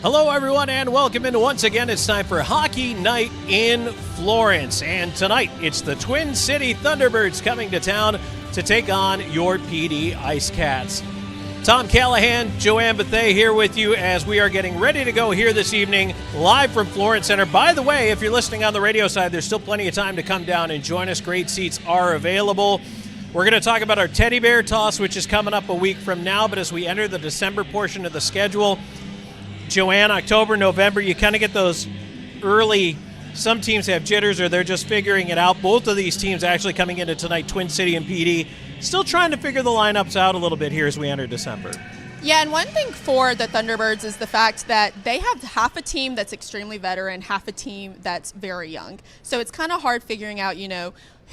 Hello, everyone, and welcome in once again. It's time for Hockey Night in Florence. And tonight, it's the Twin City Thunderbirds coming to town to take on your Dee IceCats. Tom Callahan, Joanne Bethea here with you as we are getting ready to go here this evening, live from Florence Center. By the way, if you're listening on the radio side, there's still plenty of time to come down and join us. Great seats are available. We're going to talk about our teddy bear toss, which is coming up a week from now. But as we enter the December portion of the schedule, Joanne, October, November, you kind of get those early, some teams have jitters or they're just figuring it out. Both of these teams actually coming into tonight, Twin City and PD, still trying to figure the lineups out a little bit here as we enter December. Yeah, and one thing for the Thunderbirds is the fact that they have half a team that's extremely veteran, half a team that's very young. So it's kind of hard figuring out,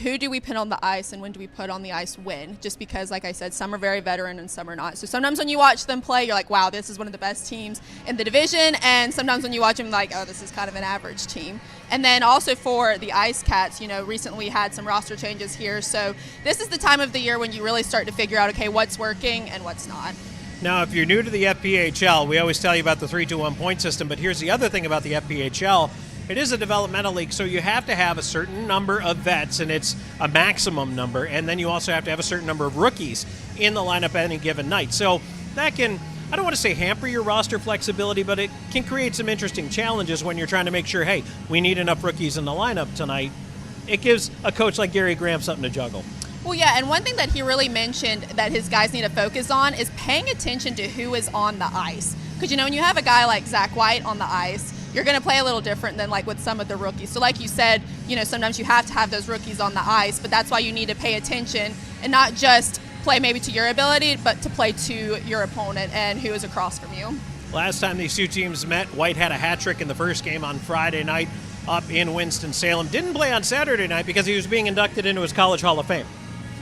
who do we put on the ice and when do we put on the ice when? Just because, like I said, some are very veteran and some are not. So sometimes when you watch them play, you're like, wow, this is one of the best teams in the division. And sometimes when you watch them, like, oh, this is kind of an average team. And then also for the IceCats, recently we had some roster changes here. So this is the time of the year when you really start to figure out, okay, what's working and what's not. Now, if you're new to the FPHL, we always tell you about the 3-2-1 point system, but here's the other thing about the FPHL. It is a developmental league, so you have to have a certain number of vets, and it's a maximum number, and then you also have to have a certain number of rookies in the lineup at any given night. So that can, I don't want to say hamper your roster flexibility, but it can create some interesting challenges when you're trying to make sure, hey, we need enough rookies in the lineup tonight. It gives a coach like Gary Graham something to juggle. Well, yeah, and one thing that he really mentioned that his guys need to focus on is paying attention to who is on the ice. Because, when you have a guy like Zach White on the ice, you're going to play a little different than like with some of the rookies. So like you said, sometimes you have to have those rookies on the ice, but that's why you need to pay attention and not just play maybe to your ability, but to play to your opponent and who is across from you. Last time these two teams met, White had a hat trick in the first game on Friday night up in Winston-Salem. Didn't play on Saturday night because he was being inducted into his College Hall of Fame.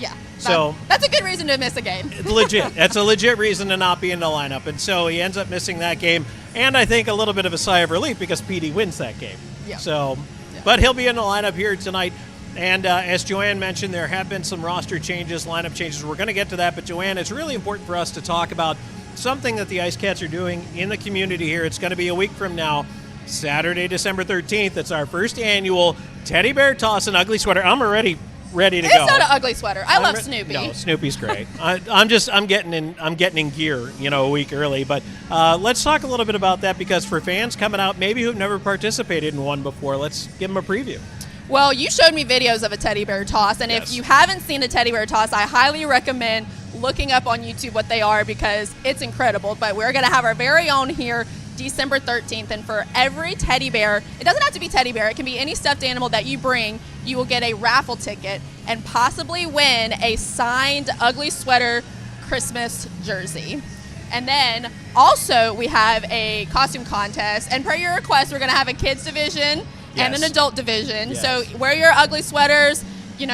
Yeah. So that's a good reason to miss a game. Legit. That's a legit reason to not be in the lineup. And so he ends up missing that game. And I think a little bit of a sigh of relief because PD wins that game. Yeah. So, but he'll be in the lineup here tonight. And as Joanne mentioned, there have been some roster changes, lineup changes. We're going to get to that. But Joanne, it's really important for us to talk about something that the IceCats are doing in the community here. It's going to be a week from now, Saturday, December 13th. It's our first annual Teddy Bear Toss and Ugly Sweater. I'm already ready to go. It's not an ugly sweater. I love Snoopy. No, Snoopy's great. I'm getting in gear, a week early. But let's talk a little bit about that because for fans coming out, maybe who've never participated in one before, let's give them a preview. Well, you showed me videos of a teddy bear toss, and yes. If you haven't seen a teddy bear toss, I highly recommend looking up on YouTube what they are because it's incredible. But we're going to have our very own here December 13th, and for every teddy bear, it doesn't have to be teddy bear, it can be any stuffed animal that you bring, you will get a raffle ticket and possibly win a signed Ugly Sweater Christmas jersey. And then also we have a costume contest, and per your request, we're going to have a kids division and an adult division. Yes. So wear your ugly sweaters,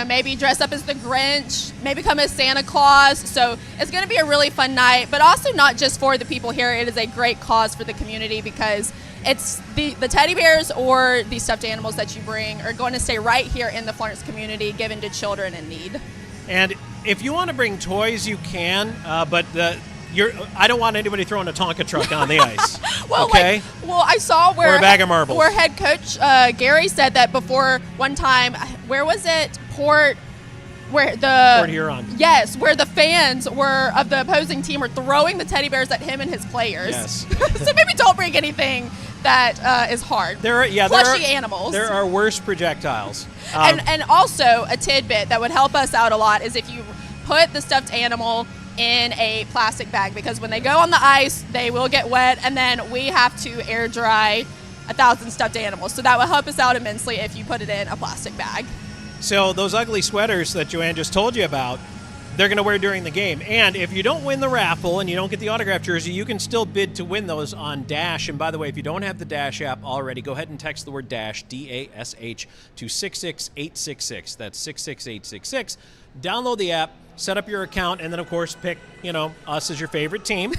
maybe dress up as the Grinch, maybe come as Santa Claus. So it's going to be a really fun night, but also not just for the people here. It is a great cause for the community because it's the teddy bears or the stuffed animals that you bring are going to stay right here in the Florence community given to children in need. And if you want to bring toys, you can, but I don't want anybody throwing a Tonka truck on the ice. Well, okay? I saw where or a bag of marbles. Where head coach Gary said that before one time. Where was it? Port Huron. Yes, where the fans were of the opposing team were throwing the teddy bears at him and his players. Yes. So maybe don't bring anything that is hard. Fleshy animals. There are worse projectiles. And also a tidbit that would help us out a lot is if you put the stuffed animal in a plastic bag, because when they go on the ice, they will get wet, and then we have to air dry 1,000 stuffed animals. So that will help us out immensely if you put it in a plastic bag. So those ugly sweaters that Joanne just told you about, they're going to wear during the game. And if you don't win the raffle and you don't get the autograph jersey, you can still bid to win those on Dash. And by the way, if you don't have the Dash app already, go ahead and text the word Dash, D-A-S-H, to 66866. That's 66866. Download the app. set up your account, and then, of course, pick, us as your favorite team.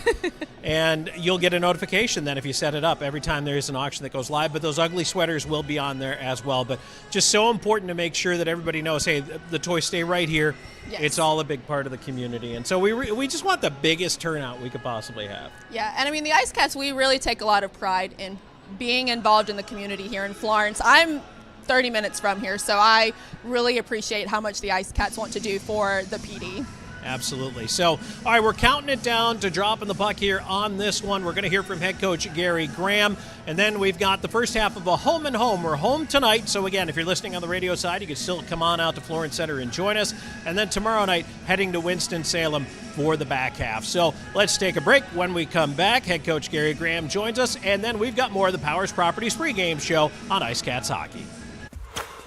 And you'll get a notification then if you set it up every time there is an auction that goes live. But those ugly sweaters will be on there as well. But just so important to make sure that everybody knows, hey, the toys stay right here. Yes. It's all a big part of the community. And so we just want the biggest turnout we could possibly have. Yeah, and I mean, the IceCats, we really take a lot of pride in being involved in the community here in Florence. I'm 30 minutes from here, so I really appreciate how much the IceCats want to do for the PD. Absolutely. So, all right, we're counting it down to dropping the puck here on this one. We're going to hear from head coach Gary Graham, and then we've got the first half of a home and home. We're home tonight, so again, if you're listening on the radio side, you can still come on out to Florence Center and join us. And then tomorrow night, heading to Winston-Salem for the back half. So let's take a break. When we come back, head coach Gary Graham joins us, and then we've got more of the Powers Properties pregame show on IceCats Hockey.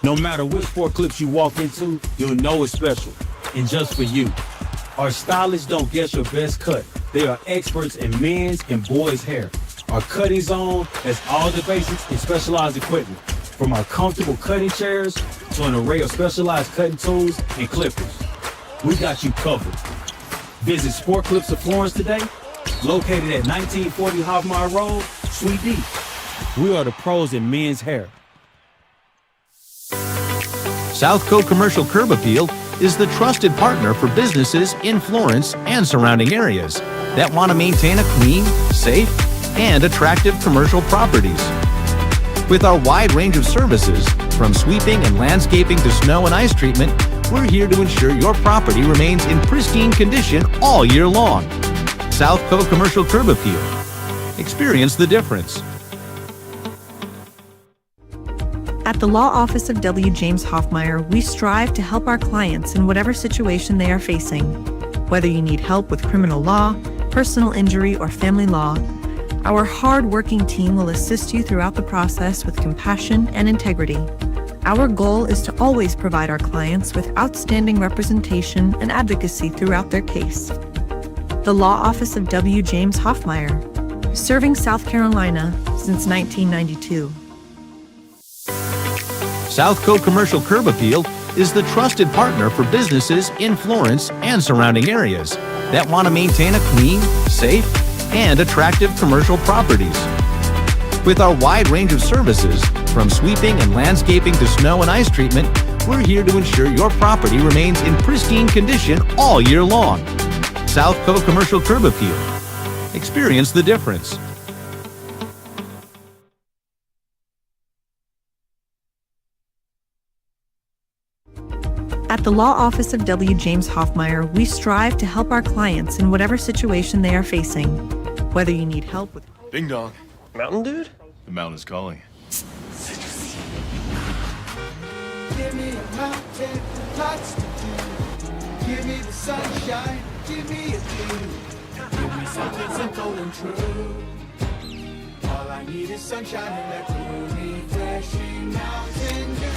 No matter which sport clips you walk into, you'll know it's special, and just for you. Our stylists don't guess your best cut. They are experts in men's and boys' hair. Our cutting zone has all the basics and specialized equipment, from our comfortable cutting chairs to an array of specialized cutting tools and clippers. We got you covered. Visit Sport Clips of Florence today, located at 1940 Hoffmeyer Road, Suite D. We are the pros in men's hair. Southco Commercial Curb Appeal is the trusted partner for businesses in Florence and surrounding areas that want to maintain a clean, safe, and attractive commercial properties. With our wide range of services, from sweeping and landscaping to snow and ice treatment, we're here to ensure your property remains in pristine condition all year long. Southco Commercial Curb Appeal. Experience the difference. At the Law Office of W. James Hoffmeyer, we strive to help our clients in whatever situation they are facing. Whether you need help with criminal law, personal injury, or family law, our hard-working team will assist you throughout the process with compassion and integrity. Our goal is to always provide our clients with outstanding representation and advocacy throughout their case. The Law Office of W. James Hoffmeyer, serving South Carolina since 1992. Southco Commercial Curb Appeal is the trusted partner for businesses in Florence and surrounding areas that want to maintain a clean, safe, and attractive commercial properties. With our wide range of services, from sweeping and landscaping to snow and ice treatment, we're here to ensure your property remains in pristine condition all year long. Southco Commercial Curb Appeal. Experience the difference. At the Law Office of W. James Hoffmeyer, we strive to help our clients in whatever situation they are facing. Whether you need help with... Ding dong. Mountain Dude? The mountain is calling. Give me a mountain, lots to do. Give me the sunshine, give me a dew. Give me something simple and true. All I need is sunshine and that cool, refreshing mountain dew.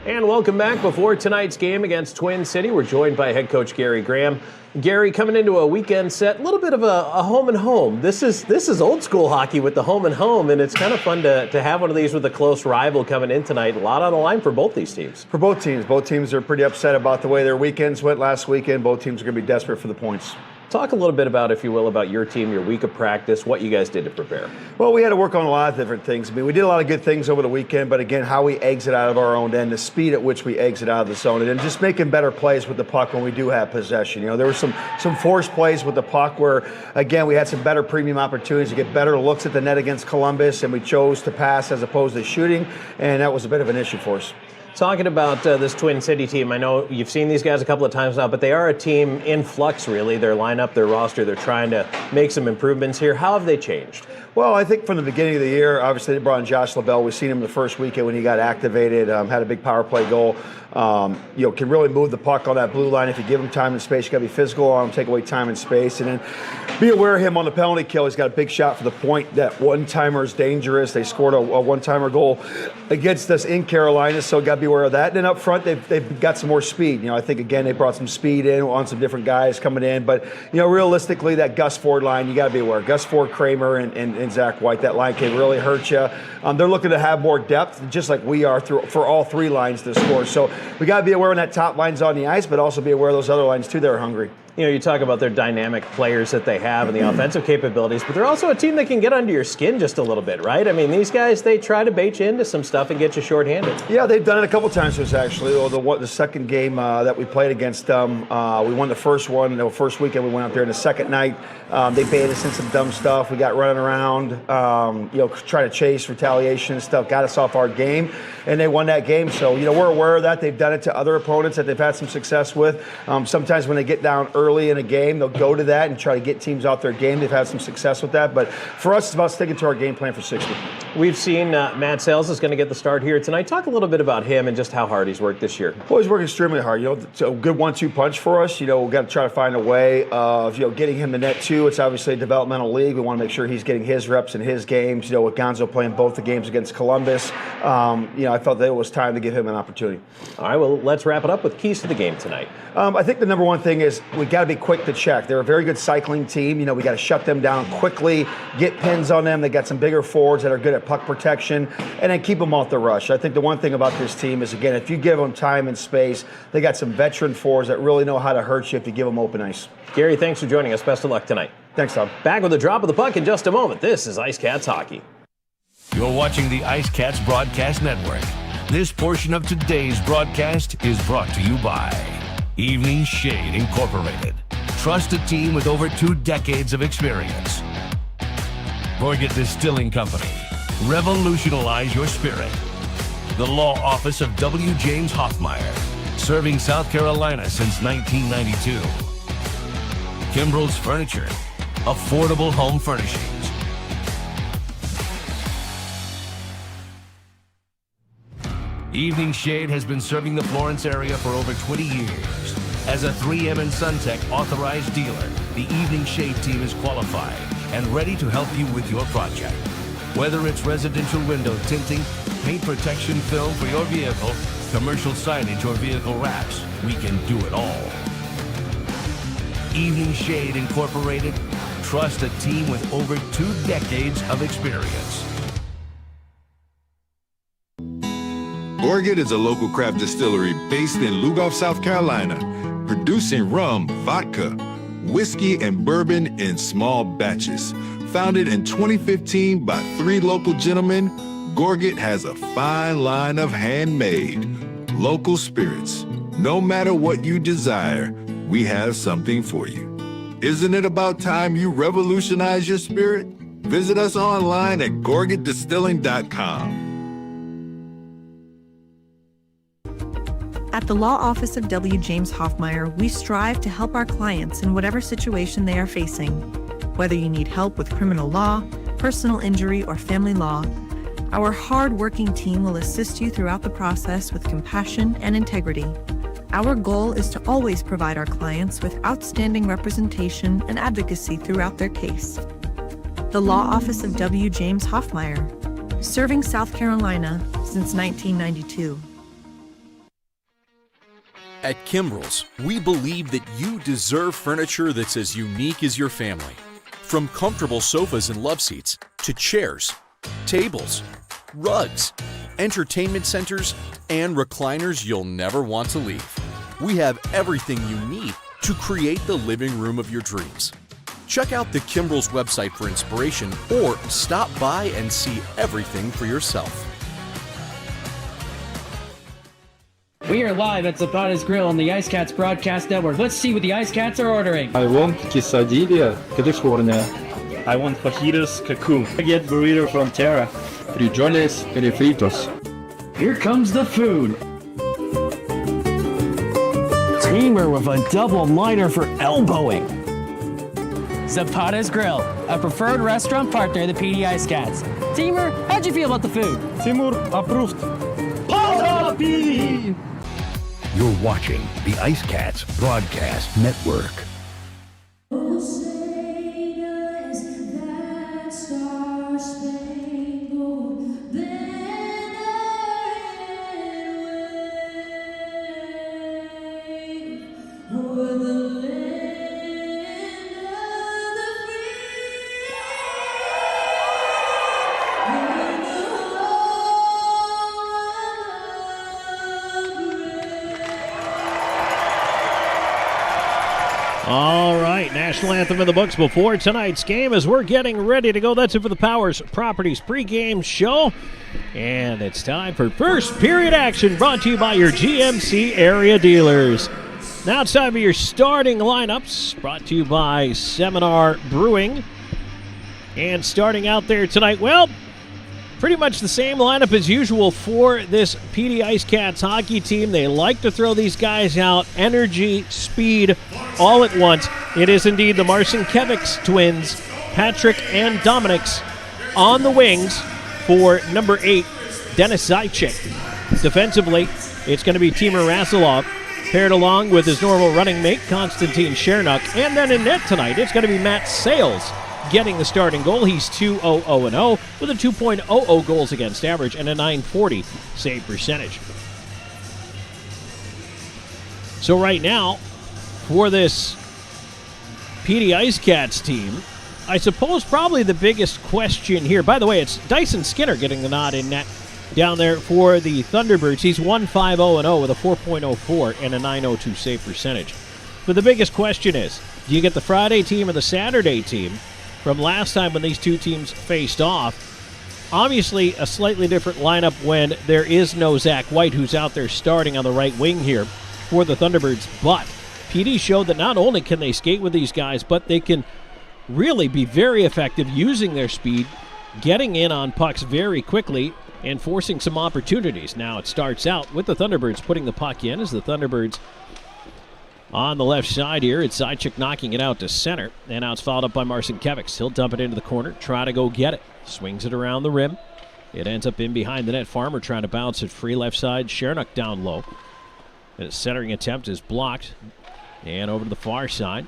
And welcome back. Before tonight's game against Twin City, we're joined by head coach Gary Graham. Gary, coming into a weekend set, a little bit of a home and home. This is old school hockey with the home and home, and it's kind of fun to have one of these with a close rival coming in tonight. A lot on the line for both these teams. For both teams are pretty upset about the way their weekends went last weekend. Both teams are going to be desperate for the points. Talk a little bit about, if you will, about your team, your week of practice, what you guys did to prepare. Well, we had to work on a lot of different things. I mean, we did a lot of good things over the weekend, but again, how we exit out of our own end, the speed at which we exit out of the zone, and just making better plays with the puck when we do have possession. You know, there were some forced plays with the puck where, again, we had some better premium opportunities to get better looks at the net against Columbus, and we chose to pass as opposed to shooting, and that was a bit of an issue for us. Talking about this Twin City team, I know you've seen these guys a couple of times now, but they are a team in flux, really. Their lineup, their roster, they're trying to make some improvements here. How have they changed? Well, I think from the beginning of the year, obviously they brought in Josh LaBelle. We've seen him the first weekend when he got activated, had a big power play goal. Can really move the puck on that blue line. If you give him time and space, you got to be physical on him, take away time and space. And then be aware of him on the penalty kill. He's got a big shot for the point. That one-timer is dangerous. They scored a one-timer goal against us in Carolina, so got to be aware of that. And then up front, they've got some more speed. I think, again, they brought some speed in on some different guys coming in. But, realistically, that Gus Ford line, you got to be aware. Gus Ford, Kramer, and Zach White, that line can really hurt you. They're looking to have more depth, just like we are for all three lines to score. So we got to be aware when that top line's on the ice, but also be aware of those other lines, too, that are hungry. You talk about their dynamic players that they have and the offensive capabilities, but they're also a team that can get under your skin just a little bit, right? I mean, these guys, they try to bait you into some stuff and get you shorthanded. Yeah, they've done it a couple times to us, actually. The second game that we played against them, we won the first one. The first weekend we went out there, and the second night, they baited us in some dumb stuff. We got running around, trying to chase, retaliation and stuff, got us off our game, and they won that game. So, we're aware of that. They've done it to other opponents that they've had some success with. Sometimes when they get down early in a game, they'll go to that and try to get teams out their game. They've had some success with that. But for us, it's about sticking to our game plan for 60. We've seen Matt Sales is going to get the start here tonight. Talk a little bit about him and just how hard he's worked this year. Well, he's working extremely hard. It's a good 1-2 punch for us. We've got to try to find a way of, getting him the net too. It's obviously a developmental league. We want to make sure he's getting his reps in his games. With Gonzo playing both the games against Columbus, I felt that it was time to give him an opportunity. All right, well, let's wrap it up with keys to the game tonight. I think the number one thing is we got to be quick to check. They're a very good cycling team. We got to shut them down quickly, get pins on them. They got some bigger forwards that are good at puck protection, and then keep them off the rush. I think the one thing about this team is, again, if you give them time and space, they got some veteran forwards that really know how to hurt you if you give them open ice. Gary, thanks for joining us. Best of luck tonight. Thanks, Tom. Back with a drop of the puck in just a moment. This is IceCats Hockey. You're watching the IceCats Broadcast Network. This portion of today's broadcast is brought to you by Evening Shade Incorporated. Trust a team with over 2 decades of experience. Gorget Distilling Company. Revolutionize your spirit. The Law Office of W. James Hoffmeyer. Serving South Carolina since 1992. Kimbrell's Furniture. Affordable home furnishings. Evening Shade has been serving the Florence area for over 20 years. As a 3M and SunTech authorized dealer, the Evening Shade team is qualified and ready to help you with your project. Whether it's residential window tinting, paint protection film for your vehicle, commercial signage, or vehicle wraps, we can do it all. Evening Shade Incorporated. Trust a team with over 2 decades of experience. Gorget is a local craft distillery based in Lugoff, South Carolina, producing rum, vodka, whiskey, and bourbon in small batches. Founded in 2015 by 3 local gentlemen, Gorget has a fine line of handmade, local spirits. No matter what you desire, we have something for you. Isn't it about time you revolutionize your spirit? Visit us online at gorgetdistilling.com. At the Law Office of W. James Hoffmeyer, we strive to help our clients in whatever situation they are facing. Whether you need help with criminal law, personal injury, or family law, our hard-working team will assist you throughout the process with compassion and integrity. Our goal is to always provide our clients with outstanding representation and advocacy throughout their case. The Law Office of W. James Hoffmeyer, serving South Carolina since 1992. At Kimbrell's, we believe that you deserve furniture that's as unique as your family. From comfortable sofas and love seats to chairs, tables, rugs, entertainment centers, and recliners you'll never want to leave. We have everything you need to create the living room of your dreams. Check out the Kimbrell's website for inspiration or stop by and see everything for yourself. We are live at Zapata's Grill on the IceCats Broadcast Network. Let's see what the IceCats are ordering. I want quesadilla, California. I want fajitas Cancun. I get burrito from Terra. Frijoles refritos. Here comes the food. Tamer with a double miter for elbowing. Zapata's Grill, a preferred restaurant partner of the PD IceCats. Timur, how'd you feel about the food? Timur approved. Para PD! You're watching the IceCats Broadcast Network. All right, national anthem in the books before tonight's game as we're getting ready to go. That's it for the Powers Properties pregame show. And it's time for first period action brought to you by your GMC area dealers. Now it's time for your starting lineups brought to you by Seminar Brewing. And starting out there tonight, well, pretty much the same lineup as usual for this PD IceCats hockey team. They like to throw these guys out. Energy, speed, all at once. It is indeed the Marcinkiewicz twins, Patrick and Dominic's on the wings for number 8, Dennis Zajac. Defensively, it's going to be Timur Rasilov, paired along with his normal running mate, Konstantin Chernuk. And then in net tonight, it's going to be Matt Sales getting the starting goal. He's 2-0-0-0 with a 2.00 goals against average and a .940 save percentage. So right now, for this PD IceCats team, I suppose probably the biggest question here, by the way, it's Dyson Skinner getting the nod in net down there for the Thunderbirds. He's 1-5-0-0 with a 4.04 and a .902 save percentage. But the biggest question is, do you get the Friday team or the Saturday team from last time when these two teams faced off? Obviously, a slightly different lineup when there is no Zach White, who's out there starting on the right wing here for the Thunderbirds. But PD showed that not only can they skate with these guys, but they can really be very effective using their speed, getting in on pucks very quickly, and forcing some opportunities. Now it starts out with the Thunderbirds putting the puck in as the Thunderbirds on the left side here. It's Zajac knocking it out to center. And now it's followed up by Marcinkiewicz. He'll dump it into the corner, try to go get it. Swings it around the rim. It ends up in behind the net. Farmer trying to bounce it free left side. Chernuk down low. And his centering attempt is blocked. And over to the far side.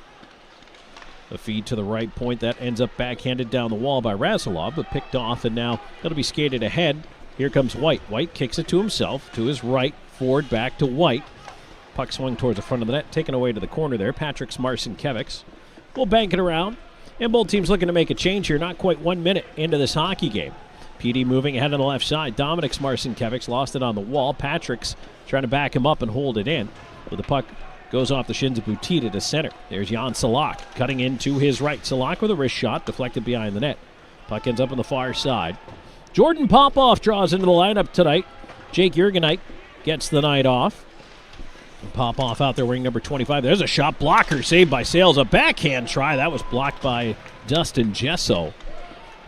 A feed to the right point. That ends up backhanded down the wall by Rasilov, but picked off, and now that'll be skated ahead. Here comes White. White kicks it to himself, to his right. Forward back to White. Puck swung towards the front of the net, taken away to the corner there. Patrick's Marcinkiewicz will bank it around. And both teams looking to make a change here, not quite 1 minute into this hockey game. PD moving ahead on the left side. Dominic's Marcinkiewicz lost it on the wall. Patrick's trying to back him up and hold it in. But the puck goes off the shins of Butita to center. There's Jan Salak cutting into his right. Salak with a wrist shot, deflected behind the net. Puck ends up on the far side. Jordan Popoff draws into the lineup tonight. Jake Jurgenite gets the night off. Popoff out there wearing number 25. There's a shot blocker saved by Sales. A backhand try. That was blocked by Dustin Gesso.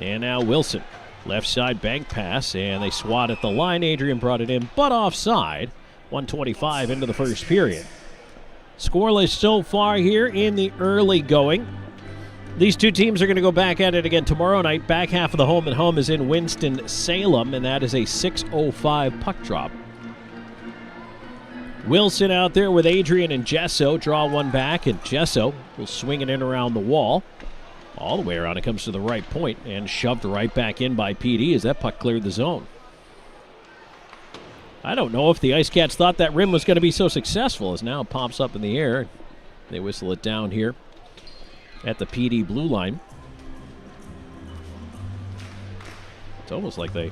And now Wilson. Left side bank pass, and they swat at the line. Adrian brought it in, but offside. 1:25 into the first period. Scoreless so far here in the early going. These two teams are going to go back at it again tomorrow night. Back half of the home and home is in Winston-Salem, and that is a 6:05 puck drop. Wilson out there with Adrian and Gesso. Draw one back, and Gesso will swing it in around the wall. All the way around, it comes to the right point, and shoved right back in by PD as that puck cleared the zone. I don't know if the IceCats thought that rim was going to be so successful, as now it pops up in the air. They whistle it down here at the PD blue line. It's almost like they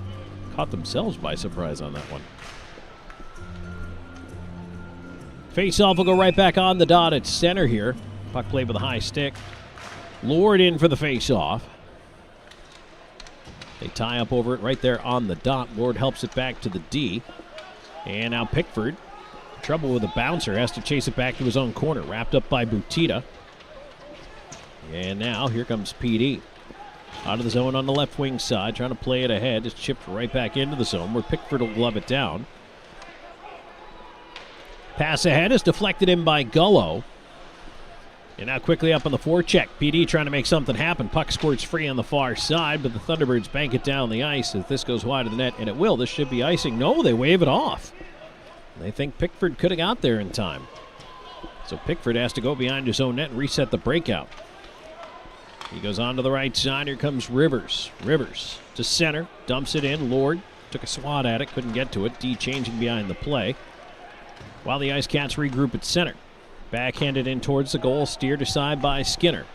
caught themselves by surprise on that one. Face-off will go right back on the dot at center here. Puck played with a high stick. Lured in for the face-off. They tie up over it right there on the dot. Lord helps it back to the D. And now Pickford, trouble with a bouncer, has to chase it back to his own corner. Wrapped up by Butita. And now here comes PD. Out of the zone on the left wing side, trying to play it ahead. It's chipped right back into the zone where Pickford will glove it down. Pass ahead is deflected in by Gullo. And now quickly up on the forecheck. PD trying to make something happen. Puck squirts free on the far side, but the Thunderbirds bank it down the ice as this goes wide of the net, and it will. This should be icing. No, they wave it off. They think Pickford could have got there in time. So Pickford has to go behind his own net and reset the breakout. He goes on to the right side. Here comes Rivers. Rivers to center. Dumps it in. Lord took a swat at it. Couldn't get to it. D changing behind the play. While the IceCats regroup at center. Backhanded in towards the goal. Steered aside by Skinner.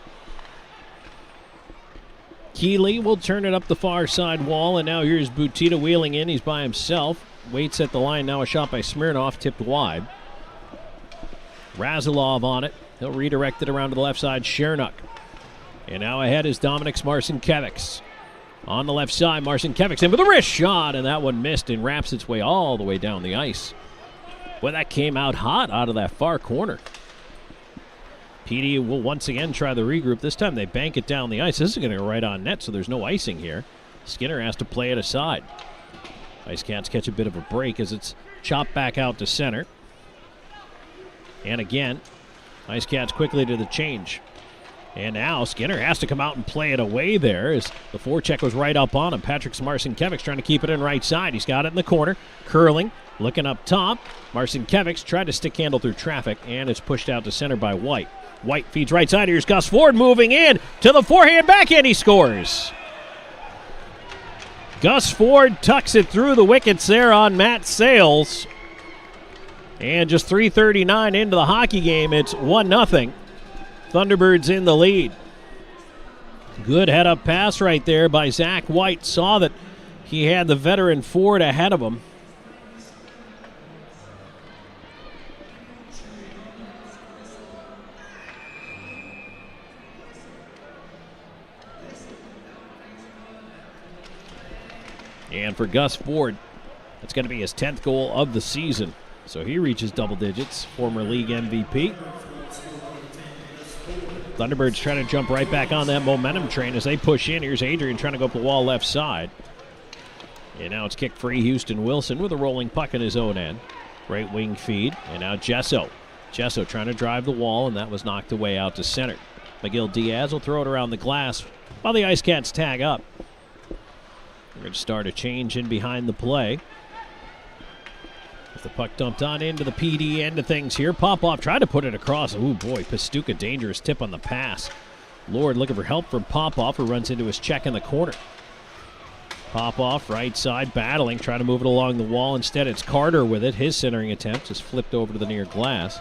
Keeley will turn it up the far side wall. And now here's Butita wheeling in. He's by himself. Waits at the line. Now a shot by Smirnoff. Tipped wide. Razilov on it. He'll redirect it around to the left side. Chernock. And now ahead is Dominik Marcinkevics. On the left side, Marcinkevics in with a wrist shot, and that one missed and wraps its way all the way down the ice. Boy, that came out hot out of that far corner. PD will once again try the regroup. This time they bank it down the ice. This is going to go right on net, so there's no icing here. Skinner has to play it aside. IceCats catch a bit of a break as it's chopped back out to center. And again, IceCats quickly to the change. And now Skinner has to come out and play it away there as the forecheck was right up on him. Patrick Marcinkevics trying to keep it in right side. He's got it in the corner. Curling, looking up top. Marcinkevics tried to stick handle through traffic, and it's pushed out to center by White. White feeds right side. Here's Gus Ford moving in to the forehand backhand. He scores. Gus Ford tucks it through the wickets there on Matt Sales. And just 3:39 into the hockey game, it's 1-0. Thunderbirds in the lead. Good head-up pass right there by Zach White. Saw that he had the veteran Ford ahead of him. And for Gus Ford, that's going to be his 10th goal of the season. So he reaches double digits, former league MVP. Thunderbirds trying to jump right back on that momentum train as they push in. Here's Adrian trying to go up the wall left side. And now it's kicked free. Houston Wilson with a rolling puck in his own end. Right wing feed. And now Gesso. Gesso trying to drive the wall, and that was knocked away out to center. McGill Diaz will throw it around the glass while the IceCats tag up. We're going to start a change in behind the play. With the puck dumped on into the PD end of things here. Popoff tried to put it across. Oh boy, Pastuca dangerous tip on the pass. Lord looking for help from Popoff, who runs into his check in the corner. Popoff right side battling, trying to move it along the wall. Instead it's Carter with it. His centering attempt is flipped over to the near glass.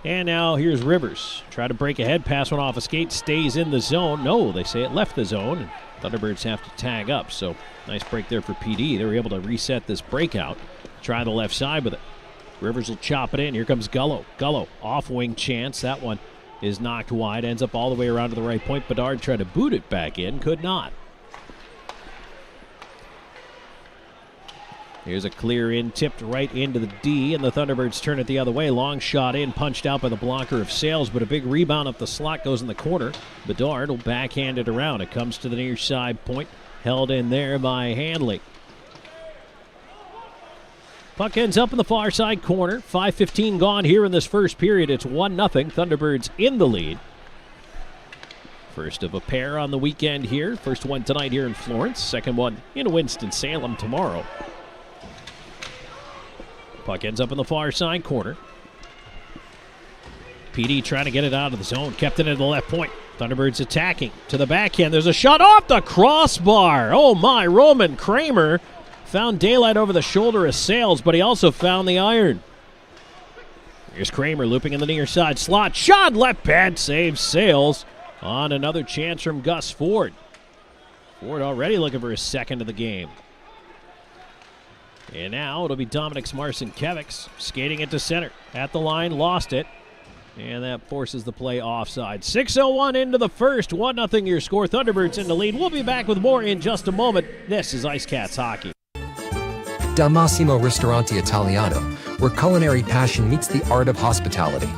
And now here's Rivers. Try to break ahead, pass one off a skate, stays in the zone. No, they say it left the zone. And Thunderbirds have to tag up, so nice break there for PD. They were able to reset this breakout. Try the left side with it. Rivers will chop it in. Here comes Gullo. Gullo, off-wing chance. That one is knocked wide. Ends up all the way around to the right point. Bedard tried to boot it back in. Could not. Here's a clear in, tipped right into the D, and the Thunderbirds turn it the other way. Long shot in, punched out by the blocker of Sales, but a big rebound up the slot goes in the corner. Bedard will backhand it around. It comes to the near side point. Held in there by Handley. Puck ends up in the far side corner. 5:15 gone here in this first period. It's 1-0. Thunderbirds in the lead. First of a pair on the weekend here. First one tonight here in Florence. Second one in Winston-Salem tomorrow. Puck ends up in the far side corner. PD trying to get it out of the zone. Kept it into the left point. Thunderbirds attacking to the backhand. There's a shot off the crossbar. Oh my, Roman Kramer found daylight over the shoulder of Sales, but he also found the iron. Here's Kramer looping in the near side slot. Shot left pad saves Sales on another chance from Gus Ford. Ford already looking for his second of the game. And now it'll be Dominik Marcinkevics skating it to center. At the line, lost it. And that forces the play offside. 6:01 into the first. 1-0 your score. Thunderbirds in the lead. We'll be back with more in just a moment. This is IceCats Hockey. Dal Massimo Ristorante Italiano, where culinary passion meets the art of hospitality.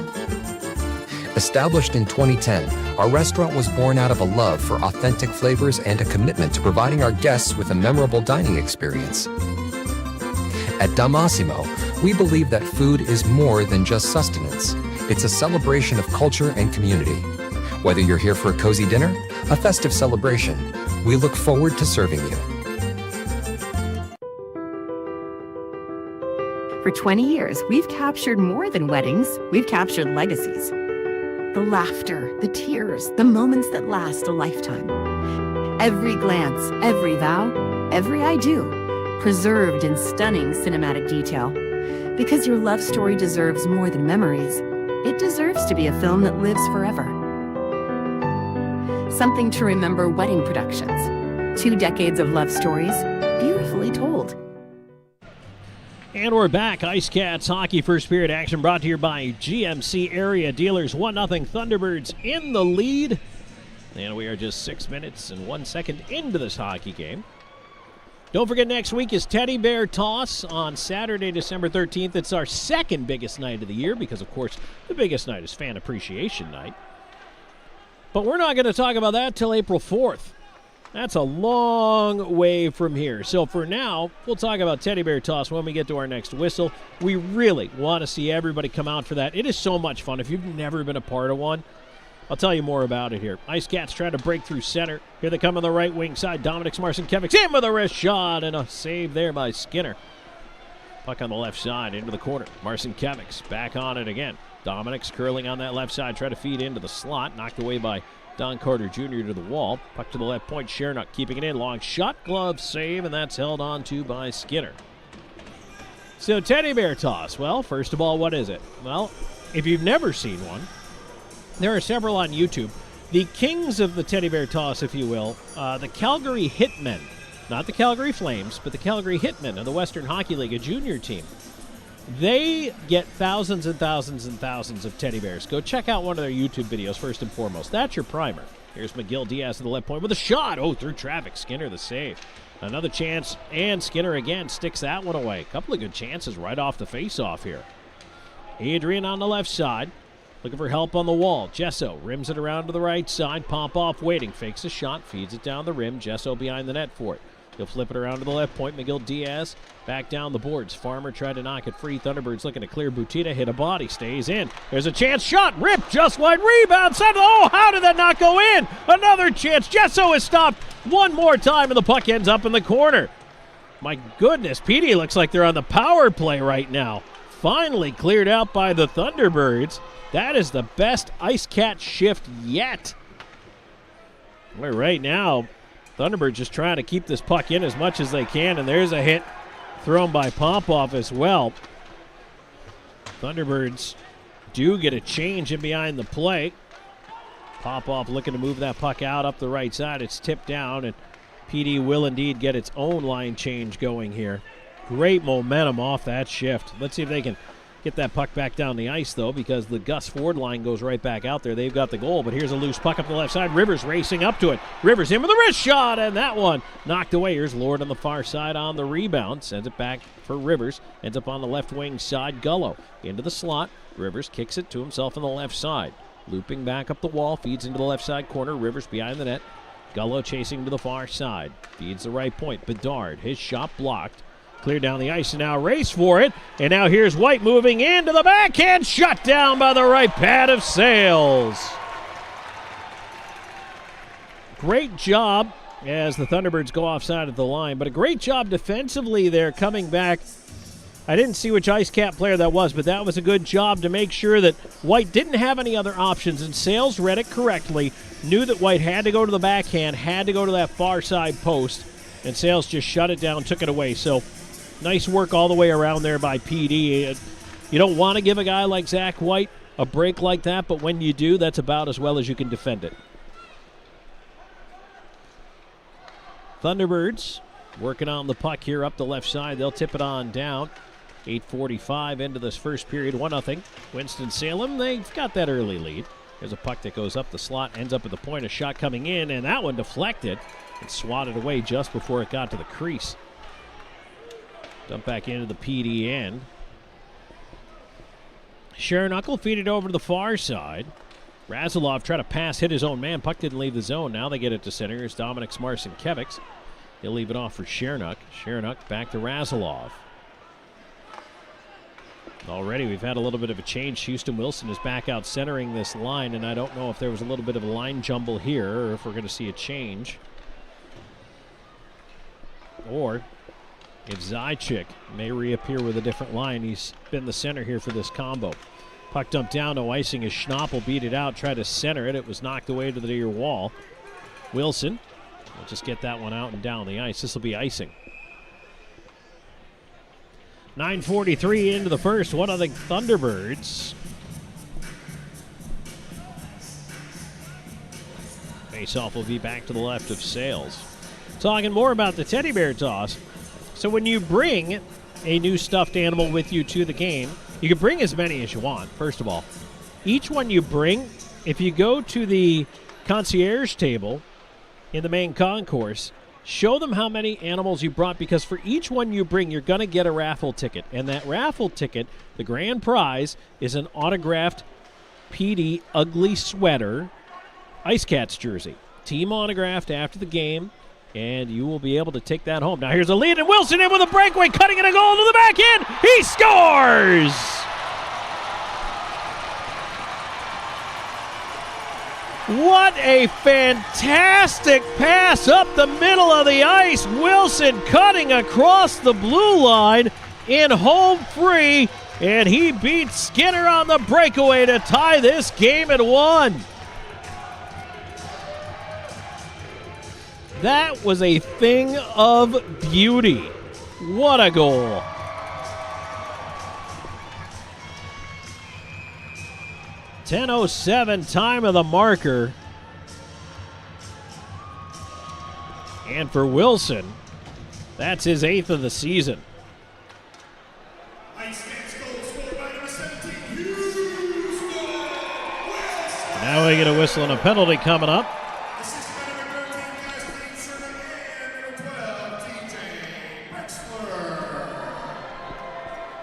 Established in 2010, our restaurant was born out of a love for authentic flavors and a commitment to providing our guests with a memorable dining experience. At Dal Massimo, we believe that food is more than just sustenance. It's a celebration of culture and community. Whether you're here for a cozy dinner, a festive celebration, we look forward to serving you. For 20 years, we've captured more than weddings. We've captured legacies. The laughter, the tears, the moments that last a lifetime. Every glance, every vow, every I do, preserved in stunning cinematic detail. Because your love story deserves more than memories, it deserves to be a film that lives forever. Something to remember wedding productions. 2 decades of love stories, beautifully told. And we're back. IceCats hockey first period action brought to you by GMC Area Dealers. 1-0 Thunderbirds in the lead. And we are just 6 minutes and 1 second into this hockey game. Don't forget, next week is Teddy Bear Toss on Saturday, December 13th. It's our second biggest night of the year because, of course, the biggest night is Fan Appreciation Night. But we're not going to talk about that till April 4th. That's a long way from here. So for now, we'll talk about Teddy Bear Toss when we get to our next whistle. We really want to see everybody come out for that. It is so much fun. If you've never been a part of one, I'll tell you more about it here. IceCats trying to break through center. Here they come on the right wing side. Dominic Marcinkiewicz in with a wrist shot and a save there by Skinner. Puck on the left side into the corner. Marcinkiewicz back on it again. Dominic's curling on that left side. Try to feed into the slot. Knocked away by Don Carter Jr. to the wall. Puck to the left point. Shernock keeping it in. Long shot, glove save, and that's held on to by Skinner. So Teddy Bear Toss. Well, first of all, what is it? Well, if you've never seen one, there are several on YouTube. The kings of the Teddy Bear Toss, if you will, the Calgary Hitmen. Not the Calgary Flames, but the Calgary Hitmen of the Western Hockey League, a junior team. They get thousands and thousands and thousands of teddy bears. Go check out one of their YouTube videos first and foremost. That's your primer. Here's McGill Diaz to the left point with a shot. Oh, through traffic. Skinner the save. Another chance, and Skinner again sticks that one away. A couple of good chances right off the face-off here. Adrian on the left side. Looking for help on the wall. Jesso rims it around to the right side. Popoff waiting. Fakes a shot. Feeds it down the rim. Jesso behind the net for it. He'll flip it around to the left point. McGill Diaz back down the boards. Farmer tried to knock it free. Thunderbirds looking to clear. Butita hit a body. Stays in. There's a chance. Shot. Ripped just wide. Rebound. Oh, how did that not go in? Another chance. Jesso is stopped one more time, and the puck ends up in the corner. My goodness. PD looks like they're on the power play right now. Finally cleared out by the Thunderbirds. That is the best IceCat shift yet. Well, right now, Thunderbirds just trying to keep this puck in as much as they can, and there's a hit thrown by Popoff as well. Thunderbirds do get a change in behind the play. Popoff looking to move that puck out up the right side. It's tipped down, and PD will indeed get its own line change going here. Great momentum off that shift. Let's see if they can get that puck back down the ice, though, because the Gus Ford line goes right back out there. They've got the goal, but here's a loose puck up the left side. Rivers racing up to it. Rivers in with a wrist shot, and that one knocked away. Here's Lord on the far side on the rebound. Sends it back for Rivers. Ends up on the left wing side. Gullo into the slot. Rivers kicks it to himself on the left side. Looping back up the wall. Feeds into the left side corner. Rivers behind the net. Gullo chasing to the far side. Feeds the right point. Bedard, his shot blocked. Clear down the ice and now race for it. And now here's White moving into the backhand. Shut down by the right pad of Sales. Great job as the Thunderbirds go offside of the line. But a great job defensively there coming back. I didn't see which IceCat player that was, but that was a good job to make sure that White didn't have any other options. And Sales read it correctly. Knew that White had to go to the backhand, had to go to that far side post. And Sales just shut it down, took it away. So nice work all the way around there by PD. You don't want to give a guy like Zach White a break like that, but when you do, that's about as well as you can defend it. Thunderbirds working on the puck here up the left side. They'll tip it on down. 8:45 into this first period, 1-0. Winston-Salem, they've got that early lead. There's a puck that goes up the slot, ends up at the point, a shot coming in, and that one deflected and swatted away just before it got to the crease. Dump back into the PD end. Shernock will feed it over to the far side. Razilov try to pass, hit his own man. Puck didn't leave the zone. Now they get it to center. Here's Dominic Marcinkiewicz. He'll leave it off for Shernock. Shernock back to Razilov. Already we've had a little bit of a change. Houston Wilson is back out centering this line, and I don't know if there was a little bit of a line jumble here or if we're going to see a change. Or if Zychik may reappear with a different line. He's been the center here for this combo. Puck dumped down, no icing as Schnapp will beat it out, try to center it. It was knocked away to the near wall. Wilson will just get that one out and down the ice. This will be icing. 9:43 into the first. One of the Thunderbirds. Faceoff will be back to the left of Sales. Talking more about the teddy bear toss. So when you bring a new stuffed animal with you to the game, you can bring as many as you want, first of all. Each one you bring, if you go to the concierge table in the main concourse, show them how many animals you brought, because for each one you bring, you're going to get a raffle ticket. And that raffle ticket, the grand prize, is an autographed PD Ugly Sweater IceCats jersey. Team autographed after the game, and you will be able to take that home. Now here's a lead, and Wilson in with a breakaway, cutting in a goal to the back end. He scores! What a fantastic pass up the middle of the ice. Wilson cutting across the blue line in home free, and he beats Skinner on the breakaway to tie this game at 1. That was a thing of beauty. What a goal. .10:07 time of the marker. And for Wilson, that's his 8th of the season. Now we get a whistle and a penalty coming up.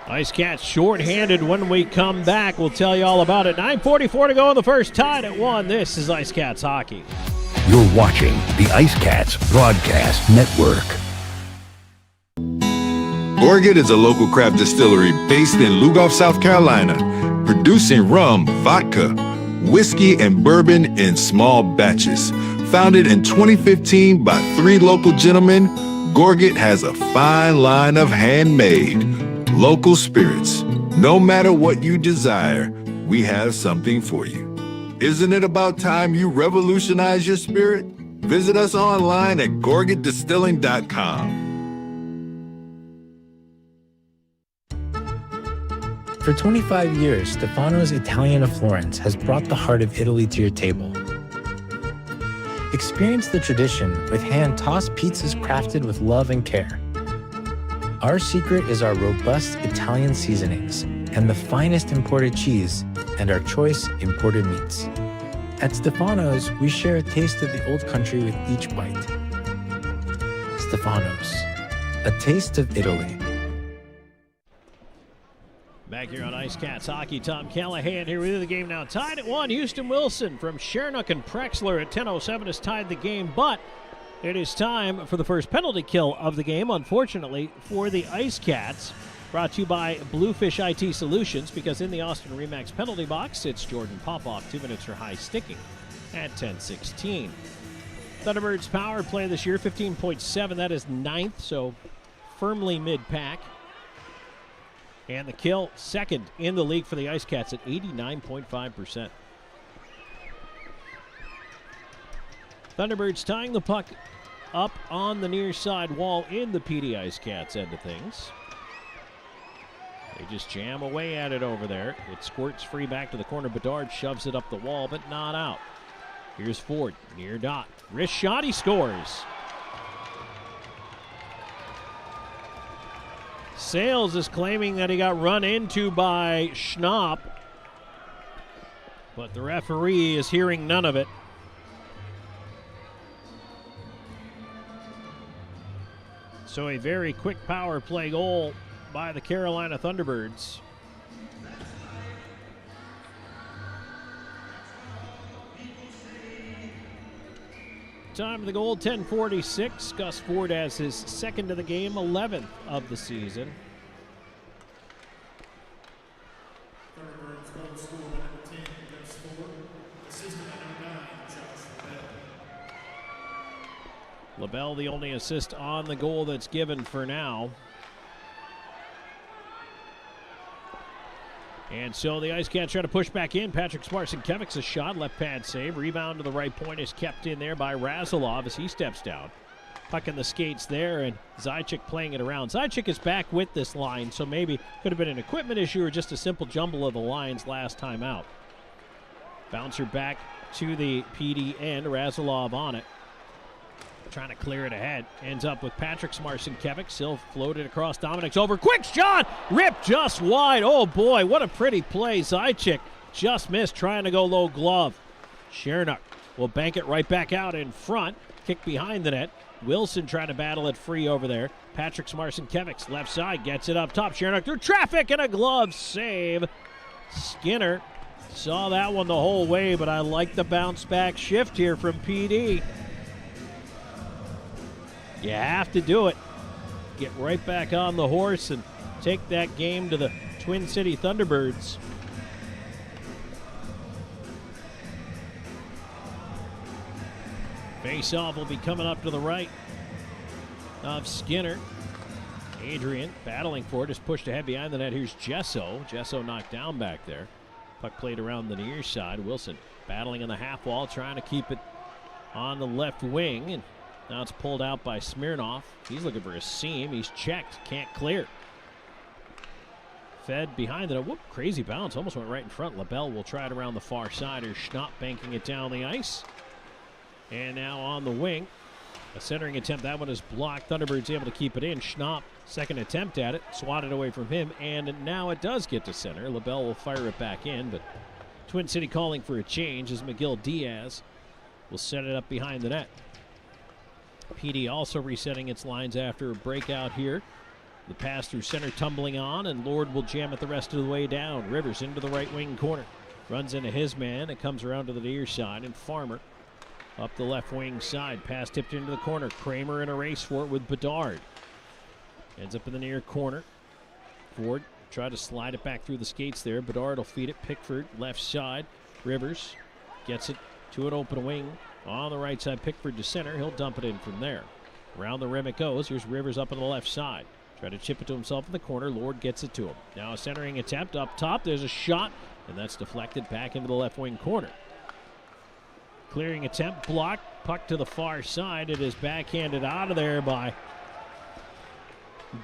IceCats short-handed when we come back. We'll tell you all about it. 9:44 to go in the first, tied at 1. This is IceCats hockey. You're watching the IceCats Broadcast Network. Gorget is a local craft distillery based in Lugoff, South Carolina, producing rum, vodka, whiskey, and bourbon in small batches. Founded in 2015 by 3 local gentlemen, Gorget has a fine line of handmade local spirits. No matter what you desire, we have something for you. Isn't it about time you revolutionize your spirit? Visit us online at gorgetdistilling.com. For 25 years, Stefano's Italian of Florence has brought the heart of Italy to your table. Experience the tradition with hand-tossed pizzas crafted with love and care. Our secret is our robust Italian seasonings and the finest imported cheese and our choice imported meats. At Stefano's, we share a taste of the old country with each bite. Stefano's, a taste of Italy. Back here on IceCats hockey, Tom Callahan here with you. The game now tied at 1. Houston Wilson from Shernock and Prexler at 10:07 has tied the game, but it is time for the first penalty kill of the game, unfortunately, for the IceCats. Brought to you by Bluefish IT Solutions, because in the Austin Remax penalty box, it's Jordan Popoff, 2 minutes for high sticking at 10:16. Thunderbirds power play this year, 15.7. That is 9th, so firmly mid-pack. And the kill, 2nd in the league for the IceCats at 89.5%. Thunderbirds tying the puck up on the near side wall in the PD IceCats end of things. They just jam away at it over there. It squirts free back to the corner. Bedard shoves it up the wall, but not out. Here's Ford, near dot. Wrist shot, he scores. Sales is claiming that he got run into by Schnapp, but the referee is hearing none of it. So a very quick power play goal by the Carolina Thunderbirds. Time of the goal, 10:46. Gus Ford has his 2nd of the game, 11th of the season. LaBelle, the only assist on the goal that's given for now. And so the IceCats try to push back in. Patrick Smarson-Kevich's a shot, left pad save. Rebound to the right point is kept in there by Razilov as he steps down. Puck in the skates there, and Zajac playing it around. Zajac is back with this line, so maybe could have been an equipment issue or just a simple jumble of the lines last time out. Bouncer back to the PD end. Razilov on it. Trying to clear it ahead. Ends up with Patrick Smarson-Kevich. Still floated across. Dominic's over. Quick shot! Ripped just wide. Oh boy, what a pretty play. Zajac just missed trying to go low glove. Chernak will bank it right back out in front. Kick behind the net. Wilson trying to battle it free over there. Patrick Smarson-Kevich left side gets it up top. Chernak through traffic and a glove save. Skinner saw that one the whole way, but I like the bounce back shift here from PD. You have to do it. Get right back on the horse and take that game to the Twin City Thunderbirds. Face-off will be coming up to the right of Skinner. Adrian battling for it, is pushed ahead behind the net. Here's Gesso. Gesso knocked down back there. Puck played around the near side. Wilson battling in the half wall, trying to keep it on the left wing. And now it's pulled out by Smirnoff. He's looking for a seam. He's checked. Can't clear. Fed behind it. Whoop, crazy bounce. Almost went right in front. LaBelle will try it around the far side. Here's Schnapp banking it down the ice. And now on the wing. A centering attempt. That one is blocked. Thunderbirds able to keep it in. Schnapp, second attempt at it. Swatted away from him. And now it does get to center. LaBelle will fire it back in. But Twin City calling for a change as McGill Diaz will set it up behind the net. PD also resetting its lines after a breakout here. The pass through center tumbling on, and Lord will jam it the rest of the way down. Rivers into the right wing corner. Runs into his man. It comes around to the near side, and Farmer up the left wing side. Pass tipped into the corner. Kramer in a race for it with Bedard. Ends up in the near corner. Ford tried to slide it back through the skates there. Bedard will feed it. Pickford left side. Rivers gets it to an open wing. On the right side, Pickford to center. He'll dump it in from there. Around the rim it goes. Here's Rivers up on the left side. Try to chip it to himself in the corner. Lord gets it to him. Now a centering attempt up top. There's a shot, and that's deflected back into the left wing corner. Clearing attempt blocked. Puck to the far side. It is backhanded out of there by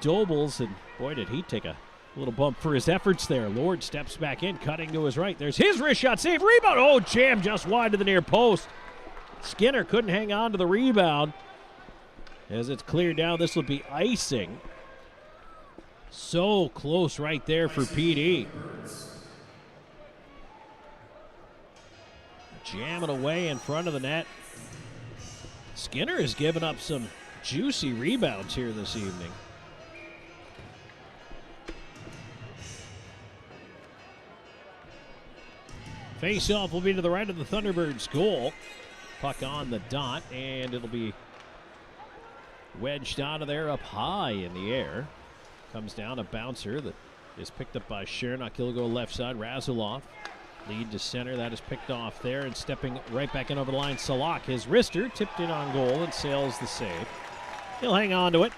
Dobles, and boy, did he take a little bump for his efforts there. Lord steps back in, cutting to his right. There's his wrist shot, save, rebound. Oh, jam just wide to the near post. Skinner couldn't hang on to the rebound. As it's cleared down, this will be icing. So close right there for PD. Jamming away in front of the net. Skinner has given up some juicy rebounds here this evening. Face-off will be to the right of the Thunderbirds' goal. Puck on the dot, and it'll be wedged out of there up high in the air. Comes down a bouncer that is picked up by Chernak. He'll go left side. Razilov lead to center. That is picked off there, and stepping right back in over the line, Salak. His wrister tipped in on goal and sails the save. He'll hang on to it.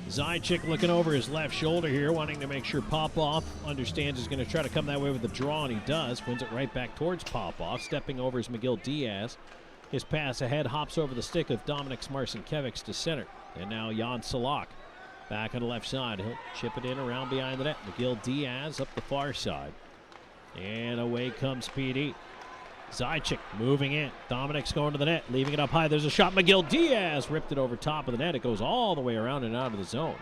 Zajac looking over his left shoulder here, wanting to make sure Popoff understands he's going to try to come that way with the draw, and he does. Wins it right back towards Popoff. Stepping over is McGill Diaz. His pass ahead hops over the stick of Dominic Smarson-Kevich to center. And now Jan Salak back on the left side. He'll chip it in around behind the net. McGill Diaz up the far side. And away comes PD. Zajac moving in. Dominic's going to the net, leaving it up high. There's a shot. McGill Diaz ripped it over top of the net. It goes all the way around and out of the zone.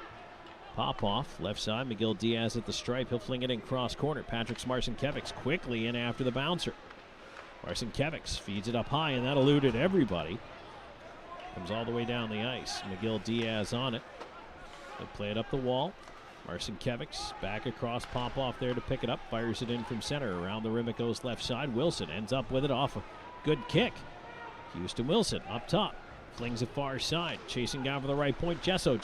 Popoff, left side. McGill Diaz at the stripe. He'll fling it in cross corner. Patrick Smarson-Kevich quickly in after the bouncer. Smarson-Kevich feeds it up high, and that eluded everybody. Comes all the way down the ice. McGill Diaz on it. He'll play it up the wall. Smarson-Kevich back across, Popoff there to pick it up. Fires it in from center. Around the rim it goes left side. Wilson ends up with it off a Good kick. Houston Wilson up top. Flings it far side. Chasing down for the right point. Gesso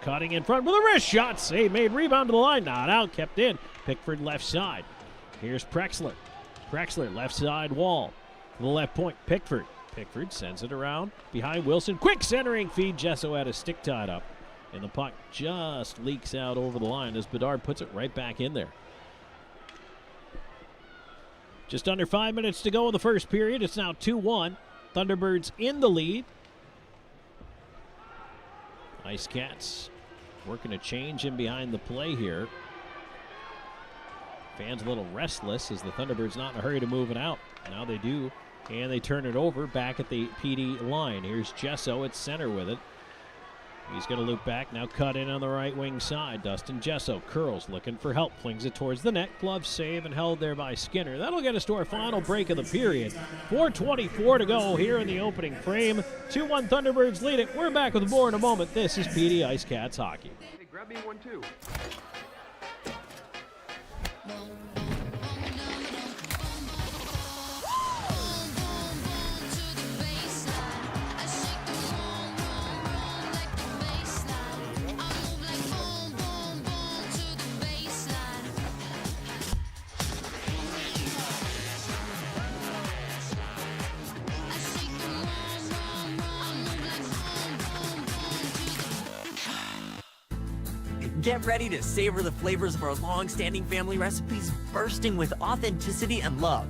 cutting in front with a wrist shot. Save made. Rebound to the line. Not out. Kept in. Pickford left side. Here's Prexler. Prexler left side wall. To the left point. Pickford. Pickford sends it around. Behind Wilson. Quick centering feed. Gesso had a stick tied up. And the puck just leaks out over the line as Bedard puts it right back in there. Just under 5 minutes to go in the first period. It's now 2-1. Thunderbirds in the lead. IceCats working a change in behind the play here. Fans a little restless as the Thunderbirds not in a hurry to move it out. Now they do, and they turn it over back at the PD line. Here's Gesso at center with it. He's going to loop back, now cut in on the right wing side. Dustin Gesso curls, looking for help, flings it towards the net. Glove save and held there by Skinner. That'll get us to our final break of the period. 4:24 to go here in the opening frame. 2-1 Thunderbirds lead it. We're back with more in a moment. This is PD IceCats Hockey. Hey, grab me one too. Get ready to savor the flavors of our long-standing family recipes bursting with authenticity and love.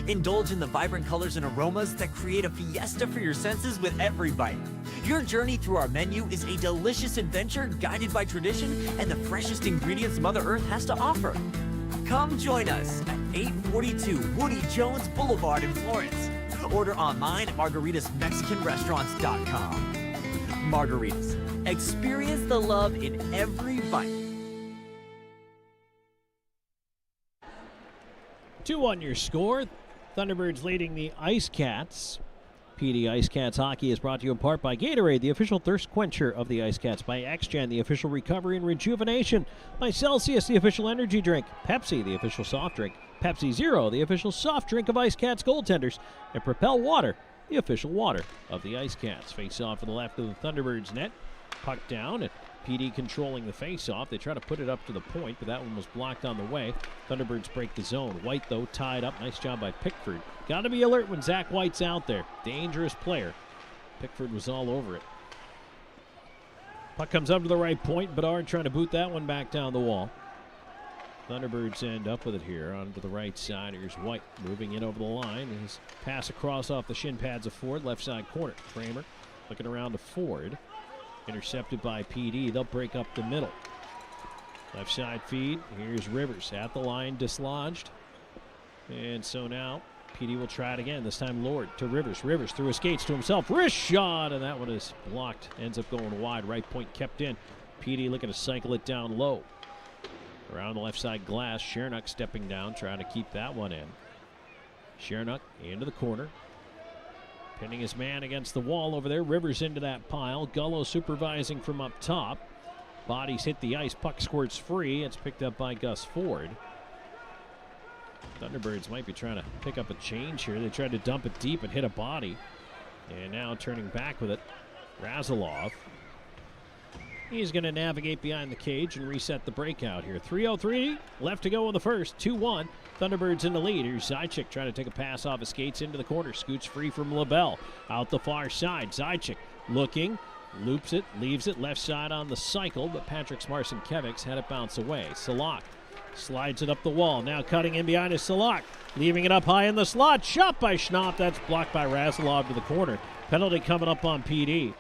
Indulge in the vibrant colors and aromas that create a fiesta for your senses with every bite. Your journey through our menu is a delicious adventure guided by tradition and the freshest ingredients Mother Earth has to offer. Come join us at 842 Woody Jones Boulevard in Florence. Order online at margaritasmexicanrestaurants.com. Margaritas. Experience the love in every bite. 2-1 your score. Thunderbirds leading the IceCats. PD IceCats Hockey is brought to you in part by Gatorade, the official thirst quencher of the IceCats, by XGen, the official recovery and rejuvenation, by Celsius, the official energy drink, Pepsi, the official soft drink, Pepsi Zero, the official soft drink of IceCats goaltenders, and Propel Water, the official water of the IceCats. Face off to the left of the Thunderbirds net. Puck down, and PD controlling the face-off. They try to put it up to the point, but that one was blocked on the way. Thunderbirds break the zone. White, though, tied up. Nice job by Pickford. Got to be alert when Zach White's out there. Dangerous player. Pickford was all over it. Puck comes up to the right point. Bedard trying to boot that one back down the wall. Thunderbirds end up with it here onto the right side. Here's White moving in over the line. His pass across off the shin pads of Ford. Left side corner. Kramer looking around to Ford. Intercepted by PD. They'll break up the middle. Left side feed. Here's Rivers at the line, dislodged. And so now PD will try it again. This time Lord to Rivers. Rivers through his skates to himself. Wrist shot, and that one is blocked. Ends up going wide. Right point kept in. PD looking to cycle it down low. Around the left side glass. Shernock stepping down, trying to keep that one in. Shernock into the corner. Pinning his man against the wall over there. Rivers into that pile. Gullo supervising from up top. Bodies hit the ice. Puck squirts free. It's picked up by Gus Ford. Thunderbirds might be trying to pick up a change here. They tried to dump it deep and hit a body. And now turning back with it, Razilov. He's going to navigate behind the cage and reset the breakout here. 3:03 left to go in the first. 2-1. Thunderbirds in the lead. Here's Zajac trying to take a pass off his skates into the corner. Scoots free from LaBelle. Out the far side. Zajac looking. Loops it. Leaves it left side on the cycle. But Patrick Smarson-Kevics had it bounce away. Salak slides it up the wall. Now cutting in behind is Salak. Leaving it up high in the slot. Shot by Schnapp. That's blocked by Razilov to the corner. Penalty coming up on PD.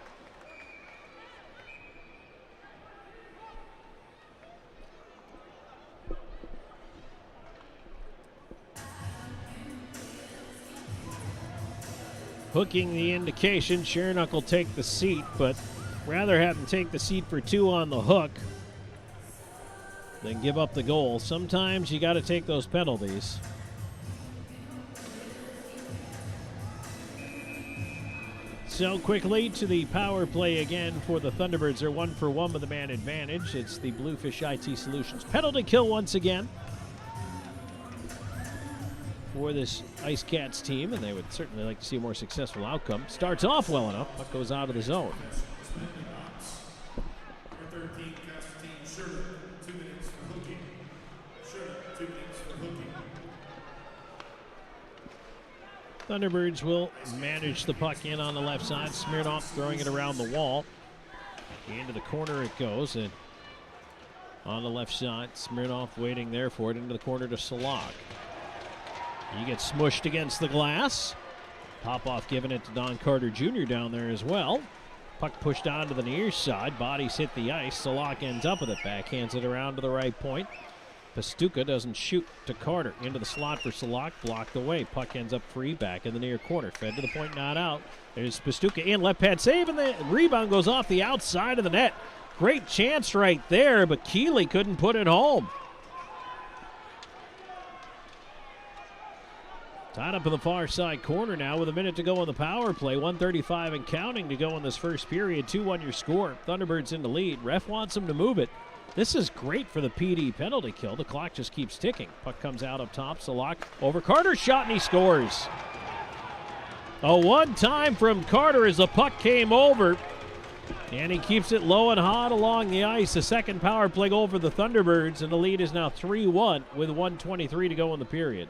Hooking the indication, Shernock will take the seat, but rather have him take the seat for two on the hook than give up the goal. Sometimes you got to take those penalties. So quickly to the power play again for the Thunderbirds. They're 1-for-1 with the man advantage. It's the Bluefish IT Solutions penalty kill once again. for this Ice Cats team, and they would certainly like to see a more successful outcome. Starts off well enough, but goes out of the zone. Thunderbirds will manage the puck in on the left side. Smirnoff throwing it around the wall. Into the corner it goes, and on the left side, Smirnoff waiting there for it. Into the corner to Salak. He gets smushed against the glass. Popoff giving it to Don Carter Jr. down there as well. Puck pushed onto the near side. Bodies hit the ice. Salak ends up with it. Backhands it around to the right point. Pastuca doesn't shoot to Carter. Into the slot for Salak. Blocked away. Puck ends up free back in the near corner. Fed to the point, not out. There's Pastuca in. Left pad save, and the rebound goes off the outside of the net. Great chance right there, but Keeley couldn't put it home. Tied up in the far side corner now with a minute to go on the power play. 1:35 and counting to go in this first period. 2-1 your score. Thunderbirds in the lead. Ref wants them to move it. This is great for the PD penalty kill. The clock just keeps ticking. Puck comes out up top. Salak over Carter's shot, and he scores. A one-time from Carter as the puck came over, and he keeps it low and hot along the ice. A second power play goal for the Thunderbirds, and the lead is now 3-1 with 1:23 to go in the period.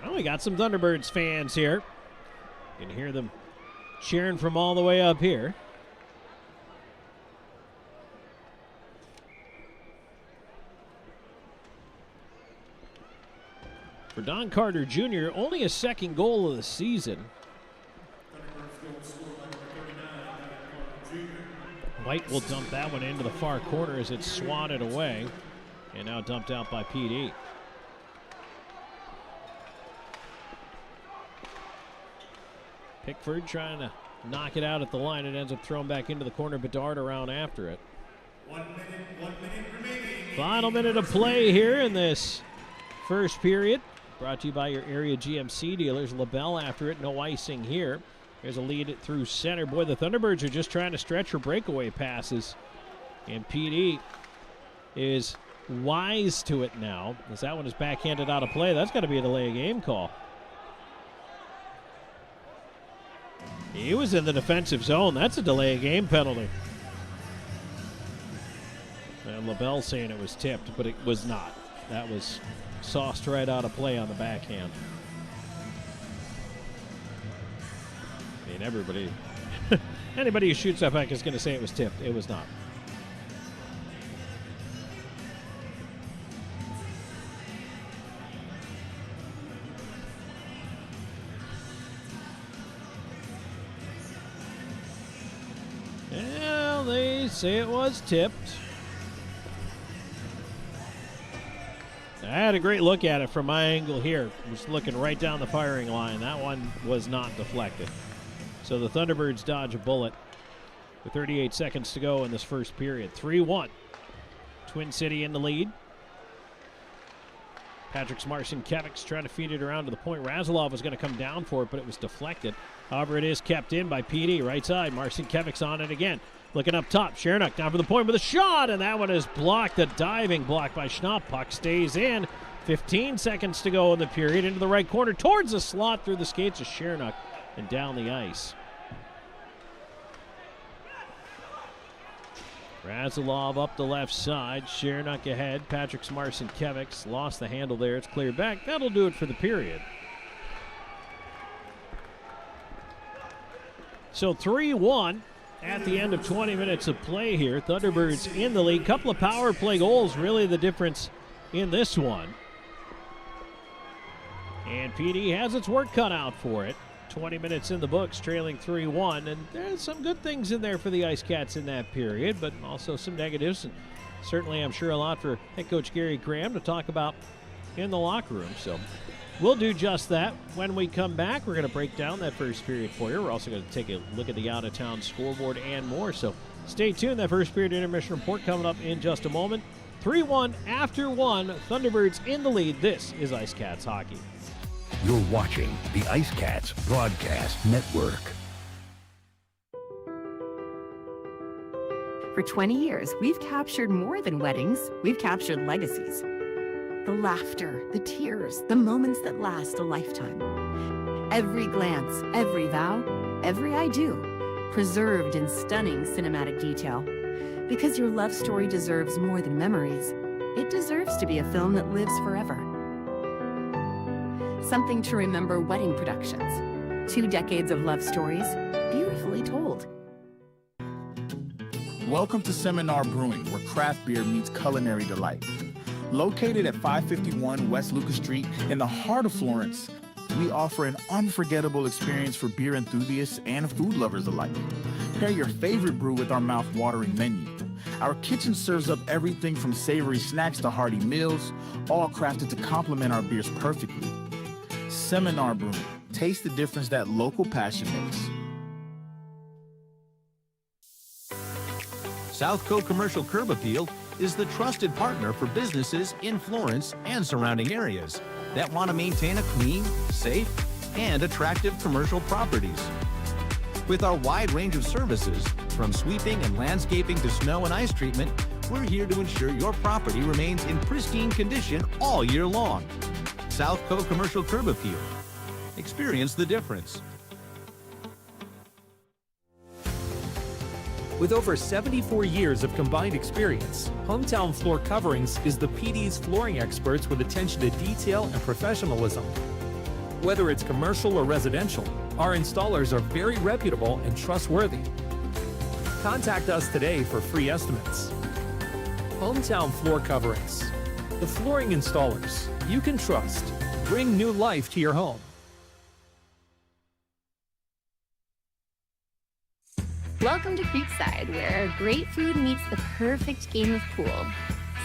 Well, we got some Thunderbirds fans here. You can hear them cheering from all the way up here. For Don Carter Jr., only his second goal of the season. White will dump that one into the far corner as it's swatted away, and now dumped out by PD. Pickford trying to knock it out at the line. It ends up thrown back into the corner. Bedard around after it. 1 minute remaining. Final minute of play here in this first period. Brought to you by your area GMC dealers. LaBelle after it. No icing here. There's a lead through center. Boy, the Thunderbirds are just trying to stretch for breakaway passes. And PD is wise to it now, as that one is backhanded out of play. That's got to be a delay of game call. He was in the defensive zone. That's a delay of game penalty. And LaBelle saying it was tipped, but it was not. That was sauced right out of play on the backhand. I mean, everybody, anybody who shoots that back is going to say it was tipped. It was not. Well, they say it was tipped. I had a great look at it from my angle here. Just looking right down the firing line. That one was not deflected. So the Thunderbirds dodge a bullet with 38 seconds to go in this first period. 3-1. Twin City in the lead. Patrick Marcinkiewicz trying to feed it around to the point. Razilov was going to come down for it, but it was deflected. However, it is kept in by PD. Right side, Marcinkiewicz on it again. Looking up top, Shernock down for the point with a shot, and that one is blocked. A diving block by Schnapp. Puck stays in. 15 seconds to go in the period. Into the right corner, towards the slot, through the skates of Shernock, and down the ice. Razilov up the left side. Shernock ahead. Patrick Marcinkiewicz lost the handle there. It's cleared back. That'll do it for the period. So 3-1 at the end of 20 minutes of play here. Thunderbirds in the lead. Couple of power play goals, really the difference in this one. And PD has its work cut out for it. 20 minutes in the books, trailing 3-1. And there's some good things in there for the IceCats in that period, but also some negatives. And certainly, I'm sure, a lot for head coach Gary Graham to talk about in the locker room. So we'll do just that. When we come back, we're going to break down that first period for you. We're also going to take a look at the out-of-town scoreboard and more. So stay tuned. That first period intermission report coming up in just a moment. 3-1 after one. Thunderbirds in the lead. This is IceCats Hockey. You're watching the IceCats Broadcast Network. For 20 years, we've captured more than weddings, we've captured legacies. The laughter, the tears, the moments that last a lifetime. Every glance, every vow, every I do, preserved in stunning cinematic detail. Because your love story deserves more than memories, it deserves to be a film that lives forever. Something to remember wedding productions. 2 decades of love stories, beautifully told. Welcome to Seminar Brewing, where craft beer meets culinary delight. Located at 551 West Lucas Street in the heart of Florence, we offer an unforgettable experience for beer enthusiasts and food lovers alike. Pair your favorite brew with our mouth-watering menu. Our kitchen serves up everything from savory snacks to hearty meals, all crafted to complement our beers perfectly. Seminar Brewing. Taste the difference that local passion makes. Southco Commercial Curb Appeal is the trusted partner for businesses in Florence and surrounding areas that want to maintain a clean, safe, and attractive commercial properties. With our wide range of services, from sweeping and landscaping to snow and ice treatment, we're here to ensure your property remains in pristine condition all year long. Southco Commercial Curb Appeal. Experience the difference. With over 74 years of combined experience, Hometown Floor Coverings is the PD's flooring experts with attention to detail and professionalism. Whether it's commercial or residential, our installers are very reputable and trustworthy. Contact us today for free estimates. Hometown Floor Coverings, the flooring installers you can trust. Bring new life to your home. Welcome to Creekside, where great food meets the perfect game of pool.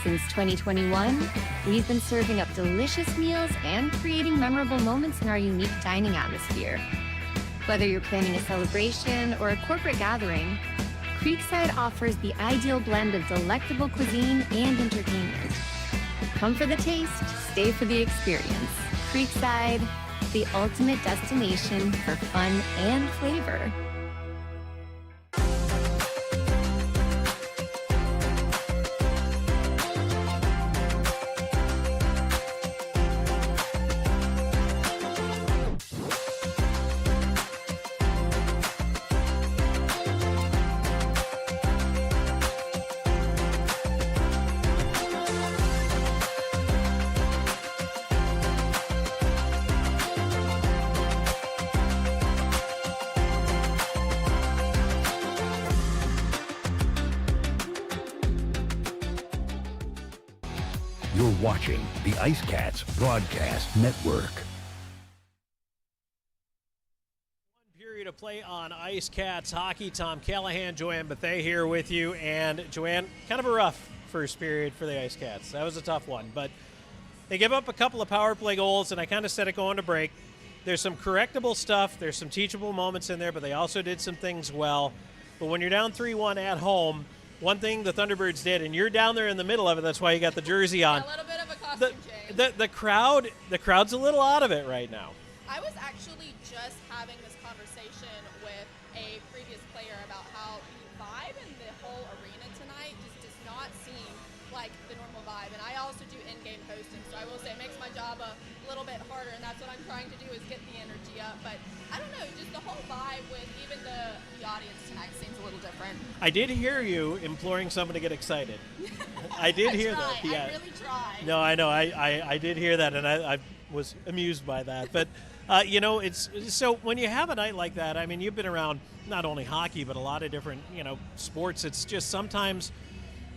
Since 2021, we've been serving up delicious meals and creating memorable moments in our unique dining atmosphere. Whether you're planning a celebration or a corporate gathering, Creekside offers the ideal blend of delectable cuisine and entertainment. Come for the taste, stay for the experience. Creekside, the ultimate destination for fun and flavor. You're watching the IceCats Broadcast Network. Period of play on IceCats hockey. Tom Callahan, Joanne Bethea here with you. And Joanne, kind of a rough first period for the IceCats. That was a tough one, but they give up a couple of power play goals, and I kind of said it going to break. There's some correctable stuff. There's some teachable moments in there, but they also did some things well. But when you're down 3-1 at home, one thing the Thunderbirds did, and you're down there in the middle of it, that's why you got the jersey on. A little bit of a costume change. The crowd's a little out of it right now. I was actually just having this conversation with a previous player about how the vibe in the whole arena tonight just does not seem like the normal vibe. And I also do in-game hosting, so I will say it makes my job a little bit harder, and that's what I'm trying to do is get the energy up. But I don't know, just the whole vibe with even the audience tonight seems a little different. I did hear you imploring someone to get excited. I did hear that. Yeah. I really tried. No, I know. I did hear that, and I was amused by that. But, it's so when you have a night like that, I mean, you've been around not only hockey, but a lot of different, sports. It's just sometimes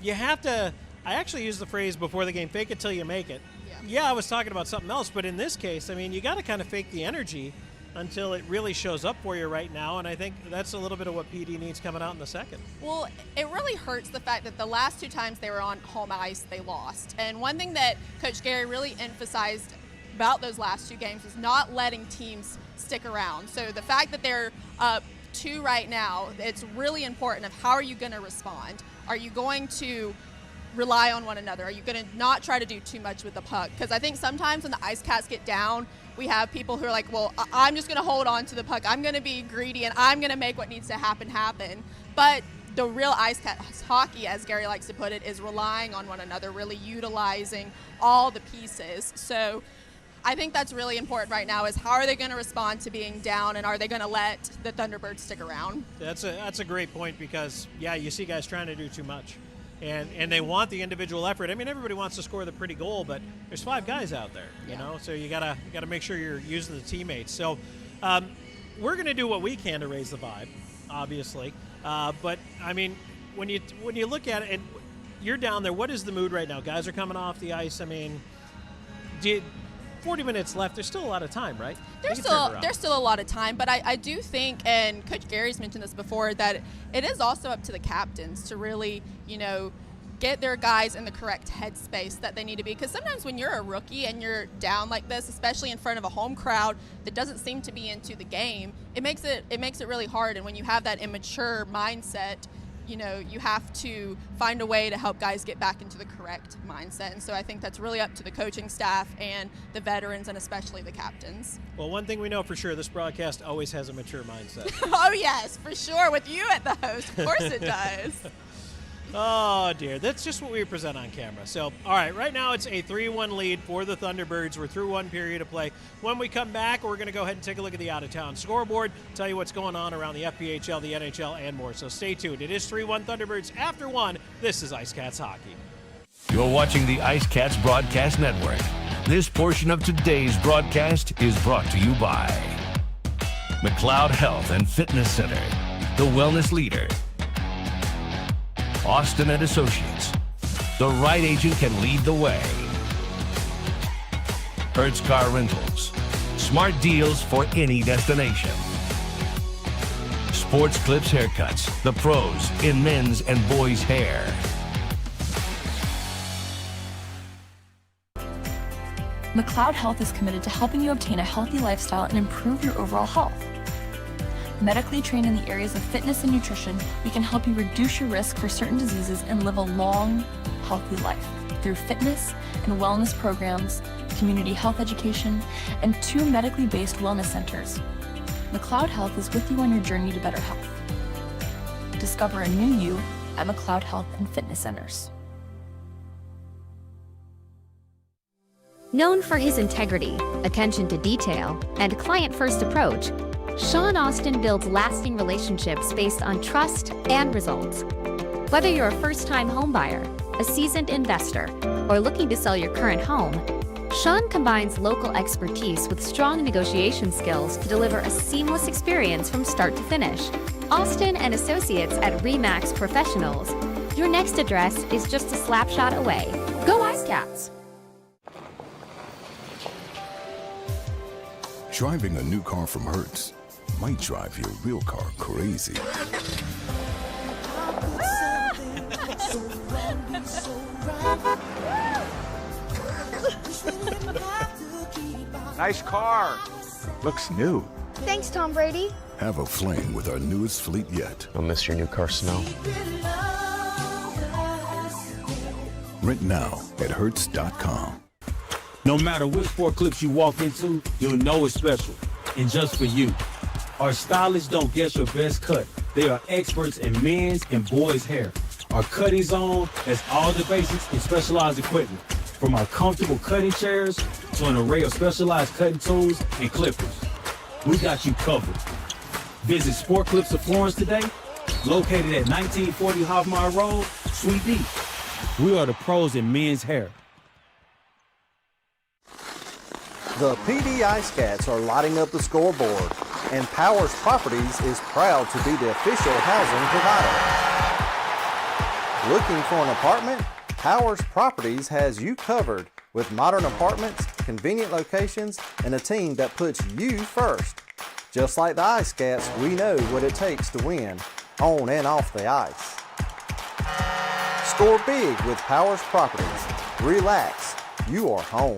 you have to, I actually use the phrase before the game, fake it till you make it. Yeah, I was talking about something else, but in this case, I mean, you got to kind of fake the energy until it really shows up for you right now, and I think that's a little bit of what PD needs coming out in the second. Well, it really hurts the fact that the last 2 times they were on home ice, they lost. And one thing that Coach Gary really emphasized about those last 2 games was not letting teams stick around. So the fact that they're up 2 right now, it's really important of how are you going to respond? Are you going to rely on one another? Are you going to not try to do too much with the puck? Because I think sometimes when the IceCats get down, we have people who are like, well, I'm just going to hold on to the puck. I'm going to be greedy, and I'm going to make what needs to happen. But the real IceCats hockey, as Gary likes to put it, is relying on one another, really utilizing all the pieces. So I think that's really important right now, is how are they going to respond to being down, and are they going to let the Thunderbirds stick around? That's a great point, because, yeah, you see guys trying to do too much. And they want the individual effort. I mean, everybody wants to score the pretty goal, but there's 5 guys out there, you know, so you gotta make sure you're using the teammates. So we're going to do what we can to raise the vibe, obviously. But, I mean, when you look at it, and you're down there, what is the mood right now? Guys are coming off the ice. I mean, 40 minutes left. There's still a lot of time, right? There's still a lot of time, but I do think, and Coach Gary's mentioned this before, that it is also up to the captains to really, you know, get their guys in the correct headspace that they need to be. Because sometimes when you're a rookie and you're down like this, especially in front of a home crowd that doesn't seem to be into the game, it makes it really hard. And when you have that immature mindset, you know, you have to find a way to help guys get back into the correct mindset. And so I think that's really up to the coaching staff and the veterans, and especially the captains. Well, one thing we know for sure, this broadcast always has a mature mindset. Oh, yes, for sure. With you at the host, of course it does. Oh, dear. That's just what we present on camera. So, all right, right now it's a 3-1 lead for the Thunderbirds. We're through one period of play. When we come back, we're going to go ahead and take a look at the out-of-town scoreboard, tell you what's going on around the FPHL, the NHL, and more. So stay tuned. It is 3-1 Thunderbirds after 1. This is IceCats Hockey. You're watching the IceCats Broadcast Network. This portion of today's broadcast is brought to you by McLeod Health and Fitness Center, the wellness leader. Austin and Associates. The right agent can lead the way. Hertz Car Rentals. Smart deals for any destination. Sports Clips Haircuts. The pros in men's and boys' hair. McLeod Health is committed to helping you obtain a healthy lifestyle and improve your overall health. Medically trained in the areas of fitness and nutrition, we can help you reduce your risk for certain diseases and live a long, healthy life through fitness and wellness programs, community health education, and 2 medically based wellness centers. McLeod Health is with you on your journey to better health. Discover a new you at McLeod Health and Fitness Centers. Known for his integrity, attention to detail, and client-first approach, Sean Austin builds lasting relationships based on trust and results. Whether you're a first-time homebuyer, a seasoned investor, or looking to sell your current home, Sean combines local expertise with strong negotiation skills to deliver a seamless experience from start to finish. Austin and Associates at RE/MAX Professionals. Your next address is just a slap shot away. Go IceCats! Driving a new car from Hertz might drive your real car crazy. Nice car. Looks new. Thanks, Tom Brady. Have a flame with our newest fleet yet. I'll miss your new car smell. Rent now at Hertz.com. No matter which sport clips you walk into, you'll know it's special. And just for you. Our stylists don't guess your best cut. They are experts in men's and boys' hair. Our cutting zone has all the basics in specialized equipment, from our comfortable cutting chairs to an array of specialized cutting tools and clippers. We got you covered. Visit Sport Clips of Florence today, located at 1940 Hoffmeyer Road, Suite D. We are the pros in men's hair. The PD IceCats are lighting up the scoreboard, and Powers Properties is proud to be the official housing provider. Looking for an apartment? Powers Properties has you covered with modern apartments, convenient locations, and a team that puts you first. Just like the IceCats, we know what it takes to win, on and off the ice. Score big with Powers Properties. Relax, you are home.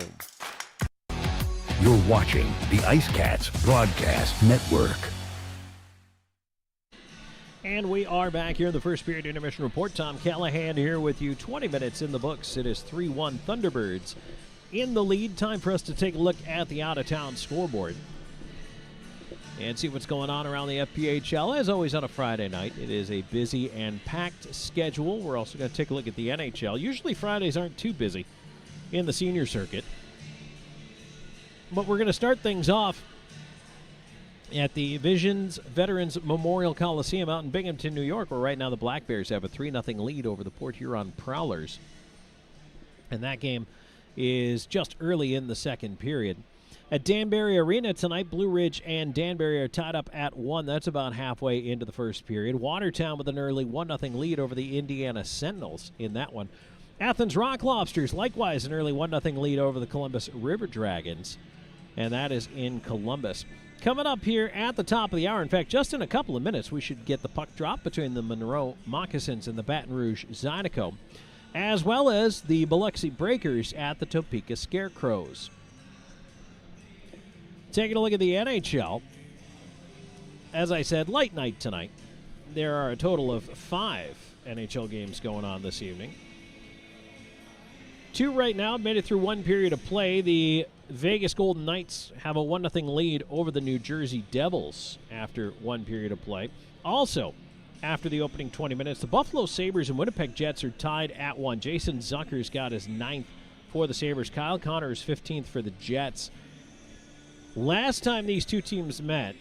You're watching the IceCats Broadcast Network. And we are back here in the first period intermission report. Tom Callahan here with you. 20 minutes in the books. It is 3-1 Thunderbirds in the lead. Time for us to take a look at the out-of-town scoreboard. and see what's going on around the FPHL. As always on a Friday night, it is a busy and packed schedule. We're also going to take a look at the NHL. Usually Fridays aren't too busy in the senior circuit, but we're going to start things off at the Visions Veterans Memorial Coliseum out in Binghamton, New York, where right now the Black Bears have a 3-0 lead over the Port Huron Prowlers. And that game is just early in the second period. At Danbury Arena tonight, Blue Ridge and Danbury are tied up at 1. That's about halfway into the first period. Watertown with an early 1-0 lead over the Indiana Sentinels in that one. Athens Rock Lobsters, likewise an early 1-0 lead over the Columbus River Dragons, and that is in Columbus. Coming up here at the top of the hour, in fact, just in a couple of minutes, we should get the puck drop between the Monroe Moccasins and the Baton Rouge Zydeco, as well as the Biloxi Breakers at the Topeka Scarecrows. Taking a look at the NHL, as I said, light night tonight. There are a total of 5 NHL games going on this evening. 2 right now made it through one period of play. The Vegas Golden Knights have a 1-0 lead over the New Jersey Devils after one period of play. Also, after the opening 20 minutes, the Buffalo Sabres and Winnipeg Jets are tied at 1. Jason Zucker's got his 9th for the Sabres. Kyle Connors 15th for the Jets. Last time these two teams met,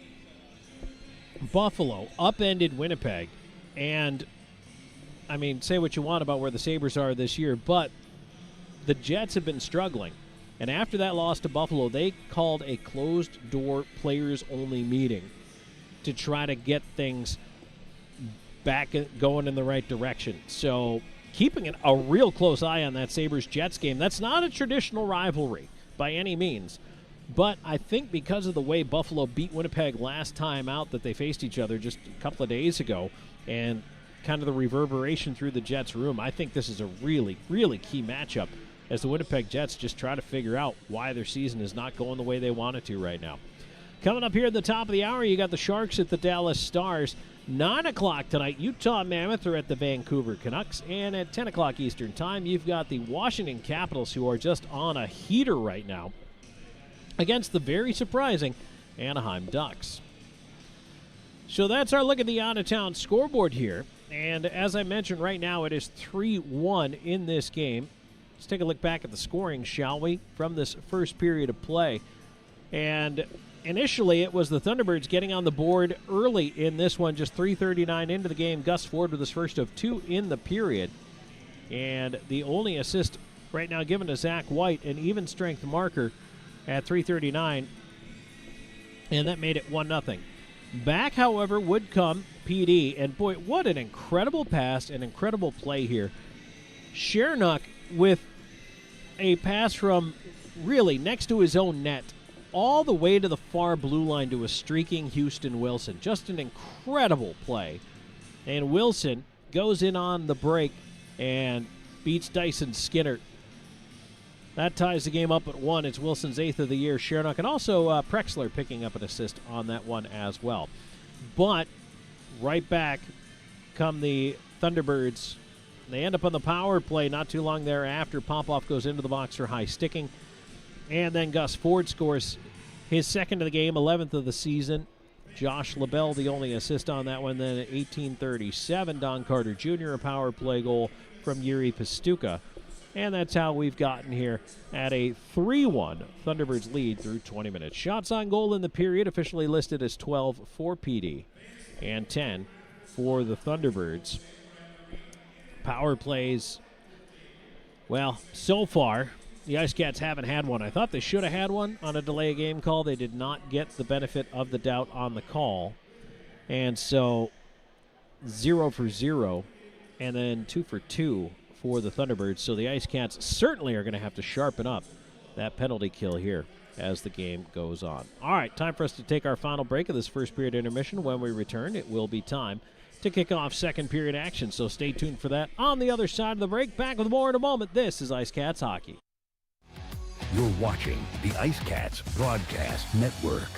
Buffalo upended Winnipeg. And, I mean, say what you want about where the Sabres are this year, but the Jets have been struggling. And after that loss to Buffalo, they called a closed-door players-only meeting to try to get things back going in the right direction. So keeping a real close eye on that Sabres-Jets game. That's not a traditional rivalry by any means. But I think because of the way Buffalo beat Winnipeg last time out that they faced each other just a couple of days ago and kind of the reverberation through the Jets' room, I think this is a really, really key matchup as the Winnipeg Jets just try to figure out why their season is not going the way they want it to right now. Coming up here at the top of the hour, you got the Sharks at the Dallas Stars. 9 o'clock tonight, Utah Mammoth are at the Vancouver Canucks. And at 10 o'clock Eastern Time, you've got the Washington Capitals, who are just on a heater right now, against the very surprising Anaheim Ducks. So that's our look at the out-of-town scoreboard here. And as I mentioned, right now it is 3-1 in this game. Let's take a look back at the scoring, shall we, from this first period of play. And initially it was the Thunderbirds getting on the board early in this one, just 3:39 into the game. Gus Ford with his first of 2 in the period. And the only assist right now given to Zach White, an even strength marker at 3:39, and that made it 1-0. Back, however, would come PD, and boy, what an incredible pass, an incredible play here. Shernock with a pass from really next to his own net all the way to the far blue line to a streaking Houston Wilson. Just an incredible play. And Wilson goes in on the break and beats Dyson Skinner. That ties the game up at 1. It's Wilson's 8th of the year. Shernock and also Prexler picking up an assist on that one as well. But right back come the Thunderbirds. They end up on the power play not too long thereafter. Popoff goes into the box for high sticking. And then Gus Ford scores his 2nd of the game, 11th of the season. Josh LaBelle, the only assist on that one. Then at 18:37, Don Carter Jr., a power play goal from Yuri Pastuka. And that's how we've gotten here at a 3-1 Thunderbirds lead through 20 minutes. Shots on goal in the period officially listed as 12 for PD and 10 for the Thunderbirds. Power plays, well, so far, the IceCats haven't had one. I thought they should have had one on a delay of game call. They did not get the benefit of the doubt on the call. And so 0 for 0 and then 2 for 2 for the Thunderbirds. So the IceCats certainly are going to have to sharpen up that penalty kill here as the game goes on. All right, time for us to take our final break of this first period intermission. When we return, it will be time to kick off second period action. So stay tuned for that on the other side of the break. Back with more in a moment. This is IceCats Hockey. You're watching the IceCats Broadcast Network.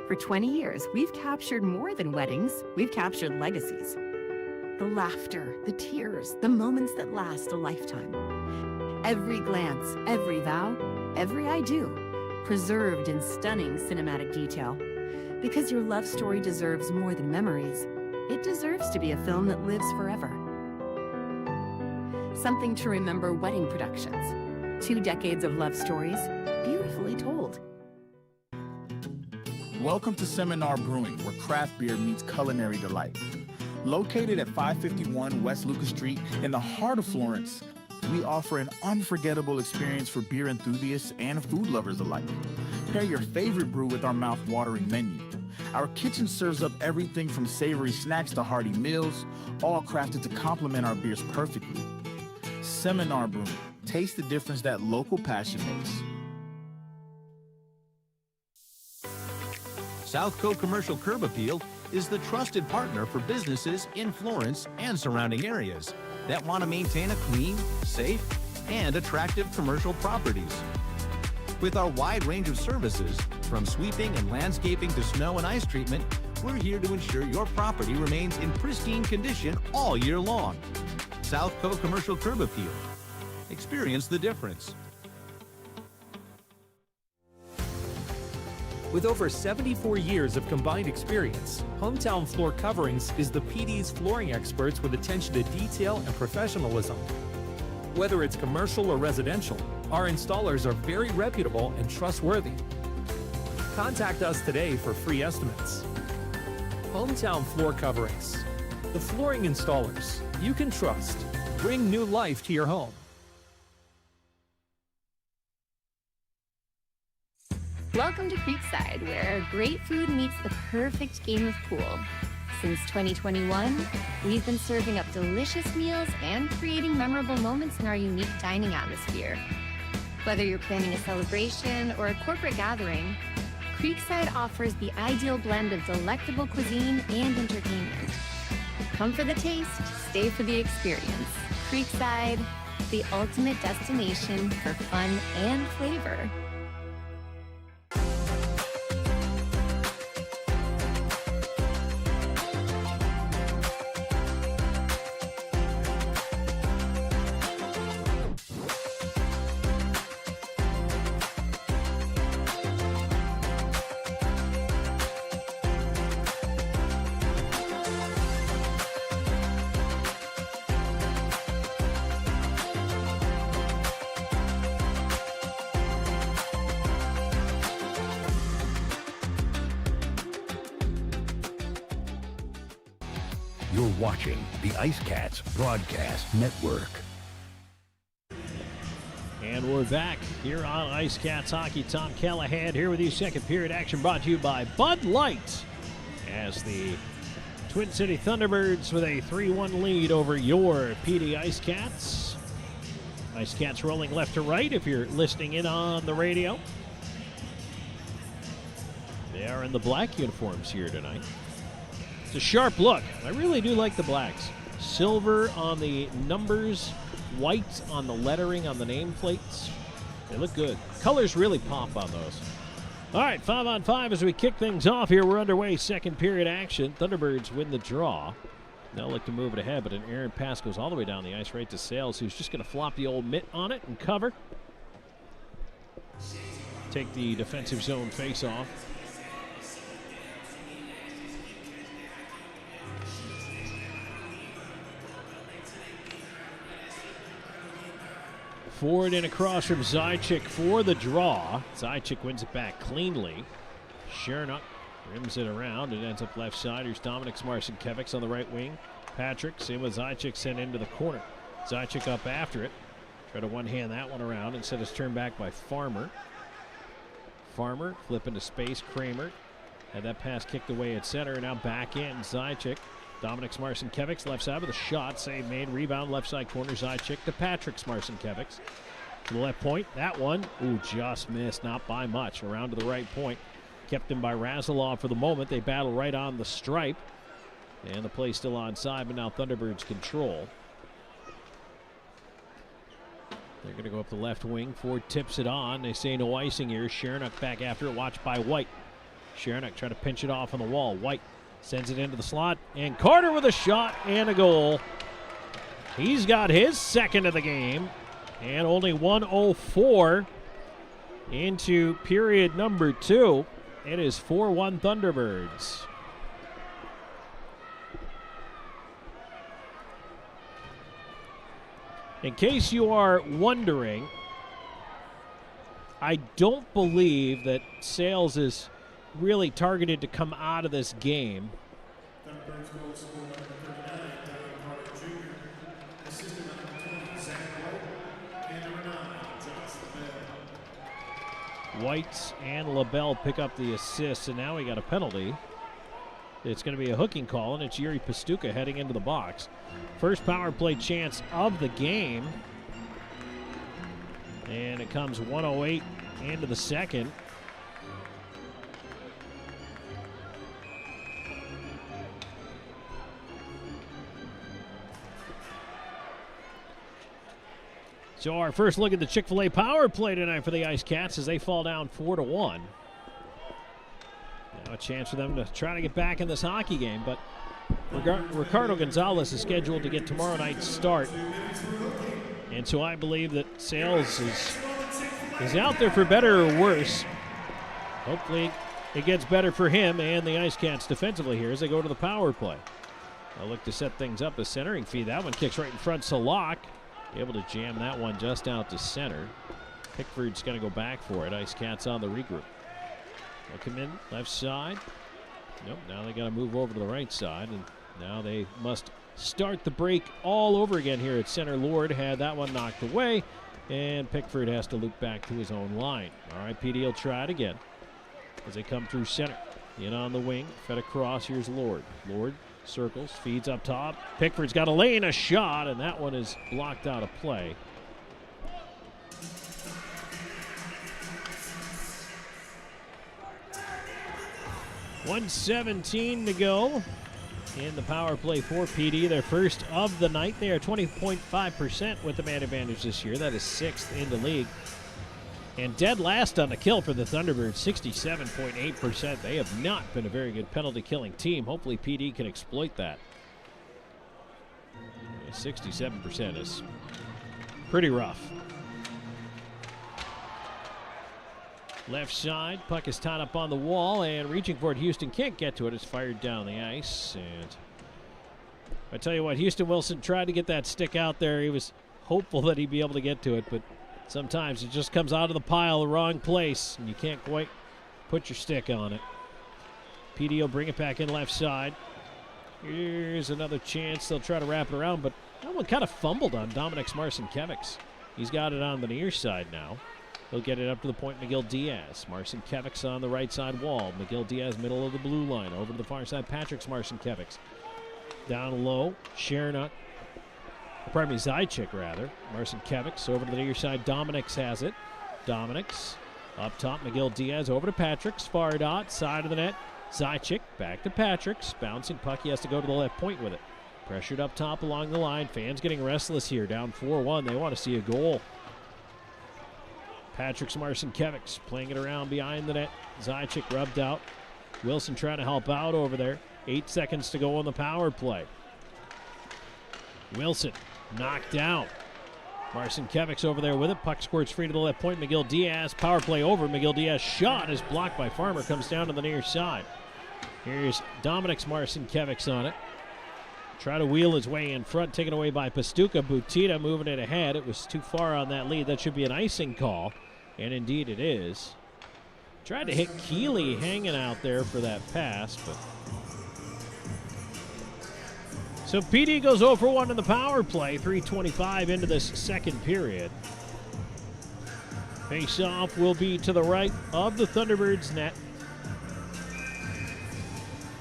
For 20 years, we've captured more than weddings. We've captured legacies. The laughter, the tears, the moments that last a lifetime. Every glance, every vow, every I do. preserved in stunning cinematic detail. Because your love story deserves more than memories, it deserves to be a film that lives forever. Something to remember wedding productions. 2 decades of love stories, beautifully told. Welcome to Seminar Brewing, where craft beer meets culinary delight. Located at 551 West Lucas Street in the heart of Florence, we offer an unforgettable experience for beer enthusiasts and food lovers alike. Pair your favorite brew with our mouth-watering menu. Our kitchen serves up everything from savory snacks to hearty meals, all crafted to complement our beers perfectly. Seminar Brewing. Taste the difference that local passion makes. Southco Commercial Curb Appeal is the trusted partner for businesses in Florence and surrounding areas that want to maintain a clean, safe, and attractive commercial properties. With our wide range of services, from sweeping and landscaping to snow and ice treatment, we're here to ensure your property remains in pristine condition all year long. Southco Commercial Curb Appeal. Experience the difference. With over 74 years of combined experience, Hometown Floor Coverings is the PD's flooring experts with attention to detail and professionalism. Whether it's commercial or residential, our installers are very reputable and trustworthy. Contact us today for free estimates. Hometown Floor Coverings, the flooring installers you can trust. Bring new life to your home. Welcome to Creekside, where great food meets the perfect game of pool. Since 2021, we've been serving up delicious meals and creating memorable moments in our unique dining atmosphere. Whether you're planning a celebration or a corporate gathering, Creekside offers the ideal blend of delectable cuisine and entertainment. Come for the taste, stay for the experience. Creekside, the ultimate destination for fun and flavor. You're watching the IceCats Broadcast Network. And we're back here on IceCats Hockey. Tom Callahan here with you. Second period action brought to you by Bud Light, as the Twin City Thunderbirds with a 3-1 lead over your PD IceCats. IceCats rolling left to right if you're listening in on the radio. They are in the black uniforms here tonight. It's a sharp look. I really do like the blacks. Silver on the numbers, white on the lettering on the nameplates. They look good. Colors really pop on those. All right, 5-on-5 as we kick things off here. We're underway, second period action. Thunderbirds win the draw. They'll look to move it ahead, but an errant pass goes all the way down the ice right to Sales, who's just going to flop the old mitt on it and cover. Take the defensive zone face-off. Forward and across from Zajac for the draw. Zajac wins it back cleanly. Shernock rims it around. It ends up left side. Here's Dominic Smarcinkiewicz on the right wing. Patrick, same with Zajac, sent into the corner. Zajac up after it. Try to one-hand that one around. Instead it's turned back by Farmer. Farmer flip into space. Kramer had that pass kicked away at center. Now back in. Zajac. Dominic Smarcinkiewicz left side with a shot. Save made. Rebound left side corner. Zajac to Patrick Smarcinkiewicz. To the left point. That one. Ooh, just missed. Not by much. Around to the right point. Kept him by Razilov for the moment. They battle right on the stripe. And the play still onside, but now Thunderbirds control. They're going to go up the left wing. Ford tips it on. They say no icing here. Shernock back after it. Watched by White. Shernock trying to pinch it off on the wall. White sends it into the slot, and Carter with a shot and a goal. He's got his second of the game, and only 1:04 into period number 2. It is 4-1 Thunderbirds. In case you are wondering, I don't believe that Sales is really targeted to come out of this game. White and LaBelle pick up the assists, and now we got a penalty. It's going to be a hooking call, and it's Yuri Pastuka heading into the box. First power play chance of the game. And it comes 1:08 into the second. So our first look at the Chick-fil-A power play tonight for the IceCats as they fall down 4-1. Now a chance for them to try to get back in this hockey game, but Ricardo Gonzalez is scheduled to get tomorrow night's start. And so I believe that Sales is out there for better or worse. Hopefully it gets better for him and the IceCats defensively here as they go to the power play. They'll look to set things up. A centering feed. That one kicks right in front. Salak able to jam that one just out to center. Pickford's going to go back for it. IceCats on the regroup. They'll come in left side. Nope, now they got to move over to the right side, and now they must start the break all over again here at center. Lord had that one knocked away, and Pickford has to loop back to his own line. All right, PD will try it again as they come through center. In on the wing, fed across. Here's Lord. Lord circles, feeds up top. Pickford's got a lane, a shot, and that one is blocked out of play. .117 to go in the power play for PD. Their first of the night. They are 20.5% with the man advantage this year. That is 6th in the league. And dead last on the kill for the Thunderbirds, 67.8%. They have not been a very good penalty-killing team. Hopefully PD can exploit that. 67% is pretty rough. Left side, puck is tied up on the wall, and reaching for it, Houston can't get to it. It's fired down the ice, and I tell you what, Houston Wilson tried to get that stick out there. He was hopeful that he'd be able to get to it, but sometimes it just comes out of the pile the wrong place, and you can't quite put your stick on it. PD will bring it back in left side. Here's another chance. They'll try to wrap it around, but that one kind of fumbled on Dominic Marcinkiewicz. He's got it on the near side now. He'll get it up to the point, Miguel Diaz. Marcinkiewicz on the right side wall. Miguel Diaz, middle of the blue line. Over to the far side, Patrick's Marcinkiewicz. Down low, Zajac rather. Marcinkiewicz over to the near side. Dominic's has it. Dominic's up top. Miguel Diaz over to Patrick's. Far dot, side of the net. Zajac back to Patrick's. Bouncing puck. He has to go to the left point with it. Pressured up top along the line. Fans getting restless here. Down 4-1. They want to see a goal. Patrick's Marcinkiewicz playing it around behind the net. Zajac rubbed out. Wilson trying to help out over there. 8 seconds to go on the power play. Wilson knocked down. Marcinkiewicz over there with it. Puck squirts free to the left point. Miguel Diaz, power play over. Miguel Diaz shot is blocked by Farmer. Comes down to the near side. Here's Dominic's Marcinkiewicz on it. Try to wheel his way in front. Taken away by Pastuka. Butita moving it ahead. It was too far on that lead. That should be an icing call. And indeed it is. Tried to hit Keeley hanging out there for that pass, but so PD goes 0 for 1 in the power play. 3:25 into this second period. Face-off will be to the right of the Thunderbirds net.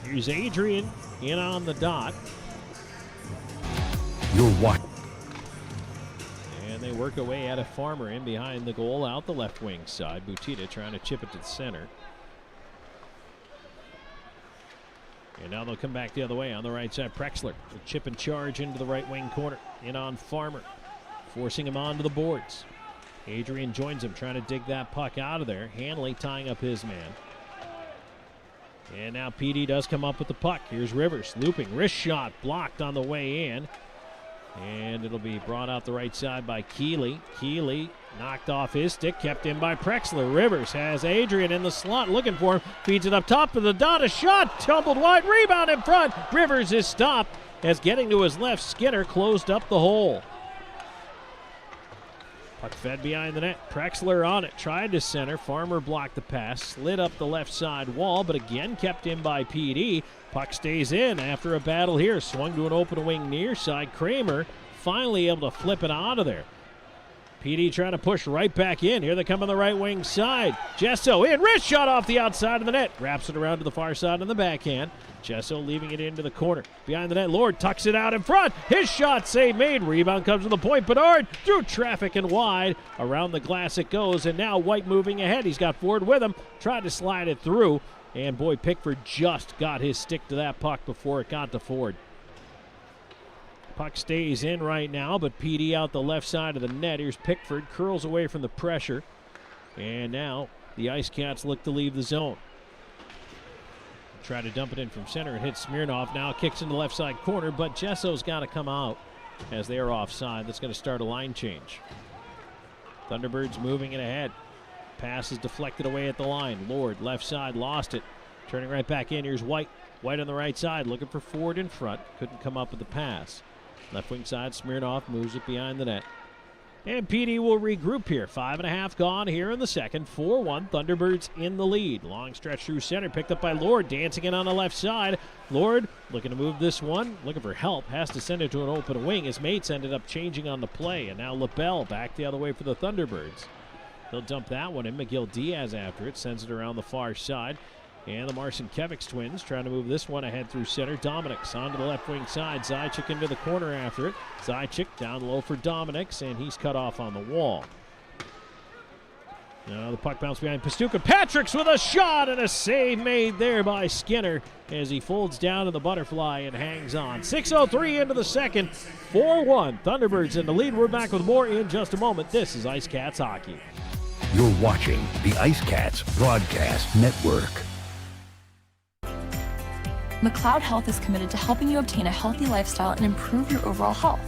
Here's Adrian in on the dot. You're what? And they work away at a Farmer in behind the goal out the left wing side. Butita trying to chip it to the center. And now they'll come back the other way on the right side. Prexler will chip and charge into the right wing corner. In on Farmer, forcing him onto the boards. Adrian joins him, trying to dig that puck out of there. Hanley tying up his man. And now PD does come up with the puck. Here's Rivers looping. Wrist shot blocked on the way in. And it'll be brought out the right side by Keeley. Keeley knocked off his stick, kept in by Prexler. Rivers has Adrian in the slot looking for him. Feeds it up top to the dot. A shot, tumbled wide, rebound in front. Rivers is stopped as getting to his left. Skinner closed up the hole. Puck fed behind the net. Prexler on it. Tried to center. Farmer blocked the pass. Slid up the left side wall, but again kept in by PD. Puck stays in after a battle here. Swung to an open wing near side. Kramer finally able to flip it out of there. PD trying to push right back in. Here they come on the right wing side. Gesso in. Wrist shot off the outside of the net. Wraps it around to the far side on the backhand. Gesso leaving it into the corner. Behind the net, Lord tucks it out in front. His shot save made. Rebound comes to the point. Bedard through traffic and wide. Around the glass it goes. And now White moving ahead. He's got Ford with him. Tried to slide it through. And boy, Pickford just got his stick to that puck before it got to Ford. Puck stays in right now, but PD out the left side of the net. Here's Pickford, curls away from the pressure. And now the IceCats look to leave the zone. Try to dump it in from center. It hits Smirnoff. Now kicks in the left side corner, but Jesso's got to come out as they are offside. That's going to start a line change. Thunderbirds moving it ahead. Pass is deflected away at the line. Lord, left side, lost it. Turning right back in. Here's White. White on the right side, looking for Ford in front. Couldn't come up with the pass. Left wing side, Smirnoff moves it behind the net. And PD will regroup here. 5.5 gone here in the second. 4-1, Thunderbirds in the lead. Long stretch through center, picked up by Lord, dancing in on the left side. Lord looking to move this one, looking for help, has to send it to an open wing. His mates ended up changing on the play, and now LaBelle back the other way for the Thunderbirds. He'll dump that one in. McGill Diaz after it, sends it around the far side. And the Marcinkiewicz twins trying to move this one ahead through center. Dominics onto the left wing side. Zajac into the corner after it. Zajac down low for Dominics, and he's cut off on the wall. Now the puck bounced behind Pastuca. Patrick's with a shot and a save made there by Skinner as he folds down to the butterfly and hangs on. 6:03 into the second. 4-1. Thunderbirds in the lead. We're back with more in just a moment. This is IceCats Hockey. You're watching the IceCats Broadcast Network. McLeod Health is committed to helping you obtain a healthy lifestyle and improve your overall health.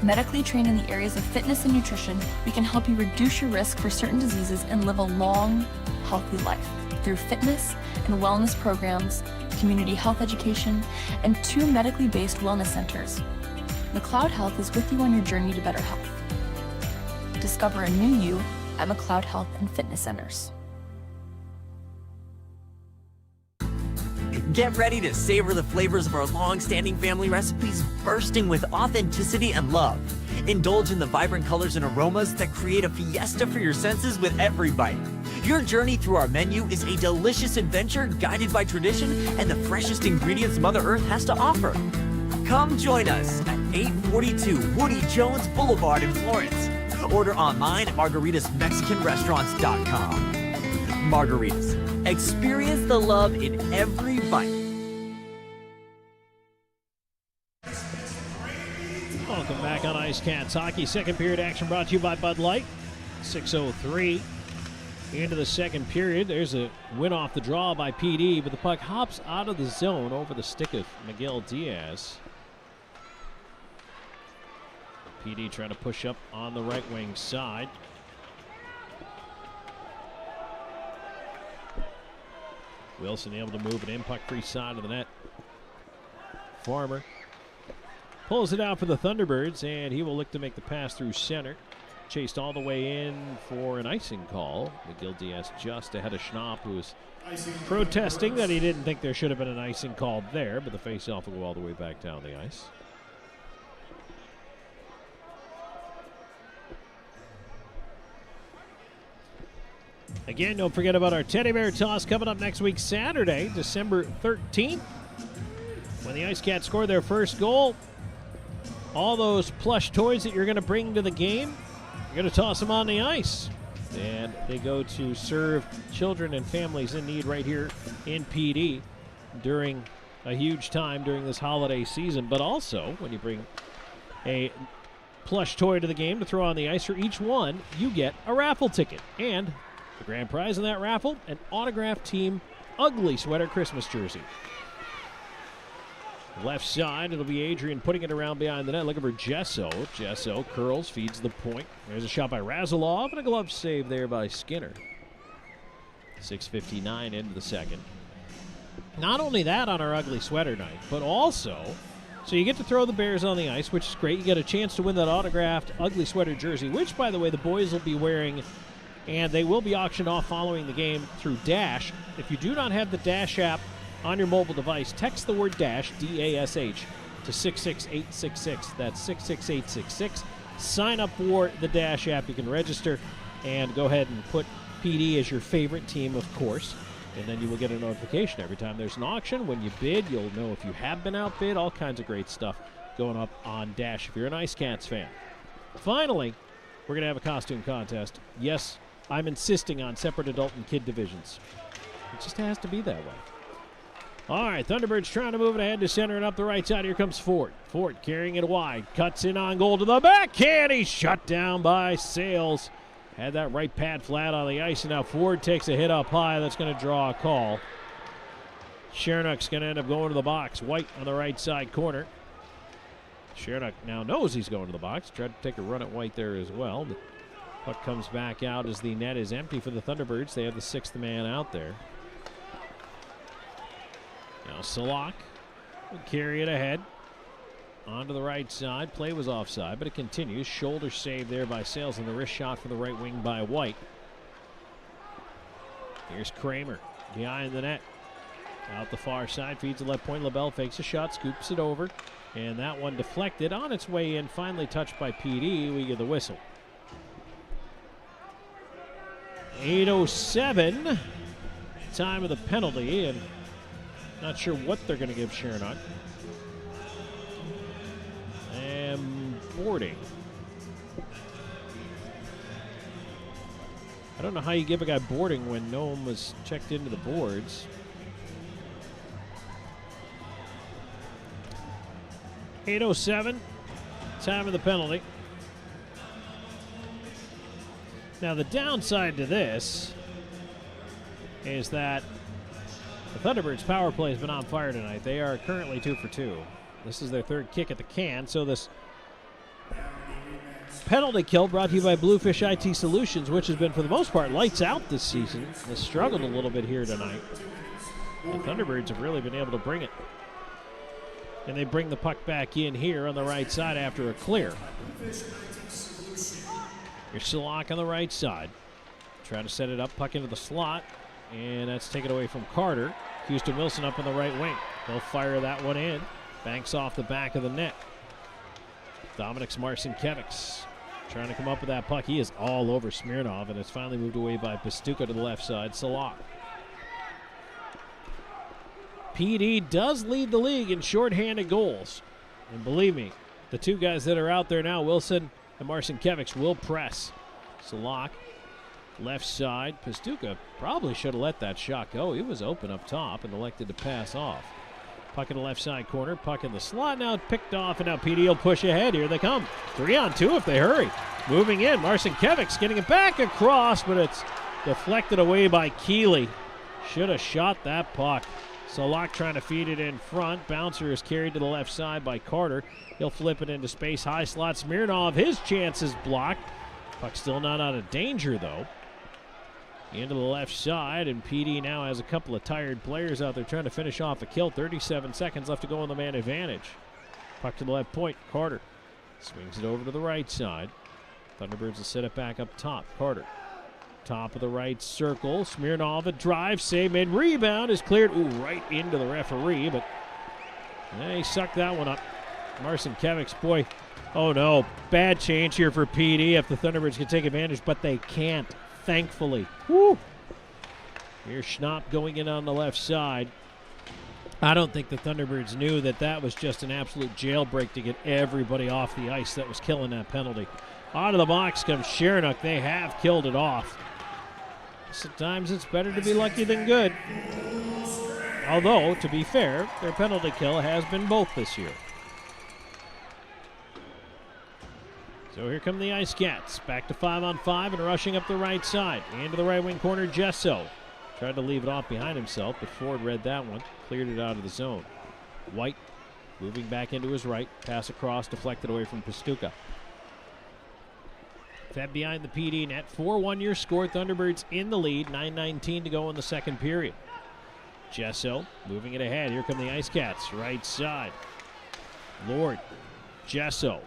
Medically trained in the areas of fitness and nutrition, we can help you reduce your risk for certain diseases and live a long, healthy life through fitness and wellness programs, community health education, and 2 medically based wellness centers. McLeod Health is with you on your journey to better health. Discover a new you at McLeod Health and Fitness Centers. Get ready to savor the flavors of our long-standing family recipes, bursting with authenticity and love. Indulge in the vibrant colors and aromas that create a fiesta for your senses with every bite. Your journey through our menu is a delicious adventure guided by tradition and the freshest ingredients Mother Earth has to offer. Come join us at 842 Woody Jones Boulevard in Florence. Order online at margaritasmexicanrestaurants.com. Margaritas. Experience the love in every bite. Welcome back on IceCats Hockey. Second period action brought to you by Bud Light. 6:03 into the second period. There's a win off the draw by PD, but the puck hops out of the zone over the stick of Miguel Diaz. PD trying to push up on the right wing side. Wilson able to move it in, puck free side of the net. Farmer pulls it out for the Thunderbirds, and he will look to make the pass through center. Chased all the way in for an icing call. McGill Diaz just ahead of Schnapp, who was protesting that he didn't think there should have been an icing called there, but the faceoff will go all the way back down the ice. Again, don't forget about our Teddy Bear Toss coming up next week, Saturday, December 13th. When the IceCats score their first goal, all those plush toys that you're going to bring to the game, you're going to toss them on the ice. And they go to serve children and families in need right here in PD during a huge time during this holiday season. But also, when you bring a plush toy to the game to throw on the ice, for each one, you get a raffle ticket. And the grand prize in that raffle, an autographed Team Ugly sweater Christmas jersey. Left side, it'll be Adrian putting it around behind the net, looking for Gesso. Gesso curls, feeds the point. There's a shot by Razilov, and a glove save there by Skinner. 6:59 into the second. Not only that on our ugly sweater night, but also, so you get to throw the Bears on the ice, which is great. You get a chance to win that autographed ugly sweater jersey, which, by the way, the boys will be wearing, and they will be auctioned off following the game through Dash. If you do not have the Dash app on your mobile device, text the word DASH, D-A-S-H, to 66866. That's 66866. Sign up for the Dash app. You can register and go ahead and put PD as your favorite team, of course. And then you will get a notification every time there's an auction. When you bid, you'll know if you have been outbid. All kinds of great stuff going up on Dash if you're an IceCats fan. Finally, we're going to have a costume contest. Yes, I'm insisting on separate adult and kid divisions. It just has to be that way. All right, Thunderbirds trying to move it ahead to center and up the right side. Here comes Ford. Ford carrying it wide. Cuts in on goal to the backhand. He's shut down by Sales. Had that right pad flat on the ice, and now Ford takes a hit up high. That's going to draw a call. Shernock's going to end up going to the box. White on the right side corner. Shernock now knows he's going to the box. Tried to take a run at White there as well. The puck comes back out as the net is empty for the Thunderbirds. They have the sixth man out there. Now Salak will carry it ahead. Onto the right side. Play was offside, but it continues. Shoulder save there by Sales, and the wrist shot for the right wing by White. Here's Kramer behind the net. Out the far side, feeds the left point. LaBelle fakes a shot, scoops it over, and that one deflected on its way in. Finally touched by PD. We get the whistle. 8:07. Time of the penalty, and not sure what they're going to give Shernock. And boarding. I don't know how you give a guy boarding when no one was checked into the boards. 8:07. Time of the penalty. Now the downside to this is that the Thunderbirds' power play has been on fire tonight. They are currently 2 for 2. This is their third kick at the can, so this penalty kill brought to you by Bluefish IT Solutions, which has been, for the most part, lights out this season. Has struggled a little bit here tonight. The Thunderbirds have really been able to bring it. And they bring the puck back in here on the right side after a clear. Here's Salak on the right side. Trying to set it up, puck into the slot, and that's taken away from Carter. Houston Wilson up on the right wing. They'll fire that one in. Banks off the back of the net. Dominik's Marcinkiewicz trying to come up with that puck. He is all over Smirnov, and it's finally moved away by Pastuca to the left side. Salak. PD does lead the league in shorthanded goals. And believe me, the two guys that are out there now, Wilson and Marcinkiewicz, will press. Salak, left side. Pastuca probably should have let that shot go. He was open up top and elected to pass off. Puck in the left side corner. Puck in the slot. Now picked off, and now PD will push ahead. Here they come. 3-on-2 if they hurry. Moving in. Marcinkiewicz getting it back across, but it's deflected away by Keeley. Should have shot that puck. Salak trying to feed it in front. Bouncer is carried to the left side by Carter. He'll flip it into space. High slot. Smirnov. His chance is blocked. Puck still not out of danger, though. Into the left side, and PD now has a couple of tired players out there trying to finish off a kill. 37 seconds left to go on the man advantage. Puck to the left point. Carter swings it over to the right side. Thunderbirds will set it back up top. Carter, top of the right circle. Smirnov, a drive, save made. Rebound is cleared. Ooh, right into the referee, but he sucked that one up. Marcinkiewicz, boy. Oh no, bad change here for PD if the Thunderbirds can take advantage, but they can't. Thankfully. Woo! Here's Schnapp going in on the left side. I don't think the Thunderbirds knew that that was just an absolute jailbreak to get everybody off the ice that was killing that penalty. Out of the box comes Shernock. They have killed it off. Sometimes it's better to be lucky than good. Although, to be fair, their penalty kill has been both this year. So here come the IceCats. Back to 5-on-5 and rushing up the right side. Into the right wing corner, Gesso. Tried to leave it off behind himself, but Ford read that one. Cleared it out of the zone. White moving back into his right. Pass across, deflected away from Pastuca. Fed behind the PD net. 4-1 your score. Thunderbirds in the lead. 9:19 to go in the second period. Jesso moving it ahead. Here come the IceCats. Right side. Lord. Jesso.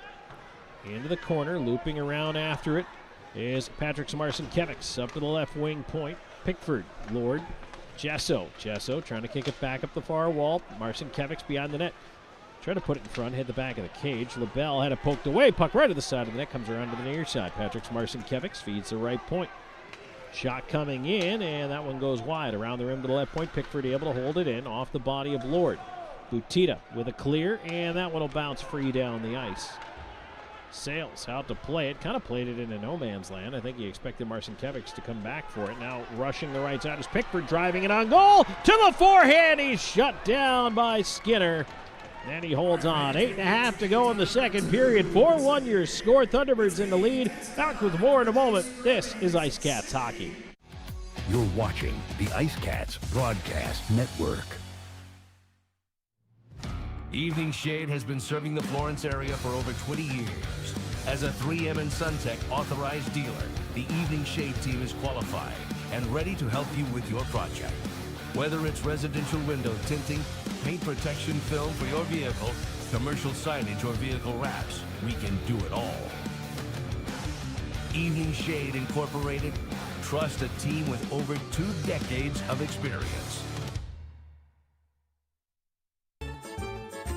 Into the corner. Looping around after it is Patrick Marcinkiewicz. Up to the left wing point. Pickford. Lord. Jesso. Jesso trying to kick it back up the far wall. Marcinkiewicz behind the net. Trying to put it in front, hit the back of the cage. LaBelle had it poked away. Puck right to the side of the net. Comes around to the near side. Patrick Marcinkiewicz feeds the right point. Shot coming in, and that one goes wide. Around the rim to the left point. Pickford able to hold it in off the body of Lord. Butita with a clear, and that one will bounce free down the ice. Sales out to play it. Kind of played it into no man's land. I think he expected Marcinkiewicz to come back for it. Now rushing the right side is Pickford, driving it on goal. To the forehand. He's shut down by Skinner. And he holds on. 8.5 to go in the second period. 4-1 your score. Thunderbirds in the lead. Back with more in a moment. This is IceCats Hockey. You're watching the IceCats Broadcast Network. Evening Shade has been serving the Florence area for over 20 years. As a 3M and SunTech authorized dealer, the Evening Shade team is qualified and ready to help you with your project. Whether it's residential window tinting, paint protection film for your vehicle, commercial signage, or vehicle wraps, we can do it all. Evening Shade Incorporated. Trust a team with over 2 decades of experience.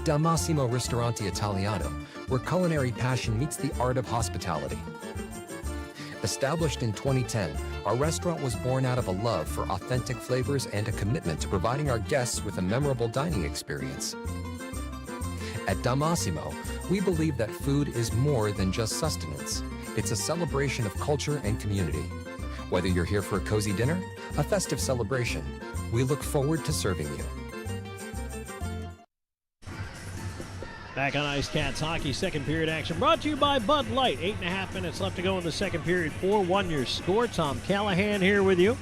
Dal Massimo Ristorante Italiano, where culinary passion meets the art of hospitality. Established in 2010, our restaurant was born out of a love for authentic flavors and a commitment to providing our guests with a memorable dining experience. At Dal Massimo, we believe that food is more than just sustenance. It's a celebration of culture and community. Whether you're here for a cozy dinner, a festive celebration, we look forward to serving you. Back on IceCats Hockey, second period action brought to you by Bud Light. 8.5 minutes left to go in the second period. 4-1 your score. Tom Callahan here with you.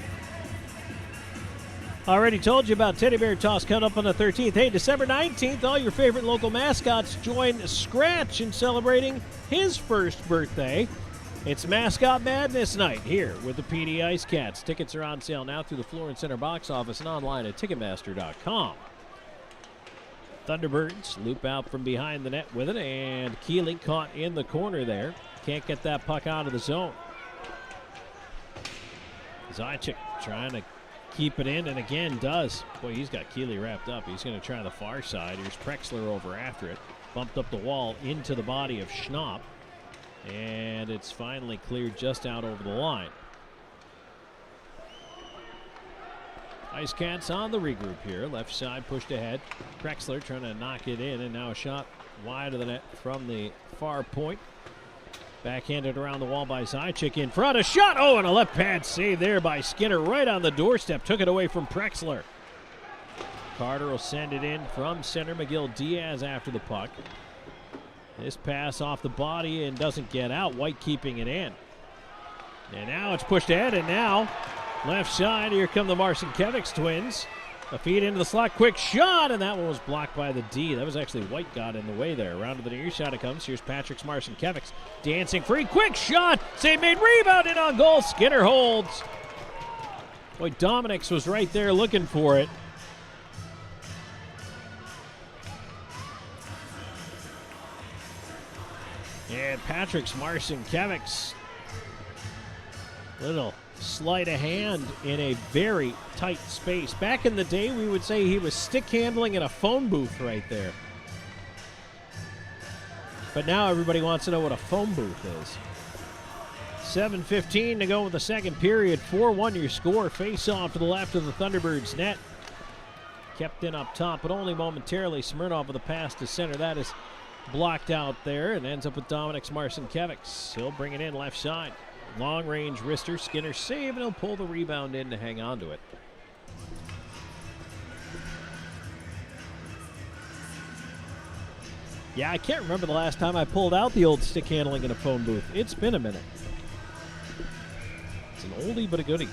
Already told you about Teddy Bear Toss coming up on the 13th. Hey, December 19th, all your favorite local mascots join Scratch in celebrating his first birthday. It's Mascot Madness Night here with the PD IceCats. Tickets are on sale now through the Florence Center box office and online at Ticketmaster.com. Thunderbirds loop out from behind the net with it, and Keeley caught in the corner there. Can't get that puck out of the zone. Zajac trying to keep it in, and again does. Boy, he's got Keeley wrapped up. He's going to try the far side. Here's Prexler over after it. Bumped up the wall into the body of Schnapp, and it's finally cleared just out over the line. IceCats on the regroup here. Left side pushed ahead. Prexler trying to knock it in, and now a shot wide of the net from the far point. Backhanded around the wall by Zajac in front. A shot! Oh, and a left pad save there by Skinner right on the doorstep. Took it away from Prexler. Carter will send it in from center. McGill Diaz after the puck. This pass off the body and doesn't get out. White keeping it in. And now it's pushed ahead, and now left side, here come the Marcinkiewicz twins. A feed into the slot, quick shot, and that one was blocked by the D. That was actually White got in the way there. Around to the near side it comes. Here's Patrick Marcinkiewicz dancing free, quick shot. Save made, rebounded on goal. Skinner holds. Boy, Dominics was right there looking for it. And Patrick Marcinkiewicz, little sleight of hand in a very tight space. Back in the day, we would say he was stick handling in a phone booth right there. But now everybody wants to know what a phone booth is. 7:15 to go in the second period. 4-1 your score. Face off to the left of the Thunderbirds net. Kept in up top, but only momentarily. Smirnov with a pass to center. That is blocked out there and ends up with Dominic Marcinkiewicz. He'll bring it in left side. Long range wrister. Skinner save, and he'll pull the rebound in to hang on to it. Yeah, I can't remember the last time I pulled out the old stick handling in a phone booth. It's been a minute. It's an oldie but a goodie.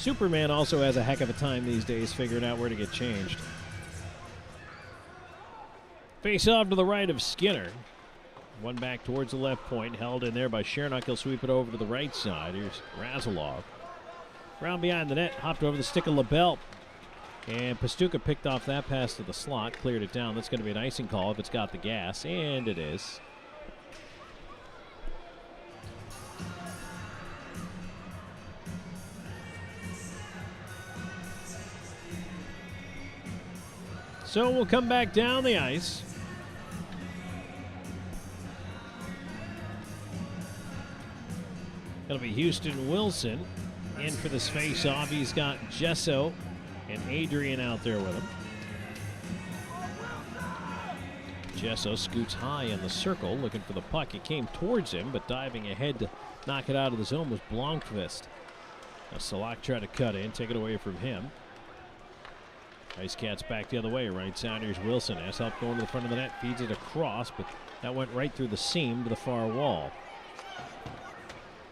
Superman also has a heck of a time these days figuring out where to get changed. Face off to the right of Skinner. One back towards the left point, held in there by Shernock. He'll sweep it over to the right side. Here's Razalov. Round behind the net, hopped over the stick of LaBelle. And Pastuca picked off that pass to the slot, cleared it down. That's going to be an icing call if it's got the gas, and it is. So we'll come back down the ice. It'll be Houston Wilson in for this face-off. He's got Gesso and Adrian out there with him. Gesso scoots high in the circle, looking for the puck. It came towards him, but diving ahead to knock it out of the zone was Blomqvist. Now Salak tried to cut in, take it away from him. IceCats back the other way. Right side, here's Wilson. Has help going to the front of the net, feeds it across, but that went right through the seam to the far wall.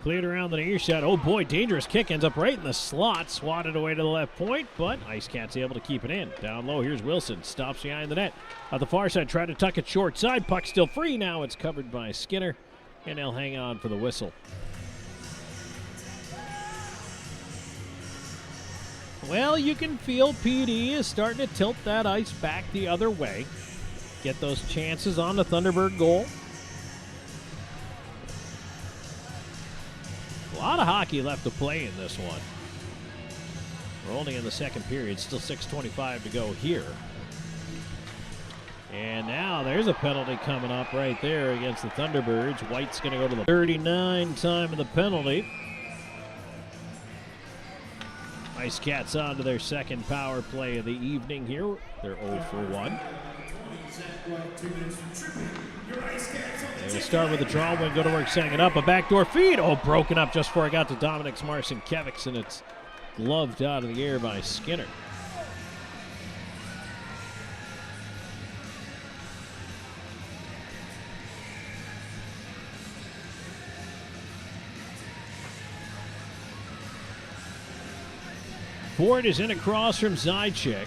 Cleared around the near shot. Oh boy, dangerous kick. Ends up right in the slot. Swatted away to the left point, but IceCats able to keep it in. Down low, here's Wilson. Stops behind the net. On the far side, tried to tuck it short side. Puck still free. Now it's covered by Skinner, and they'll hang on for the whistle. Well, you can feel PD is starting to tilt that ice back the other way. Get those chances on the Thunderbird goal. A lot of hockey left to play in this one. We're only in the second period, still 6:25 to go here. And now there's a penalty coming up right there against the Thunderbirds. White's going to go to the 39 time of the penalty. IceCats on to their second power play of the evening here. They're 0 for 1. They'll start with the draw when go to work setting it up. A backdoor feed. Oh, broken up just before I got to Dominic Marcinkiewicz, and it's gloved out of the air by Skinner. Ford is in across from Zajac.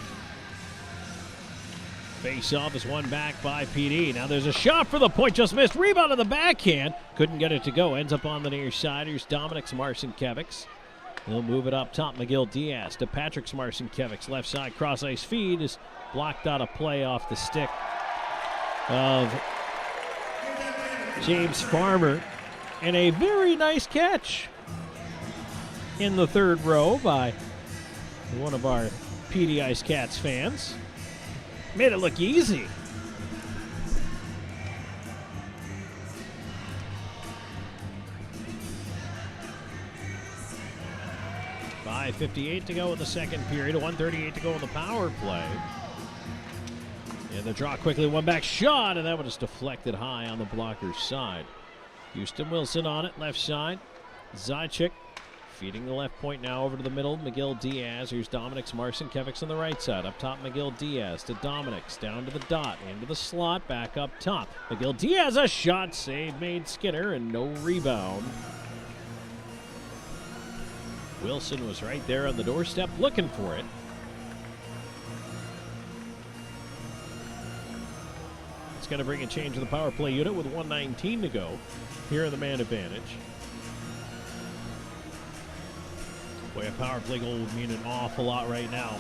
Face-off is won back by PD. Now there's a shot for the point, just missed. Rebound on the backhand. Couldn't get it to go. Ends up on the near side. Here's Dominic Marcinkiewicz. He'll move it up top. Miguel Diaz to Patrick Marcinkiewicz. Left side cross-ice feed is blocked out of play off the stick of James Farmer. And a very nice catch in the third row by one of our PD IceCats fans. Made it look easy. .5:58 to go in the second period. 1:38 to go in the power play. And the draw quickly, one back shot, and that one is deflected high on the blocker's side. Houston Wilson on it, left side. Zajac feeding the left point now over to the middle. Miguel Diaz. Here's Dominic Marcinkiewicz on the right side. Up top, Miguel Diaz to Dominic. Down to the dot. Into the slot. Back up top. Miguel Diaz, a shot save made Skinner, and no rebound. Wilson was right there on the doorstep looking for it. It's going to bring a change to the power play unit with 1:19 to go here in the man advantage. Boy, a power play goal would mean an awful lot right now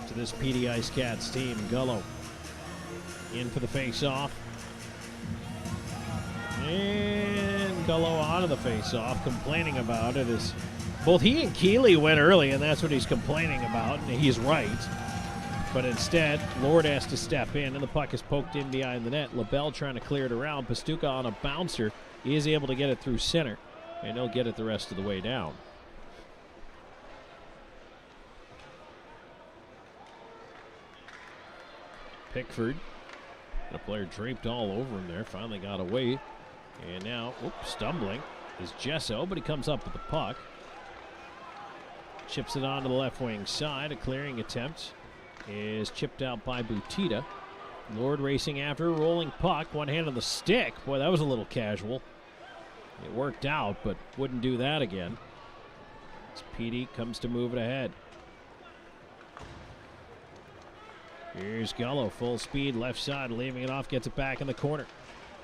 to this PD IceCats team. Gullo in for the face-off. And Gullo out of the face-off, complaining about it as both he and Keeley went early, and that's what he's complaining about, and he's right. But instead, Lord has to step in, and the puck is poked in behind the net. LaBelle trying to clear it around. Pastuca on a bouncer. He is able to get it through center, and he'll get it the rest of the way down. Pickford, a player draped all over him there, finally got away. And now, stumbling is Gesso, but he comes up with the puck. Chips it onto the left wing side. A clearing attempt is chipped out by Butita. Lord racing after a rolling puck. One hand on the stick. Boy, that was a little casual. It worked out, but wouldn't do that again. As PD comes to move it ahead. Here's Gullo, full speed, left side, leaving it off, gets it back in the corner.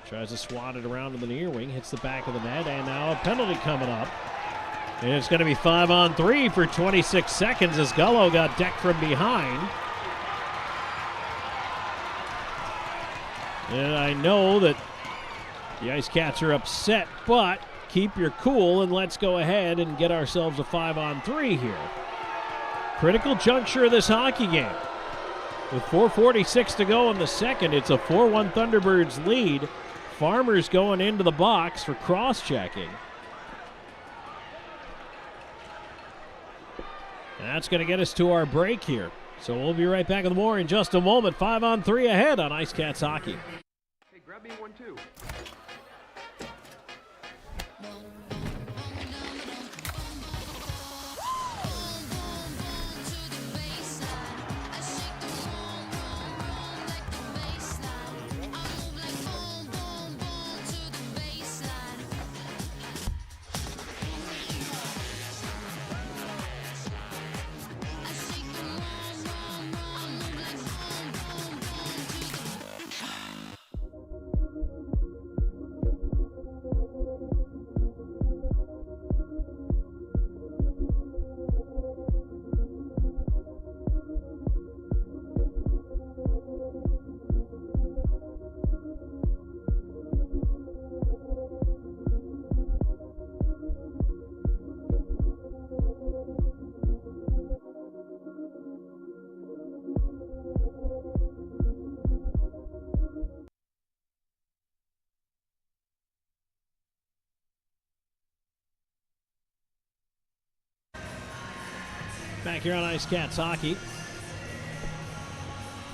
Tries to swat it around to the near wing, hits the back of the net, and now a penalty coming up. And it's going to be 5-on-3 for 26 seconds as Gullo got decked from behind. And I know that the IceCats are upset, but keep your cool and let's go ahead and get ourselves a 5-on-3 here. Critical juncture of this hockey game. With 4:46 to go in the second, it's a 4-1 Thunderbirds lead. Farmer's going into the box for cross-checking. And that's going to get us to our break here. So we'll be right back with more in just a moment. 5-on-3 ahead on IceCats hockey. Hey, grab me 1-2. Back here on IceCats hockey.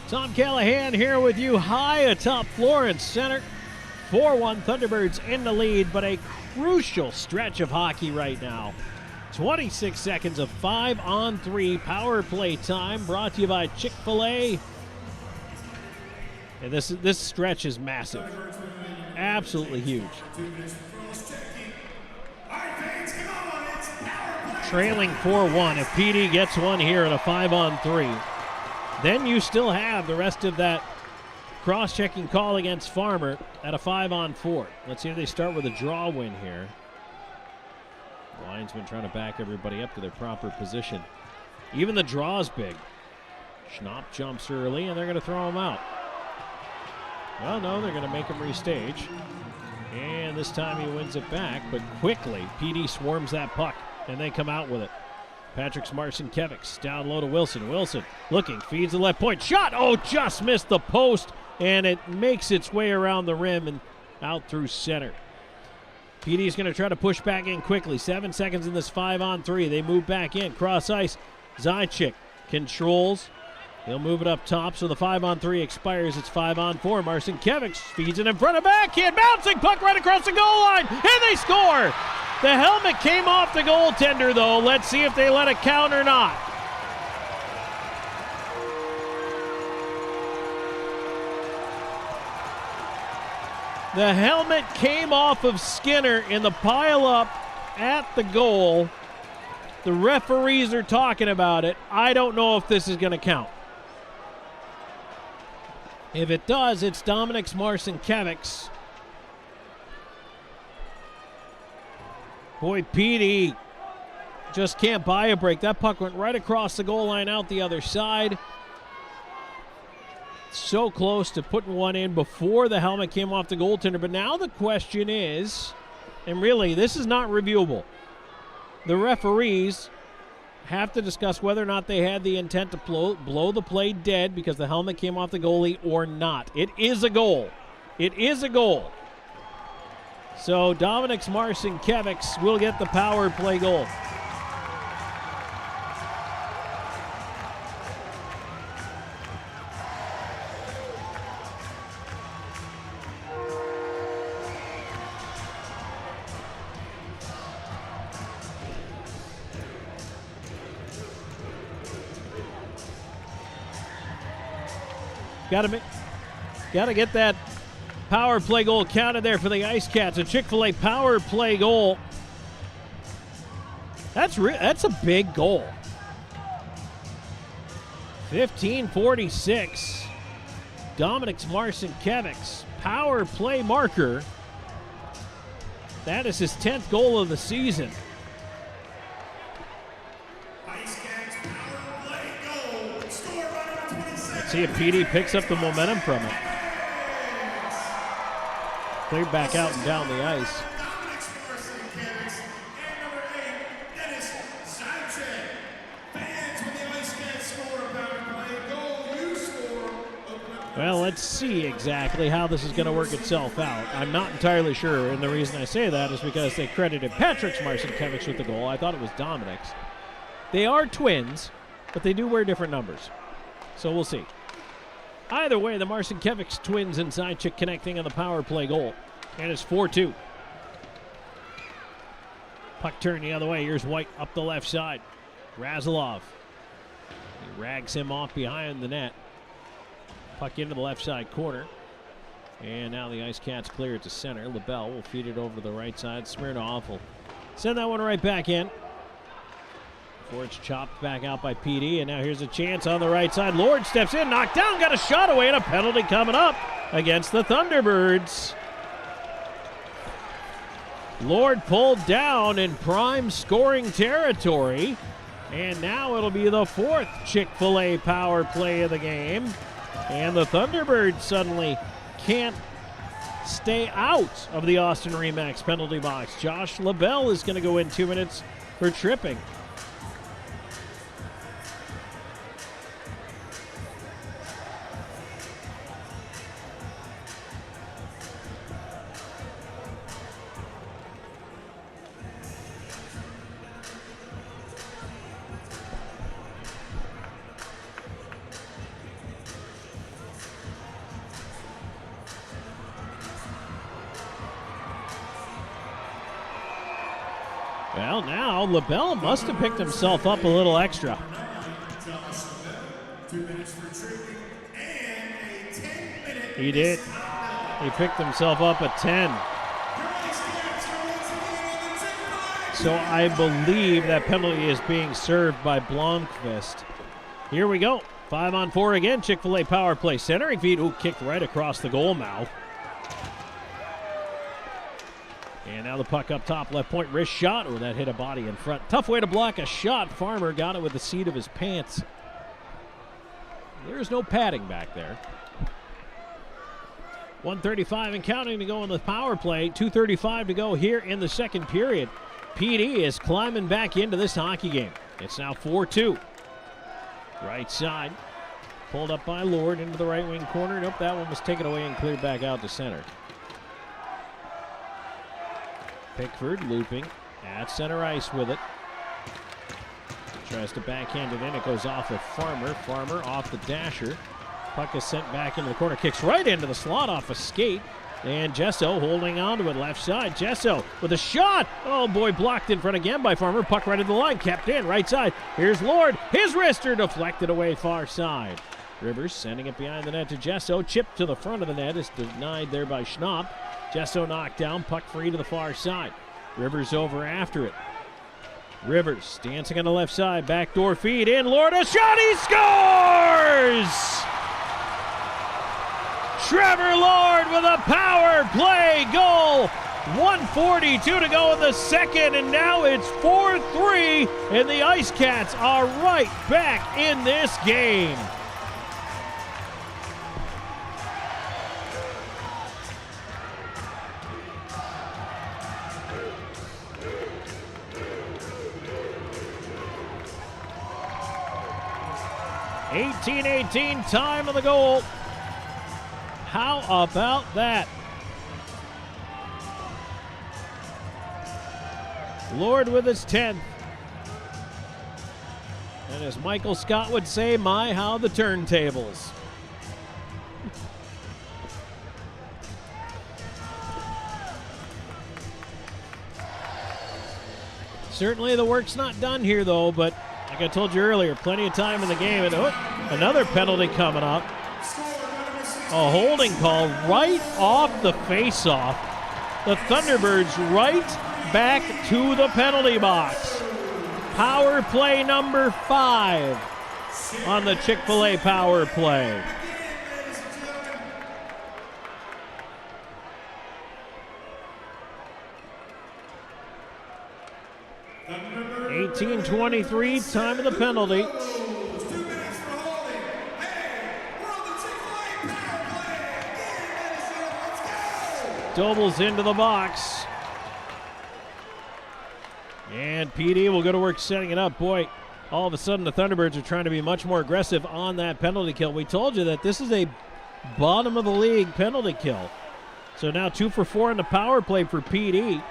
Tom Callahan here with you high atop Florence Center. 4-1 Thunderbirds in the lead, but a crucial stretch of hockey right now. 26 seconds of 5-on-3 power play time brought to you by Chick-fil-A. And this stretch is massive. Absolutely huge. Trailing 4-1. If PD gets one here at a 5-on-3, then you still have the rest of that cross-checking call against Farmer at a 5-on-4. Let's see if they start with a draw win here. The linesman trying to back everybody up to their proper position. Even the draw's big. Schnapp jumps early, and they're going to throw him out. Well, no, they're going to make him restage. And this time he wins it back, but quickly PD swarms that puck. And they come out with it. Patrick Marcinkiewicz down low to Wilson. Wilson looking, feeds the left point. Shot! Oh, just missed the post. And it makes its way around the rim and out through center. PD's going to try to push back in quickly. 7 seconds in this 5-on-3. They move back in. Cross ice. Zajac controls. He'll move it up top, so the 5-on-3 expires. It's 5-on-4. Marcinkiewicz feeds it in front of backhand. Bouncing puck right across the goal line. And they score! The helmet came off the goaltender, though. Let's see if they let it count or not. The helmet came off of Skinner in the pile-up at the goal. The referees are talking about it. I don't know if this is going to count. If it does, it's Dominik Marcinkiewicz. Boy, PD just can't buy a break. That puck went right across the goal line out the other side. So close to putting one in before the helmet came off the goaltender. But now the question is, and really this is not reviewable, the referees have to discuss whether or not they had the intent to blow the play dead because the helmet came off the goalie or not. It is a goal. It is a goal. So Dominik Marcinkiewicz will get the power play goal. Got to get that power play goal counted there for the IceCats. A Chick-fil-A power play goal That's a big goal. 15:46. Dominic Marcinkiewicz, power play marker. That is his 10th goal of the season. Let's see if PD picks up the momentum from it. Cleared back out and down the ice. Well, let's see exactly how this is going to work itself out. I'm not entirely sure, and the reason I say that is because they credited Patrick Marcinkiewicz with the goal. I thought it was Dominic's. They are twins, but they do wear different numbers. So we'll see. Either way, the Marcinkiewicz twins and Zajac connecting on the power play goal. And it's 4-2. Puck turned the other way. Here's White up the left side. Razilov. He rags him off behind the net. Puck into the left side corner. And now the IceCats clear it to center. LaBelle will feed it over to the right side. Smirnoff will send that one right back in. Before it's chopped back out by PD. And now here's a chance on the right side. Lord steps in, knocked down, got a shot away, and a penalty coming up against the Thunderbirds. Lord pulled down in prime scoring territory. And now it'll be the fourth Chick-fil-A power play of the game. And the Thunderbirds suddenly can't stay out of the Austin Remax penalty box. Josh LaBelle is going to go in 2 minutes for tripping. Well, now LaBelle must have picked himself up a little extra. He did. He picked himself up a 10. So I believe that penalty is being served by Blomqvist. Here we go. 5-on-4 again. Chick-fil-A power play. Centering feed. Ooh, kicked right across the goal mouth. And now the puck up top, left point, wrist shot. Oh, that hit a body in front. Tough way to block a shot. Farmer got it with the seat of his pants. There's no padding back there. 1:35 and counting to go on the power play. 2:35 to go here in the second period. PD is climbing back into this hockey game. It's now 4-2. Right side. Pulled up by Lord into the right wing corner. Nope, that one was taken away and cleared back out to center. Pickford looping at center ice with it. Tries to backhand it in. It goes off of Farmer. Farmer off the dasher. Puck is sent back into the corner. Kicks right into the slot off a skate. And Gesso holding on to it left side. Gesso with a shot. Oh boy, blocked in front again by Farmer. Puck right in the line. Kept in right side. Here's Lord. His wrister deflected away far side. Rivers sending it behind the net to Gesso. Chipped to the front of the net. Is denied there by Schnapp. Gesso knocked down, puck free to the far side. Rivers over after it. Rivers dancing on the left side, backdoor feed in. Lord, a shot, he scores! Trevor Lord with a power play goal. 1:42 to go in the second, and now it's 4-3, and the IceCats are right back in this game. .18 time of the goal. How about that? Lord with his 10th. And as Michael Scott would say, my, how the turntables. Certainly the work's not done here, though, but like I told you earlier, plenty of time in the game. And another penalty coming up. A holding call right off the face-off. The Thunderbirds right back to the penalty box. Power play number 5 on the Chick-fil-A power play. $18:23, time of the penalty. Doble's into the box. And PD will go to work setting it up. Boy, all of a sudden the Thunderbirds are trying to be much more aggressive on that penalty kill. We told you that this is a bottom of the league penalty kill. So now 2 for 4 in the power play for PD.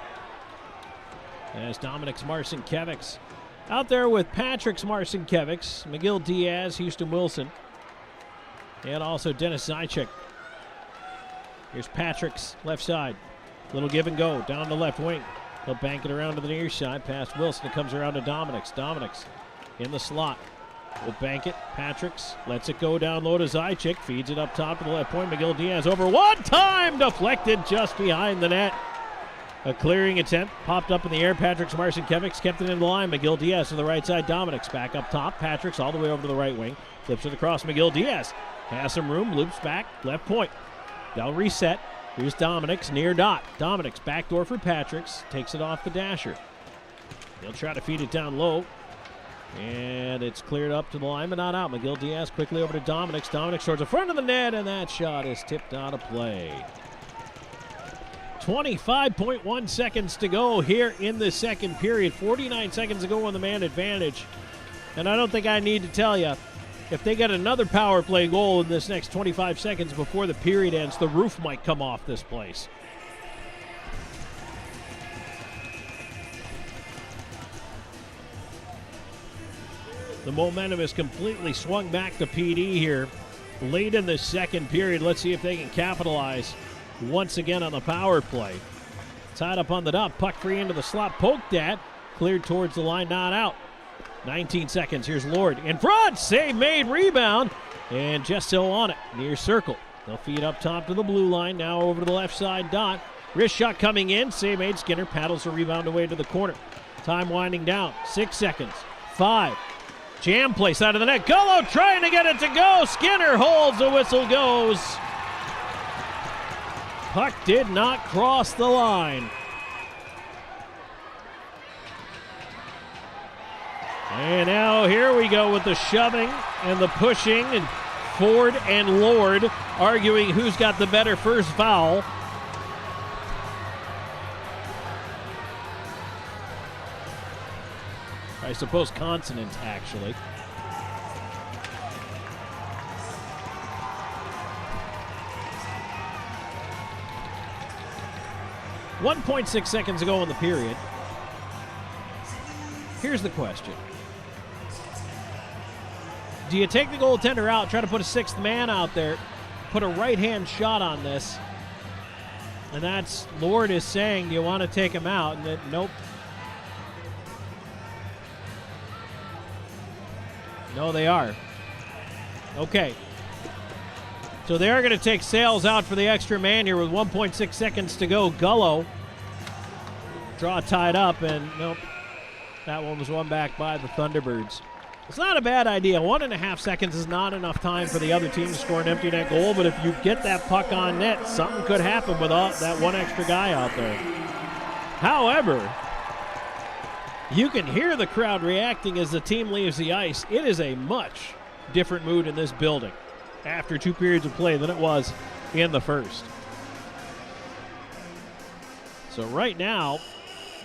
As Dominic's Marcinkiewicz out there with Patrick's Marcinkiewicz, McGill Diaz, Houston Wilson, and also Dennis Zychek. Here's Patrick's left side. Little give and go down the left wing. He'll bank it around to the near side past Wilson. It comes around to Dominic's. Dominic's in the slot. Will bank it. Patrick's lets it go down low to Zychek. Feeds it up top to the left point. McGill Diaz over one time. Deflected just behind the net. A clearing attempt popped up in the air. Patrick's Marcinkiewicz kept it in the line. McGill Diaz to the right side. Dominic's back up top. Patrick's all the way over to the right wing. Flips it across. McGill Diaz has some room. Loops back. Left point. They'll reset. Here's Dominic's near dot. Dominic's backdoor for Patrick's. Takes it off the dasher. He'll try to feed it down low. And it's cleared up to the line, but not out. McGill Diaz quickly over to Dominic's. Dominic's towards the front of the net, and that shot is tipped out of play. 25.1 seconds to go here in the second period. 49 seconds to go on the man advantage. And I don't think I need to tell you, if they get another power play goal in this next 25 seconds before the period ends, the roof might come off this place. The momentum is completely swung back to PD here late in the second period. Let's see if they can capitalize once again on the power play. Tied up on the dot, puck free into the slot, poked at, cleared towards the line, not out. 19 seconds, here's Lord in front, save made, rebound, and just so on it, near circle. They'll feed up top to the blue line, now over to the left side dot. Wrist shot coming in, save made, Skinner paddles the rebound away to the corner. Time winding down, 6 seconds, 5. Jam play side of the net, Gullo trying to get it to go, Skinner holds, the whistle goes. Puck did not cross the line. And now here we go with the shoving and the pushing, and Ford and Lord arguing who's got the better first foul. I suppose consonant, actually. .6 seconds to go in the period. Here's the question. Do you take the goaltender out, try to put a sixth man out there, put a right-hand shot on this? And that's, Lord is saying, do you want to take him out? And nope. No, they are. Okay. So they are going to take Sales out for the extra man here with 1.6 seconds to go. Gullo. Draw tied up, and nope. That one was won back by the Thunderbirds. It's not a bad idea. 1.5 seconds is not enough time for the other team to score an empty net goal, but if you get that puck on net, something could happen with that one extra guy out there. However, you can hear the crowd reacting as the team leaves the ice. It is a much different mood in this building after 2 periods of play than it was in the first. So right now,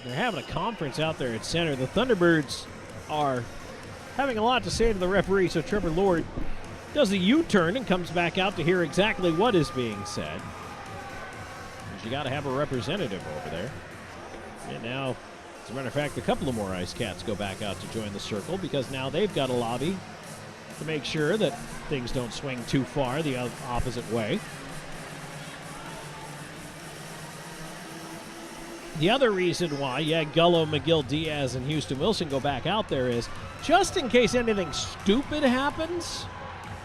they're having a conference out there at center. The Thunderbirds are having a lot to say to the referee, so Trevor Lord does a U-turn and comes back out to hear exactly what is being said. You got to have a representative over there. And now, as a matter of fact, a couple of more IceCats go back out to join the circle because now they've got a lobby to make sure that things don't swing too far the opposite way. The other reason why, Gullo, McGill, Diaz, and Houston Wilson go back out there is just in case anything stupid happens,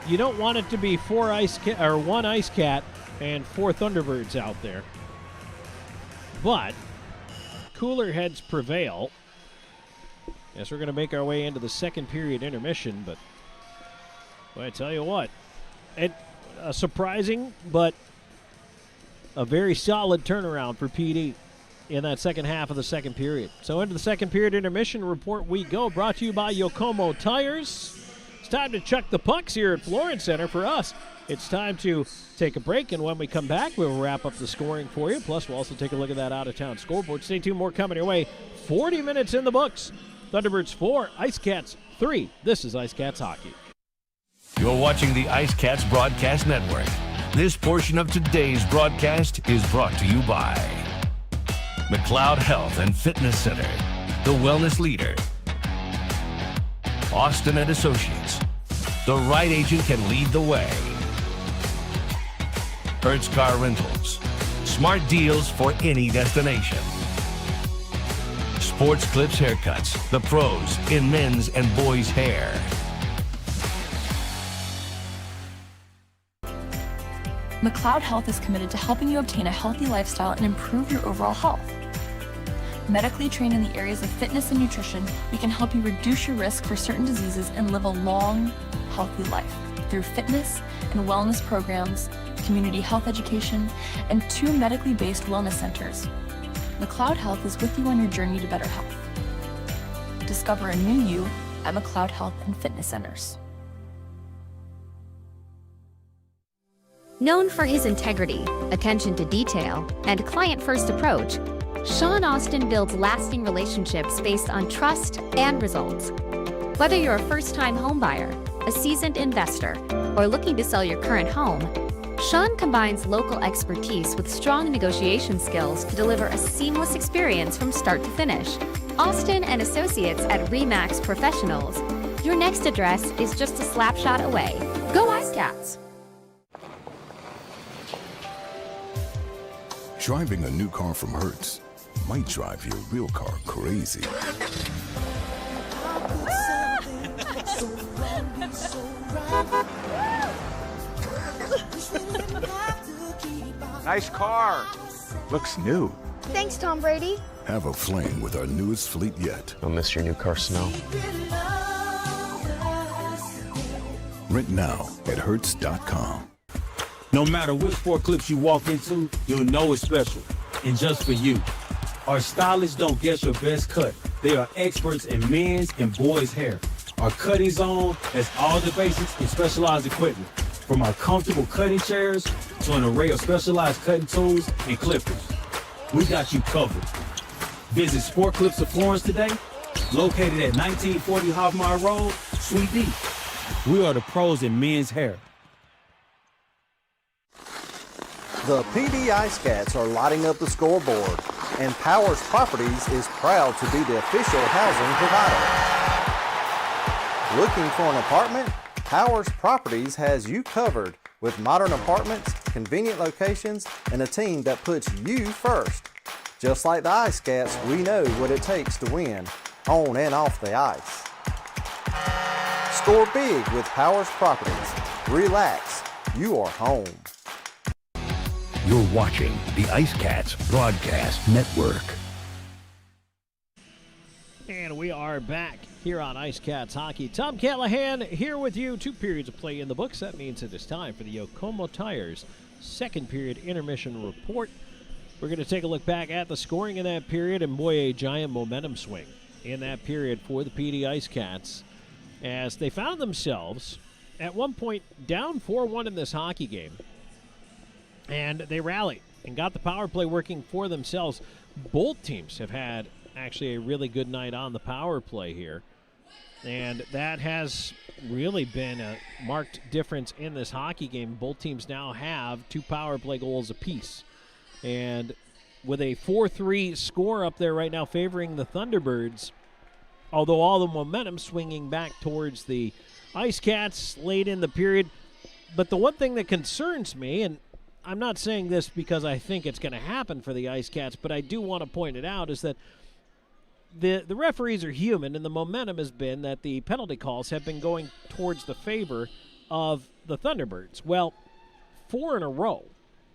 you don't want it to be one IceCat and 4 Thunderbirds out there. But cooler heads prevail, Yes, we're going to make our way into the second period intermission, but I tell you what, a surprising but a very solid turnaround for PD in that second half of the second period. So into the second period intermission report we go, brought to you by Yokomo Tires. It's time to chuck the pucks here at Florence Center for us. It's time to take a break, and when we come back, we'll wrap up the scoring for you. Plus, we'll also take a look at that out-of-town scoreboard. Stay tuned, more coming your way. 40 minutes in the books. Thunderbirds 4, IceCats 3. This is IceCats Hockey. You're watching the IceCats Broadcast Network. This portion of today's broadcast is brought to you by McLeod Health and Fitness Center, the wellness leader. Austin and Associates. The right agent can lead the way. Hertz Car Rentals. Smart deals for any destination. Sports Clips Haircuts. The pros in men's and boys' hair. McLeod Health is committed to helping you obtain a healthy lifestyle and improve your overall health. Medically trained in the areas of fitness and nutrition, we can help you reduce your risk for certain diseases and live a long, healthy life through fitness and wellness programs, community health education, and 2 medically based wellness centers. McLeod Health is with you on your journey to better health. Discover a new you at McLeod Health and Fitness Centers. Known for his integrity, attention to detail, and client-first approach, Sean Austin builds lasting relationships based on trust and results. Whether you're a first-time homebuyer, a seasoned investor, or looking to sell your current home, Sean combines local expertise with strong negotiation skills to deliver a seamless experience from start to finish. Austin and Associates at RE/MAX Professionals. Your next address is just a slap shot away. Go IceCats! Driving a new car from Hertz might drive your real car crazy. Nice car. Looks new. Thanks, Tom Brady. Have a flame with our newest fleet yet. I'll miss your new car smell. Rent now at Hertz.com. No matter which forklifts you walk into, you'll know it's special. And just for you. Our stylists don't guess your best cut. They are experts in men's and boys' hair. Our cutting zone has all the basics in specialized equipment. From our comfortable cutting chairs to an array of specialized cutting tools and clippers. We got you covered. Visit Sport Clips of Florence today, located at 1940 Hoffmeyer Road, Suite D. We are the pros in men's hair. The PD IceCats are lighting up the scoreboard, and Powers Properties is proud to be the official housing provider. Looking for an apartment? Powers Properties has you covered with modern apartments, convenient locations, and a team that puts you first. Just like the IceCats, we know what it takes to win, on and off the ice. Score big with Powers Properties. Relax, you are home. You're watching the IceCats Broadcast Network. And we are back here on IceCats Hockey. Tom Callahan here with you. 2 periods of play in the books. That means it is time for the Yokomo Tires second period intermission report. We're going to take a look back at the scoring in that period, and boy, a giant momentum swing in that period for the PD IceCats as they found themselves at one point down 4-1 in this hockey game. And they rallied and got the power play working for themselves. Both teams have had actually a really good night on the power play here. And that has really been a marked difference in this hockey game. Both teams now have 2 power play goals apiece. And with a 4-3 score up there right now favoring the Thunderbirds, although all the momentum swinging back towards the IceCats late in the period. But the one thing that concerns me, and I'm not saying this because I think it's going to happen for the IceCats, but I do want to point it out, is that the referees are human, and the momentum has been that the penalty calls have been going towards the favor of the Thunderbirds. Well, 4 in a row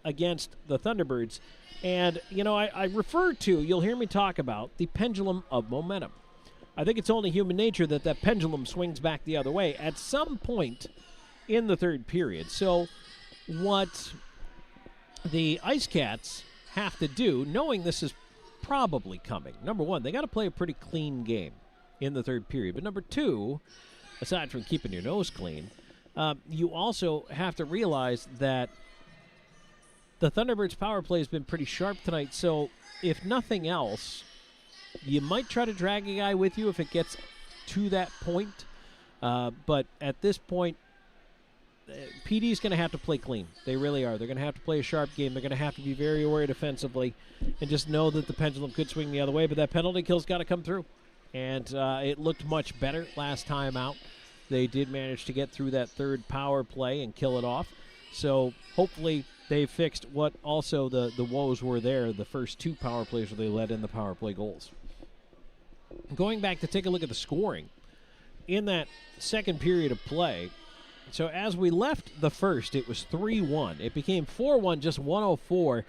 against the Thunderbirds. And, you know, I refer to, you'll hear me talk about the pendulum of momentum. I think it's only human nature that pendulum swings back the other way at some point in the third period. So what the IceCats have to do, knowing this is probably coming, number one, they got to play a pretty clean game in the third period. But number two, aside from keeping your nose clean, you also have to realize that the Thunderbirds' power play has been pretty sharp tonight. So if nothing else, you might try to drag a guy with you if it gets to that point. But at this point, PD's going to have to play clean. They really are. They're going to have to play a sharp game. They're going to have to be very aware defensively and just know that the pendulum could swing the other way. But that penalty kill's got to come through. And it looked much better last time out. They did manage to get through that third power play and kill it off. So hopefully they fixed what also the woes were there, the first two power plays where they let in the power play goals. Going back to take a look at the scoring in that second period of play. So as we left the first, it was 3-1. It became 4-1, just 1:04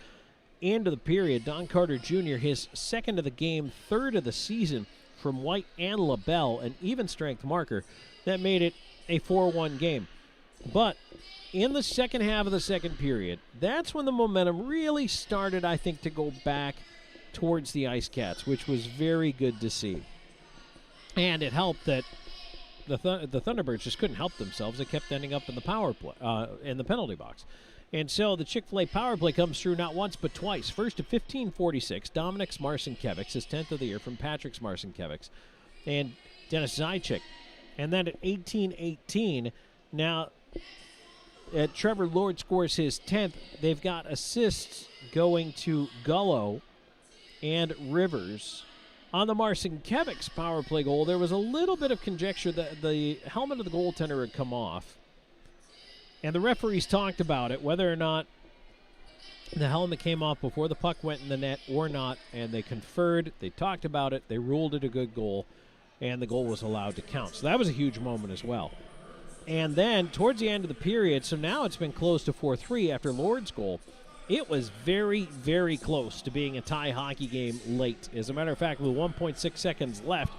into the period. Don Carter Jr., his second of the game, third of the season from White and LaBelle, an even strength marker that made it a 4-1 game. But in the second half of the second period, that's when the momentum really started, I think, to go back towards the IceCats, which was very good to see. And it helped that the Thunderbirds just couldn't help themselves. They kept ending up in the power play, in the penalty box. And so the Chick-fil-A power play comes through not once but twice. First at 15:46, Dominik's Marcinkiewicz, his 10th of the year from Patrick's Marcinkiewicz, and Dennis Zajac. And then at 18:18, now Trevor Lord scores his 10th. They've got assists going to Gullo and Rivers. On the Marcinkiewicz power play goal, there was a little bit of conjecture that the helmet of the goaltender had come off. And the referees talked about it, whether or not the helmet came off before the puck went in the net or not, and they conferred, they talked about it, they ruled it a good goal, and the goal was allowed to count. So that was a huge moment as well. And then towards the end of the period, so now it's been close to 4-3 after Lord's goal. It was very, very close to being a tie hockey game late. As a matter of fact, with 1.6 seconds left,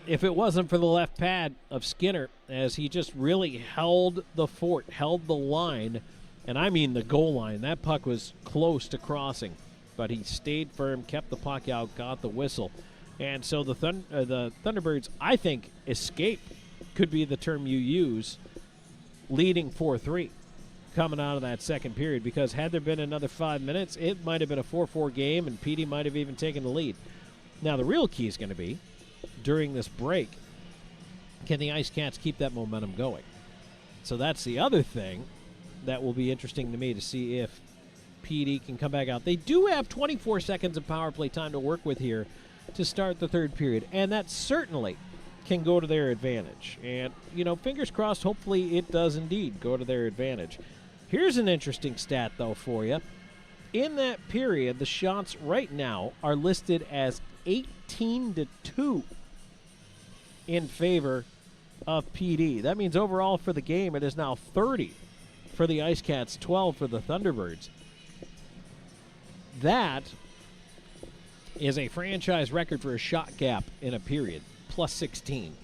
if it wasn't for the left pad of Skinner, as he just really held the fort, held the line, and I mean the goal line. That puck was close to crossing, but he stayed firm, kept the puck out, got the whistle. And so the Thunderbirds, I think, escape could be the term you use, leading 4-3 coming out of that second period, because had there been another 5 minutes, it might have been a 4-4 game, and PD might have even taken the lead. Now, the real key is going to be, during this break, can the IceCats keep that momentum going? So that's the other thing that will be interesting to me to see if PD can come back out. They do have 24 seconds of power play time to work with here to start the third period, and that certainly can go to their advantage. And, you know, fingers crossed, hopefully it does indeed go to their advantage. Here's an interesting stat, though, for you. In that period, the shots right now are listed as 18-2 in favor of PD. That means overall for the game, it is now 30 for the IceCats, 12 for the Thunderbirds. That is a franchise record for a shot gap in a period, plus 16.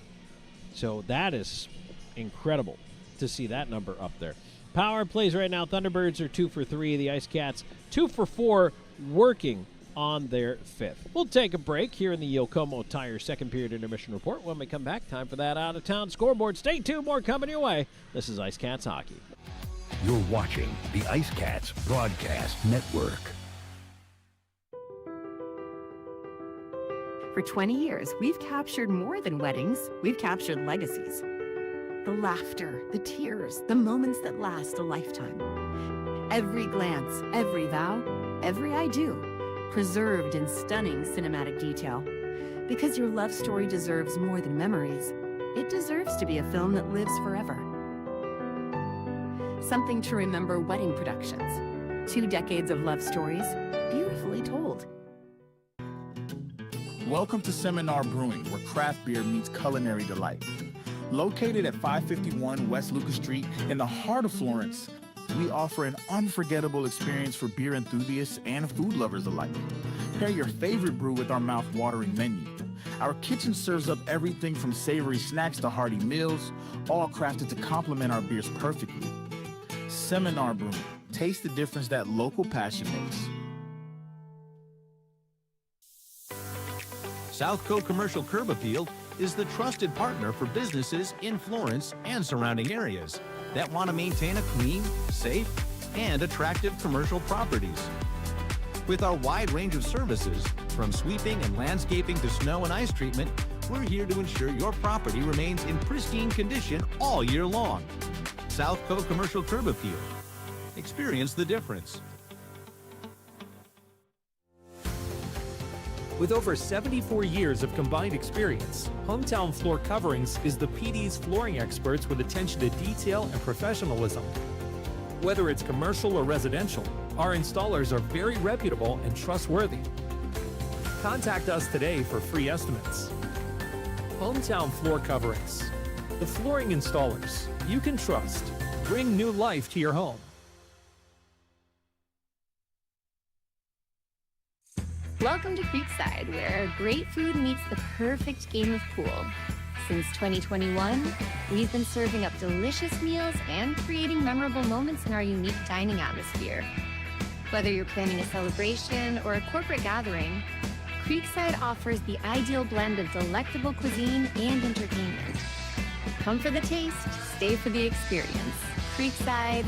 So that is incredible to see that number up there. Power plays right now, Thunderbirds are 2 for 3. The IceCats 2 for 4, working on their 5th. We'll take a break here in the Yokomo Tire second period intermission report. When we come back, time for that out-of-town scoreboard. Stay tuned, more coming your way. This is IceCats Hockey. You're watching the IceCats Broadcast Network. For 20 years, we've captured more than weddings. We've captured legacies. The laughter, the tears, the moments that last a lifetime. Every glance, every vow, every I do, preserved in stunning cinematic detail. Because your love story deserves more than memories. It deserves to be a film that lives forever. Something to remember wedding productions. 2 decades of love stories, beautifully told. Welcome to Seminar Brewing, where craft beer meets culinary delight. Located at 551 West Lucas Street in the heart of Florence, we offer an unforgettable experience for beer enthusiasts and food lovers alike. Pair your favorite brew with our mouth-watering menu. Our kitchen serves up everything from savory snacks to hearty meals, all crafted to complement our beers perfectly. Seminar Brewing. Taste the difference that local passion makes. South Coast Commercial Curb Appeal is the trusted partner for businesses in Florence and surrounding areas that want to maintain a clean, safe, and attractive commercial properties. With our wide range of services, from sweeping and landscaping to snow and ice treatment, we're here to ensure your property remains in pristine condition all year long. South Coast Commercial Curb Appeal. Experience the difference. With over 74 years of combined experience, Hometown Floor Coverings is the PD's flooring experts with attention to detail and professionalism. Whether it's commercial or residential, our installers are very reputable and trustworthy. Contact us today for free estimates. Hometown Floor Coverings, the flooring installers you can trust. Bring new life to your home. Welcome to Creekside, where great food meets the perfect game of pool. Since 2021, we've been serving up delicious meals and creating memorable moments in our unique dining atmosphere. Whether you're planning a celebration or a corporate gathering, Creekside offers the ideal blend of delectable cuisine and entertainment. Come for the taste, stay for the experience. Creekside,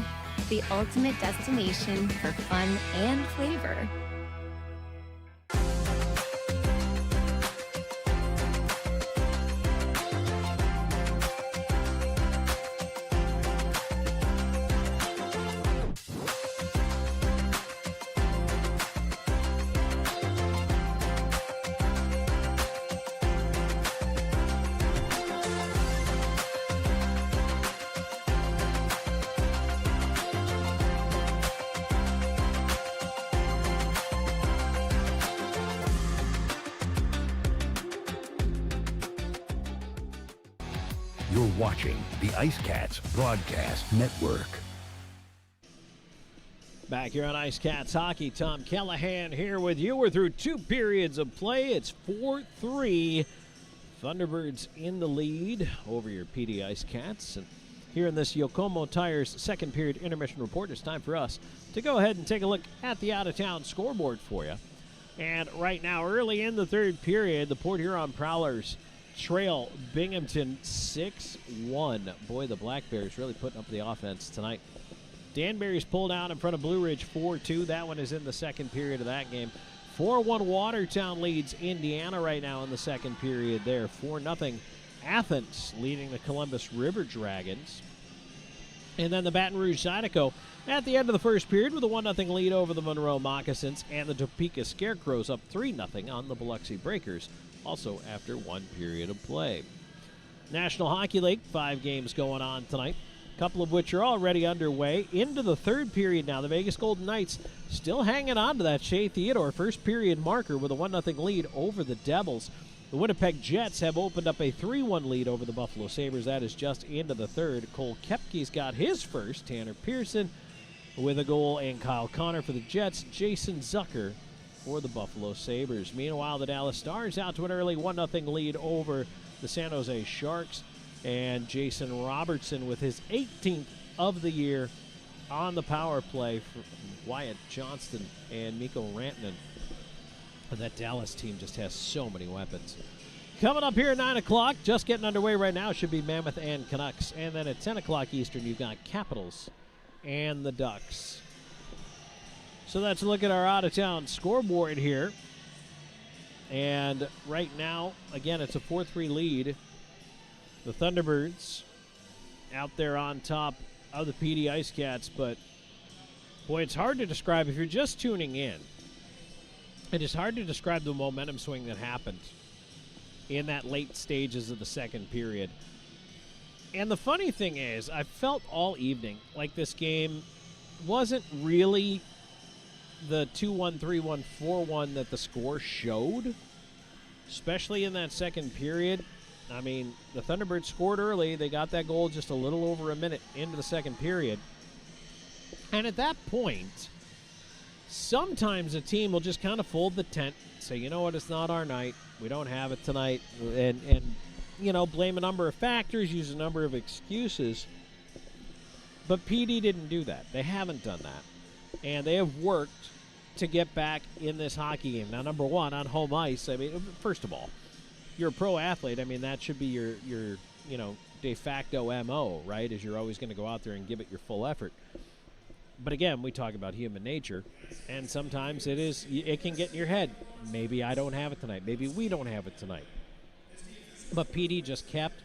the ultimate destination for fun and flavor. You're watching the IceCats Broadcast Network. Back here on IceCats Hockey, Tom Callahan here with you. We're through 2 periods of play. It's 4-3. Thunderbirds in the lead over your PD IceCats. And here in this Yokomo Tires second period intermission report, it's time for us to go ahead and take a look at the out-of-town scoreboard for you. And right now, early in the third period, the Port Huron Prowlers trail Binghamton 6-1. Boy, the Black Bears really putting up the offense tonight. Danbury's pulled out in front of Blue Ridge 4-2. That one is in the second period of that game. 4-1 Watertown leads Indiana right now in the second period there. 4-0 Athens leading the Columbus River Dragons. And then the Baton Rouge Zydeco at the end of the first period with a 1-0 lead over the Monroe Moccasins, and the Topeka Scarecrows up 3-0 on the Biloxi Breakers, also after 1 period of play. National Hockey League, 5 games going on tonight, a couple of which are already underway. Into the third period now, the Vegas Golden Knights still hanging on to that Shea Theodore first period marker with a 1-0 lead over the Devils. The Winnipeg Jets have opened up a 3-1 lead over the Buffalo Sabres. That is just into the third. Cole Koepke's got his first. Tanner Pearson with a goal, and Kyle Connor for the Jets. Jason Zucker for the Buffalo Sabres. Meanwhile, the Dallas Stars out to an early 1-0 lead over the San Jose Sharks. And Jason Robertson with his 18th of the year on the power play for Wyatt Johnston and Mikko Rantanen. And that Dallas team just has so many weapons. Coming up here at 9 o'clock, just getting underway right now, should be Mammoth and Canucks. And then at 10 o'clock Eastern, you've got Capitals and the Ducks. So let's look at our out-of-town scoreboard here. And right now, again, it's a 4-3 lead. The Thunderbirds out there on top of the PD IceCats. But, boy, it's hard to describe if you're just tuning in. It is hard to describe the momentum swing that happened in that late stages of the second period. And the funny thing is, I felt all evening like this game wasn't really the 2-1, 3-1, 4-1 that the score showed, especially in that second period. I mean, the Thunderbirds scored early. They got that goal just a little over a minute into the second period. And at that point, sometimes a team will just kind of fold the tent, say, you know what, it's not our night. We don't have it tonight. And blame a number of factors, use a number of excuses. But PD didn't do that. They haven't done that. And they have worked to get back in this hockey game. Now, number one, on home ice, I mean, first of all, you're a pro athlete. I mean, that should be your de facto MO, right, is you're always going to go out there and give it your full effort. But again, we talk about human nature, and sometimes it can get in your head. Maybe I don't have it tonight. Maybe we don't have it tonight. But PD just kept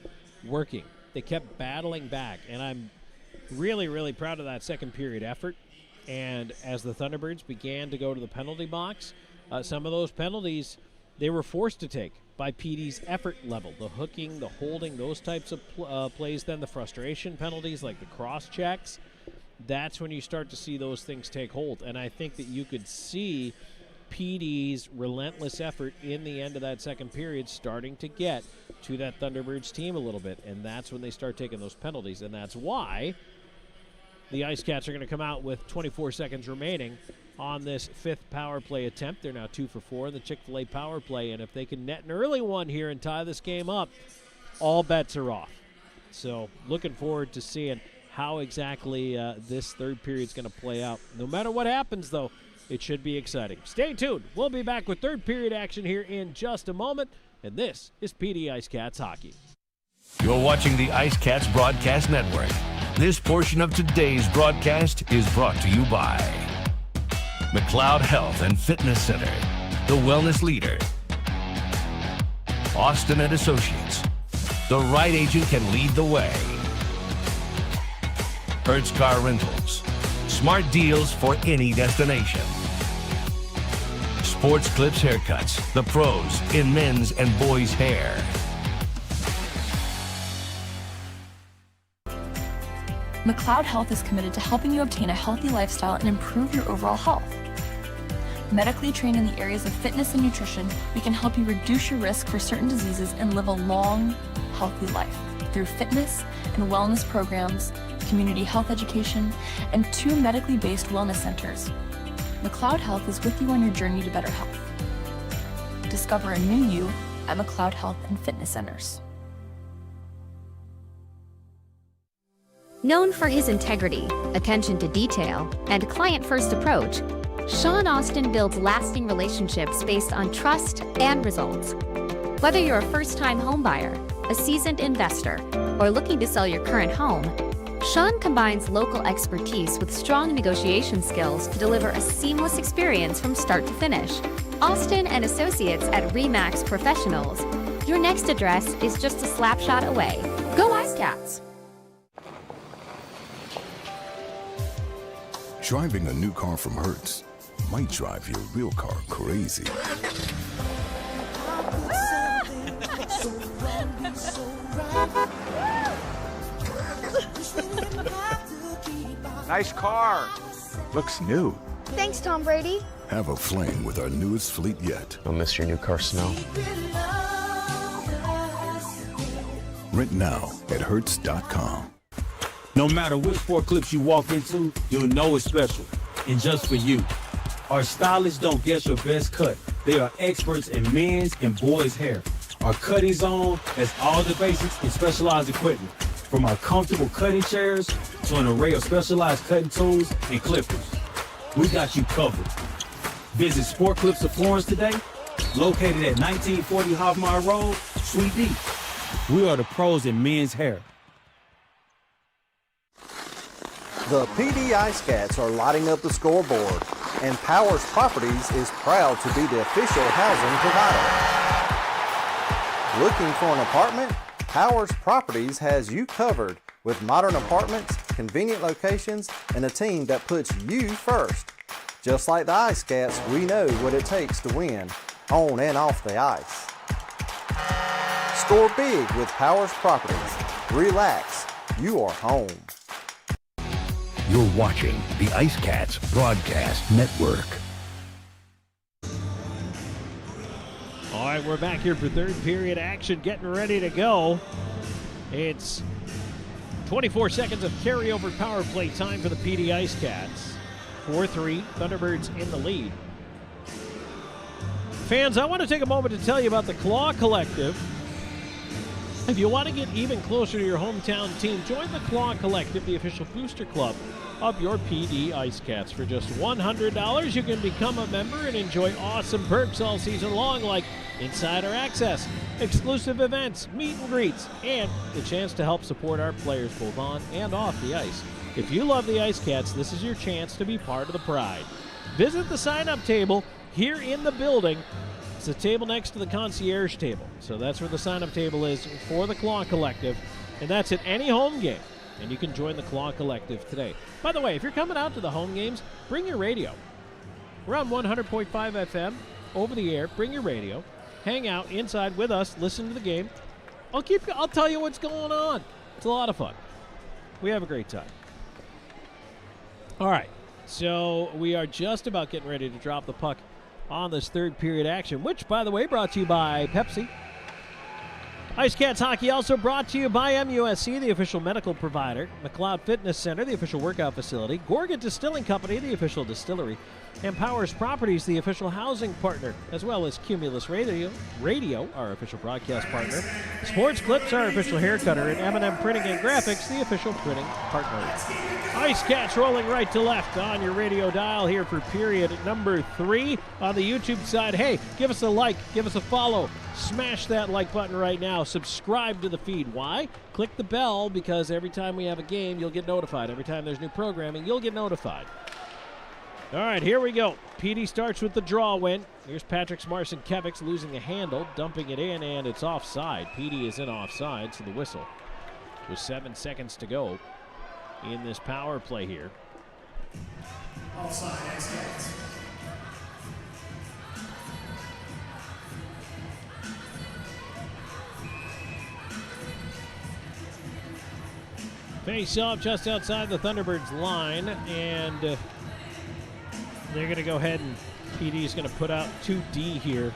working. They kept battling back, and I'm really, really proud of that second period effort. And as the Thunderbirds began to go to the penalty box, some of those penalties they were forced to take by PD's effort level. The hooking, the holding, those types of plays, then the frustration penalties like the cross checks. That's when you start to see those things take hold. And I think that you could see PD's relentless effort in the end of that second period starting to get to that Thunderbirds team a little bit. And that's when they start taking those penalties. And that's why the IceCats are going to come out with 24 seconds remaining on this fifth power play attempt. They're now 2 for 4 in the Chick-fil-A power play. And if they can net an early one here and tie this game up, all bets are off. So looking forward to seeing how exactly this third period is going to play out. No matter what happens, though, it should be exciting. Stay tuned. We'll be back with third period action here in just a moment. And this is PD IceCats Hockey. You're watching the IceCats Broadcast Network. This portion of today's broadcast is brought to you by McLeod Health and Fitness Center, the wellness leader. Austin and Associates. The right agent can lead the way. Hertz Car Rentals. Smart deals for any destination. Sports Clips Haircuts. The pros in men's and boys' hair. McLeod Health is committed to helping you obtain a healthy lifestyle and improve your overall health. Medically trained in the areas of fitness and nutrition, we can help you reduce your risk for certain diseases and live a long, healthy life through fitness and wellness programs, community health education, and 2 medically based wellness centers. McLeod Health is with you on your journey to better health. Discover a new you at McLeod Health and Fitness Centers. Known for his integrity, attention to detail, and client-first approach, Sean Austin builds lasting relationships based on trust and results. Whether you're a first-time homebuyer, a seasoned investor, or looking to sell your current home, Sean combines local expertise with strong negotiation skills to deliver a seamless experience from start to finish. Austin and Associates at RE/MAX Professionals. Your next address is just a slap shot away. Go IceCats! Driving a new car from Hertz might drive your real car crazy. Nice car. Looks new. Thanks, Tom Brady. Have a flame with our newest fleet yet. Don't miss your new car smell. Rent now at Hertz.com. No matter which sport clips you walk into, you'll know it's special. And just for you. Our stylists don't guess your best cut. They are experts in men's and boys' hair. Our cutting zone has all the basics in specialized equipment. From our comfortable cutting chairs to an array of specialized cutting tools and clippers. We got you covered. Visit Sport Clips of Florence today, located at 1940 Hoffmeyer Road, Suite D. We are the pros in men's hair. The PD IceCats are lighting up the scoreboard, and Powers Properties is proud to be the official housing provider. Looking for an apartment? Powers Properties has you covered with modern apartments, convenient locations, and a team that puts you first. Just like the IceCats, we know what it takes to win, on and off the ice. Score big with Powers Properties. Relax, you are home. You're watching the IceCats Broadcast Network. All right, we're back here for third period action, getting ready to go. It's 24 seconds of carryover power play time for the PD IceCats. 4-3, Thunderbirds in the lead. Fans, I want to take a moment to tell you about the Claw Collective. If you want to get even closer to your hometown team, join the Claw Collective, the official booster club of your PD IceCats. For just $100, you can become a member and enjoy awesome perks all season long, like insider access, exclusive events, meet and greets, and the chance to help support our players both on and off the ice. If you love the IceCats, this is your chance to be part of the pride. Visit the sign-up table here in the building. It's the table next to the concierge table. So that's where the sign-up table is for the Claw Collective, and that's at any home game. And you can join the Claw Collective today. By the way, if you're coming out to the home games, bring your radio. We're on 100.5 FM over the air. Bring your radio. Hang out inside with us. Listen to the game. I'll tell you what's going on. It's a lot of fun. We have a great time. All right. So we are just about getting ready to drop the puck on this third period action, which, by the way, brought to you by Pepsi. IceCats hockey also brought to you by MUSC, the official medical provider, McLeod Fitness Center, the official workout facility, Gorgon Distilling Company, the official distillery, and Powers Properties, the official housing partner, as well as Cumulus Radio, our official broadcast partner, Sports Clips, our official hair cutter, and M&M Printing and Graphics, the official printing partner. IceCats rolling right to left on your radio dial here for period number 3. On the YouTube side, hey, give us a like, give us a follow. Smash that like button right now. Subscribe to the feed. Why? Click the bell, because every time we have a game, you'll get notified. Every time there's new programming, you'll get notified. All right, here we go. PD starts with the draw win. Here's Patrick Marcinkiewicz losing the handle, dumping it in, and it's offside. PD is in offside, so the whistle. With 7 seconds to go in this power play here. Offside, IceCats. Face off just outside the Thunderbirds line, and they're going to go ahead, and PD is going to put out 2D here.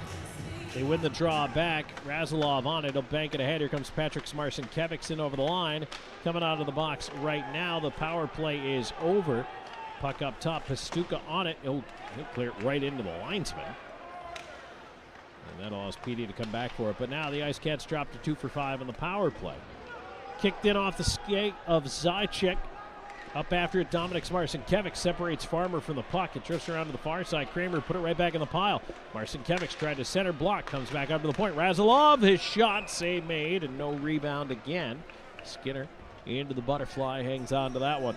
They win the draw back. Razilov on it. He'll bank it ahead. Here comes Patrick Marcinkiewicz in over the line. Coming out of the box right now. The power play is over. Puck up top. Pastuka on it. He'll clear it right into the linesman. And that allows PD to come back for it. But now the IceCats drop to 2 for 5 on the power play. Kicked in off the skate of Zajac. Up after it, Dominic Marcinkiewicz separates Farmer from the puck. It drifts around to the far side. Kramer put it right back in the pile. Marcinkiewicz tried to center block. Comes back up to the point. Razilov, his shot, save made, and no rebound again. Skinner into the butterfly, hangs on to that one.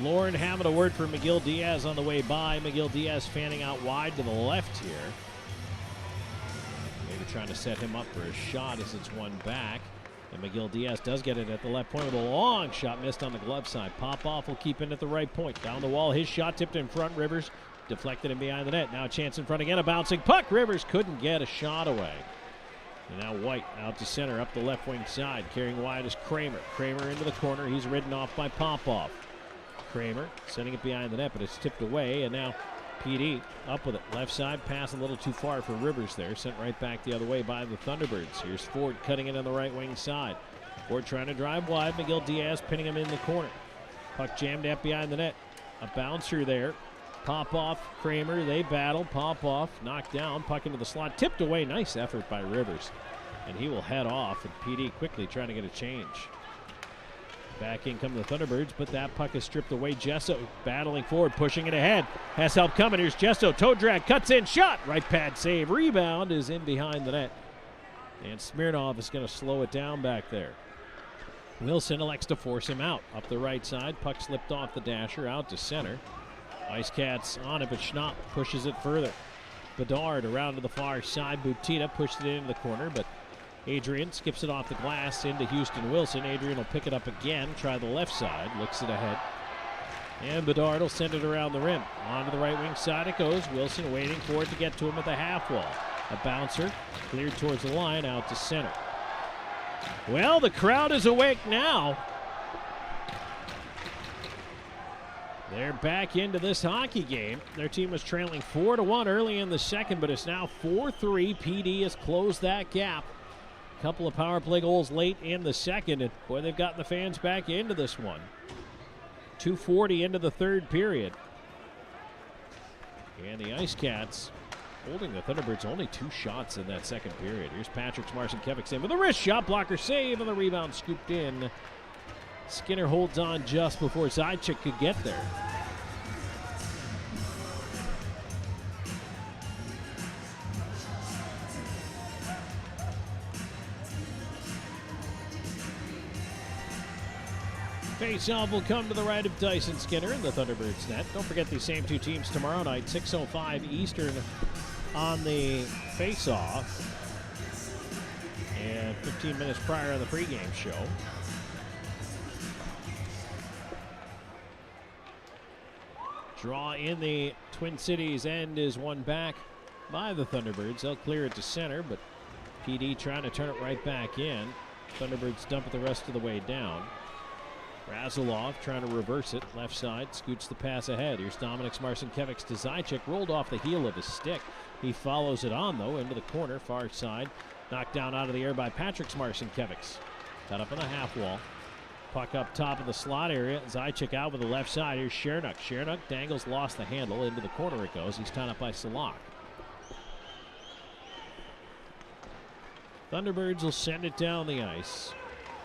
Lauren having a word for McGill Diaz on the way by. McGill Diaz fanning out wide to the left here. Maybe trying to set him up for a shot as it's one back. And McGill Diaz does get it at the left point with a long shot missed on the glove side. Popoff will keep it at the right point. Down the wall, his shot tipped in front. Rivers deflected and behind the net. Now a chance in front again, a bouncing puck. Rivers couldn't get a shot away. And now White out to center up the left wing side. Carrying wide is Kramer. Kramer into the corner. He's ridden off by Popoff. Kramer sending it behind the net, but it's tipped away, and now PD up with it. Left side pass a little too far for Rivers there. Sent right back the other way by the Thunderbirds. Here's Ford cutting it on the right wing side. Ford trying to drive wide. McGill Diaz pinning him in the corner. Puck jammed out behind the net. A bouncer there. Popoff, Kramer, they battle. Popoff knocked down. Puck into the slot. Tipped away. Nice effort by Rivers. And he will head off, and PD quickly trying to get a change. Back in come the Thunderbirds, but that puck is stripped away. Jesso battling forward, pushing it ahead. Has help coming. Here's Jesso. Toe drag, cuts in, shot. Right pad save. Rebound is in behind the net. And Smirnov is going to slow it down back there. Wilson elects to force him out. Up the right side, puck slipped off the dasher, out to center. IceCats on it, but Schnapp pushes it further. Bedard around to the far side. Butita pushed it into the corner, but Adrian skips it off the glass into Houston Wilson. Adrian will pick it up again, try the left side, looks it ahead. And Bedard will send it around the rim. Onto the right wing side it goes. Wilson waiting for it to get to him at the half wall. A bouncer cleared towards the line, out to center. Well, the crowd is awake now. They're back into this hockey game. Their team was trailing 4-1 early in the second, but it's now 4-3. PD has closed that gap. A couple of power play goals late in the second, and boy, they've gotten the fans back into this one. 2:40 into the third period. And the IceCats holding the Thunderbirds only 2 shots in that second period. Here's Patrick Marcinkiewicz in with a wrist shot blocker save, and the rebound scooped in. Skinner holds on just before Zajac could get there. Face-off will come to the right of Dyson Skinner in the Thunderbirds net. Don't forget these same 2 teams tomorrow night, 6:05 Eastern on the face-off. And 15 minutes prior on the pregame show. Draw in the Twin Cities end is won back by the Thunderbirds. They'll clear it to center, but PD trying to turn it right back in. Thunderbirds dump it the rest of the way down. Razilov trying to reverse it. Left side, scoots the pass ahead. Here's Dominik Marcinkiewicz to Zajac. Rolled off the heel of his stick. He follows it on, though, into the corner, far side. Knocked down out of the air by Patrick Marcinkiewicz. Cut up in the half wall. Puck up top of the slot area. Zajac out with the left side. Here's Chernak. Chernak dangles, lost the handle. Into the corner it goes. He's tied up by Salak. Thunderbirds will send it down the ice.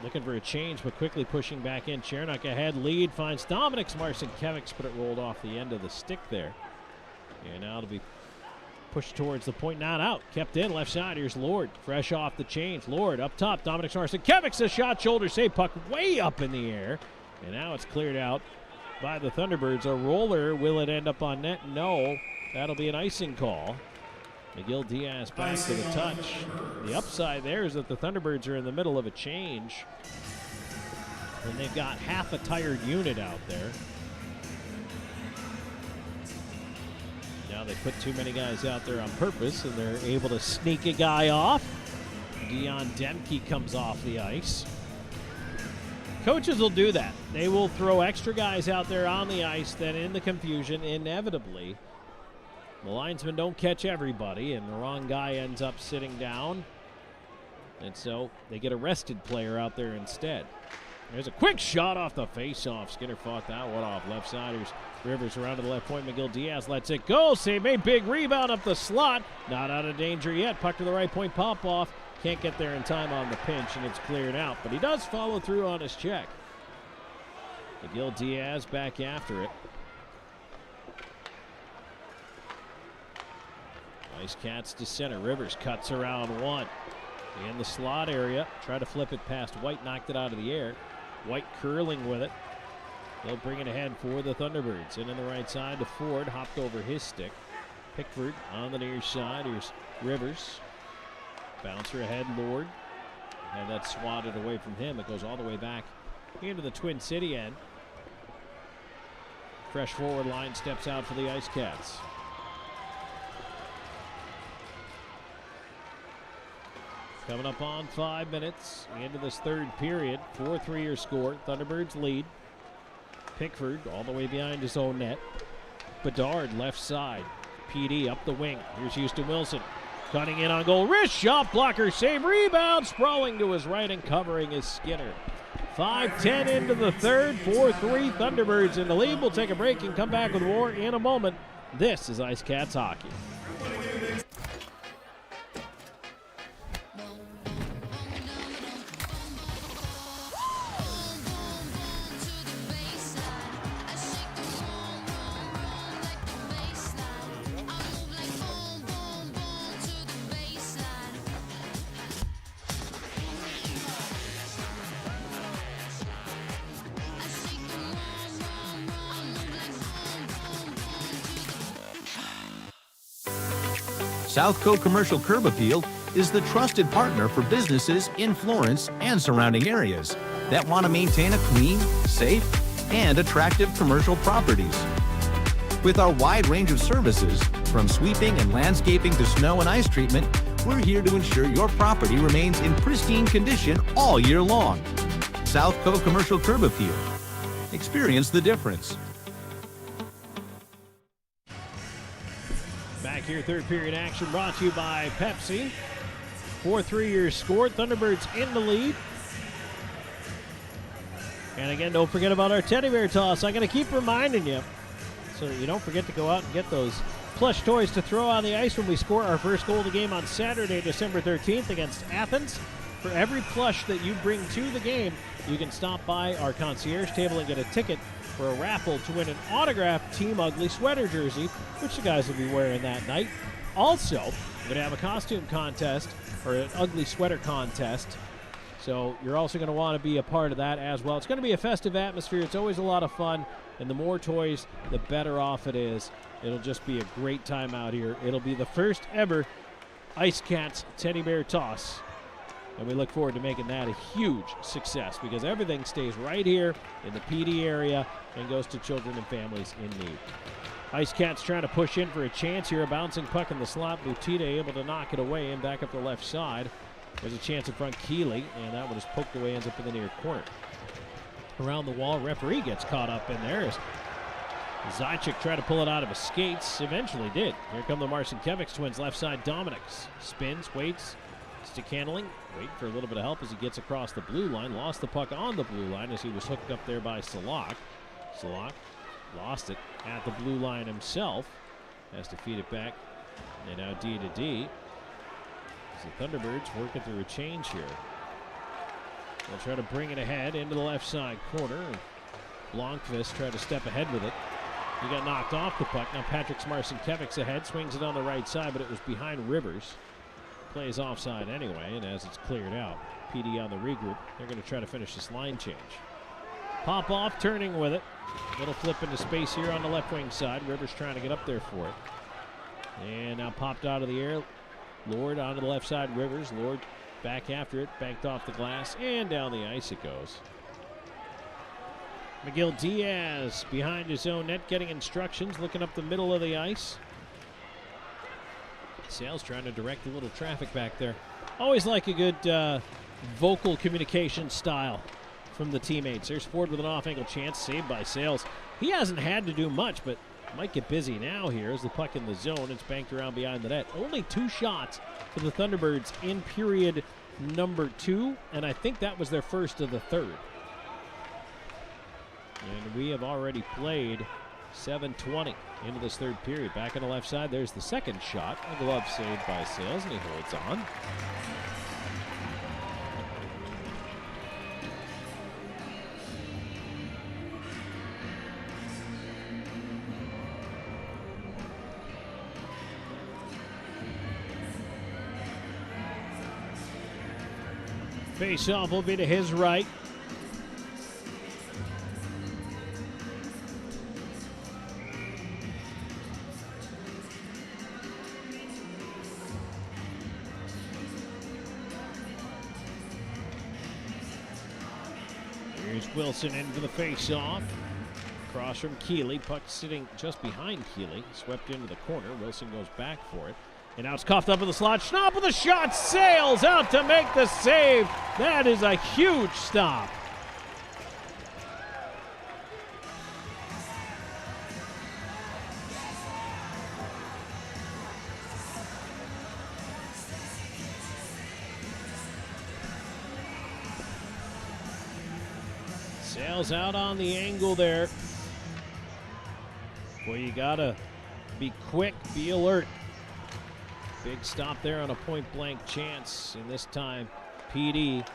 Looking for a change, but quickly pushing back in. Chernak ahead, lead, finds Dominik Marcinkiewicz, but it rolled off the end of the stick there. And now to be pushed towards the point, not out. Kept in, left side. Here's Lord, fresh off the change. Lord up top, Dominik Marcinkiewicz, a shot, shoulder save, puck way up in the air. And now it's cleared out by the Thunderbirds. A roller, will it end up on net? No, that'll be an icing call. Miguel Diaz back to the touch. The upside there is that the Thunderbirds are in the middle of a change. And they've got half a tired unit out there. Now they put too many guys out there on purpose, and they're able to sneak a guy off. Dion Demke comes off the ice. Coaches will do that. They will throw extra guys out there on the ice, then in the confusion, inevitably, the linesmen don't catch everybody, and the wrong guy ends up sitting down. And so they get a rested player out there instead. There's a quick shot off the face-off. Skinner fought that one off. Left side, here's Rivers around to the left point. Miguel Diaz lets it go. Save made, big rebound up the slot. Not out of danger yet. Puck to the right point, pop off. Can't get there in time on the pinch, and it's cleared out. But he does follow through on his check. Miguel Diaz back after it. IceCats to center. Rivers cuts around one. In the slot area. Try to flip it past White. Knocked it out of the air. White curling with it. They'll bring it ahead for the Thunderbirds. In on the right side to Ford. Hopped over his stick. Pickford on the near side. Here's Rivers. Bouncer ahead, Lord. And that's swatted away from him. It goes all the way back into the Twin City end. Fresh forward line steps out for the IceCats. Coming up on 5 minutes into this third period. 4-3 your score. Thunderbirds lead. Pickford all the way behind his own net. Bedard left side. PD up the wing. Here's Houston Wilson. Cutting in on goal. Wrist shot, blocker save, rebound. Sprawling to his right and covering is Skinner. 5:10 into the third. 4-3 Thunderbirds in the lead. We'll take a break and come back with more in a moment. This is IceCats Hockey. Southco Commercial Curb Appeal is the trusted partner for businesses in Florence and surrounding areas that want to maintain a clean, safe, and attractive commercial properties. With our wide range of services, from sweeping and landscaping to snow and ice treatment, we're here to ensure your property remains in pristine condition all year long. Southco Commercial Curb Appeal. Experience the difference. here. Third period action brought to you by Pepsi. 4-3 your score. Thunderbirds in the lead. And again, don't forget about our teddy bear toss. I'm going to keep reminding you so that you don't forget to go out and get those plush toys to throw on the ice when we score our first goal of the game on Saturday, December 13th against Athens. For every plush that you bring to the game, you can stop by our concierge table and get a ticket for a raffle to win an autographed Team Ugly sweater jersey, which the guys will be wearing that night. Also, we're going to have a costume contest, or an ugly sweater contest. So you're also going to want to be a part of that as well. It's going to be a festive atmosphere. It's always a lot of fun. And the more toys, the better off it is. It'll just be a great time out here. It'll be the first ever IceCats teddy bear toss. And we look forward to making that a huge success because everything stays right here in the PD area and goes to children and families in need. IceCats trying to push in for a chance here. A bouncing puck in the slot. Butita able to knock it away and back up the left side. There's a chance in front, Keeley, and that one is poked away, ends up in the near corner. Around the wall, referee gets caught up in there as Zajac tried to pull it out of his skates. Eventually did. Here come the Marcinkiewicz twins. Left side, Dominics spins, waits, stick handling. Wait for a little bit of help as he gets across the blue line. Lost the puck on the blue line as he was hooked up there by Salak. Salak lost it at the blue line himself. Has to feed it back. And now D to D. As the Thunderbirds working through a change here. They'll try to bring it ahead into the left side corner. Blomqvist tried to step ahead with it. He got knocked off the puck. Now Patrick Marcinkiewicz ahead, swings it on the right side, but it was behind Rivers. Plays offside anyway, and as it's cleared out, PD on the regroup. They're going to try to finish this line change. Pop off, turning with it. Little flip into space here on the left wing side. Rivers trying to get up there for it. And now popped out of the air. Lord onto the left side, Rivers. Lord back after it, banked off the glass, and down the ice it goes. McGill Diaz behind his own net, getting instructions, looking up the middle of the ice. Sales trying to direct a little traffic back there. Always like a good vocal communication style from the teammates. There's Ford with an off-angle chance, saved by Sales. He hasn't had to do much, but might get busy now here as the puck in the zone. It's banked around behind the net. Only 2 shots for the Thunderbirds in period number 2, and I think that was their first of the third. And we have already played 7:20 into this third period. Back on the left side, there's the second shot. A glove saved by Sales, and he holds on. Face-off will be to his right. Here's Wilson in for the face-off. Across from Keeley. Puck sitting just behind Keeley. Swept into the corner. Wilson goes back for it. And now it's coughed up in the slot. Schnapp with a shot. Sails out to make the save. That is a huge stop. Sails out on the angle there. Boy, you gotta be quick, be alert. Big stop there on a point-blank chance, and this time PD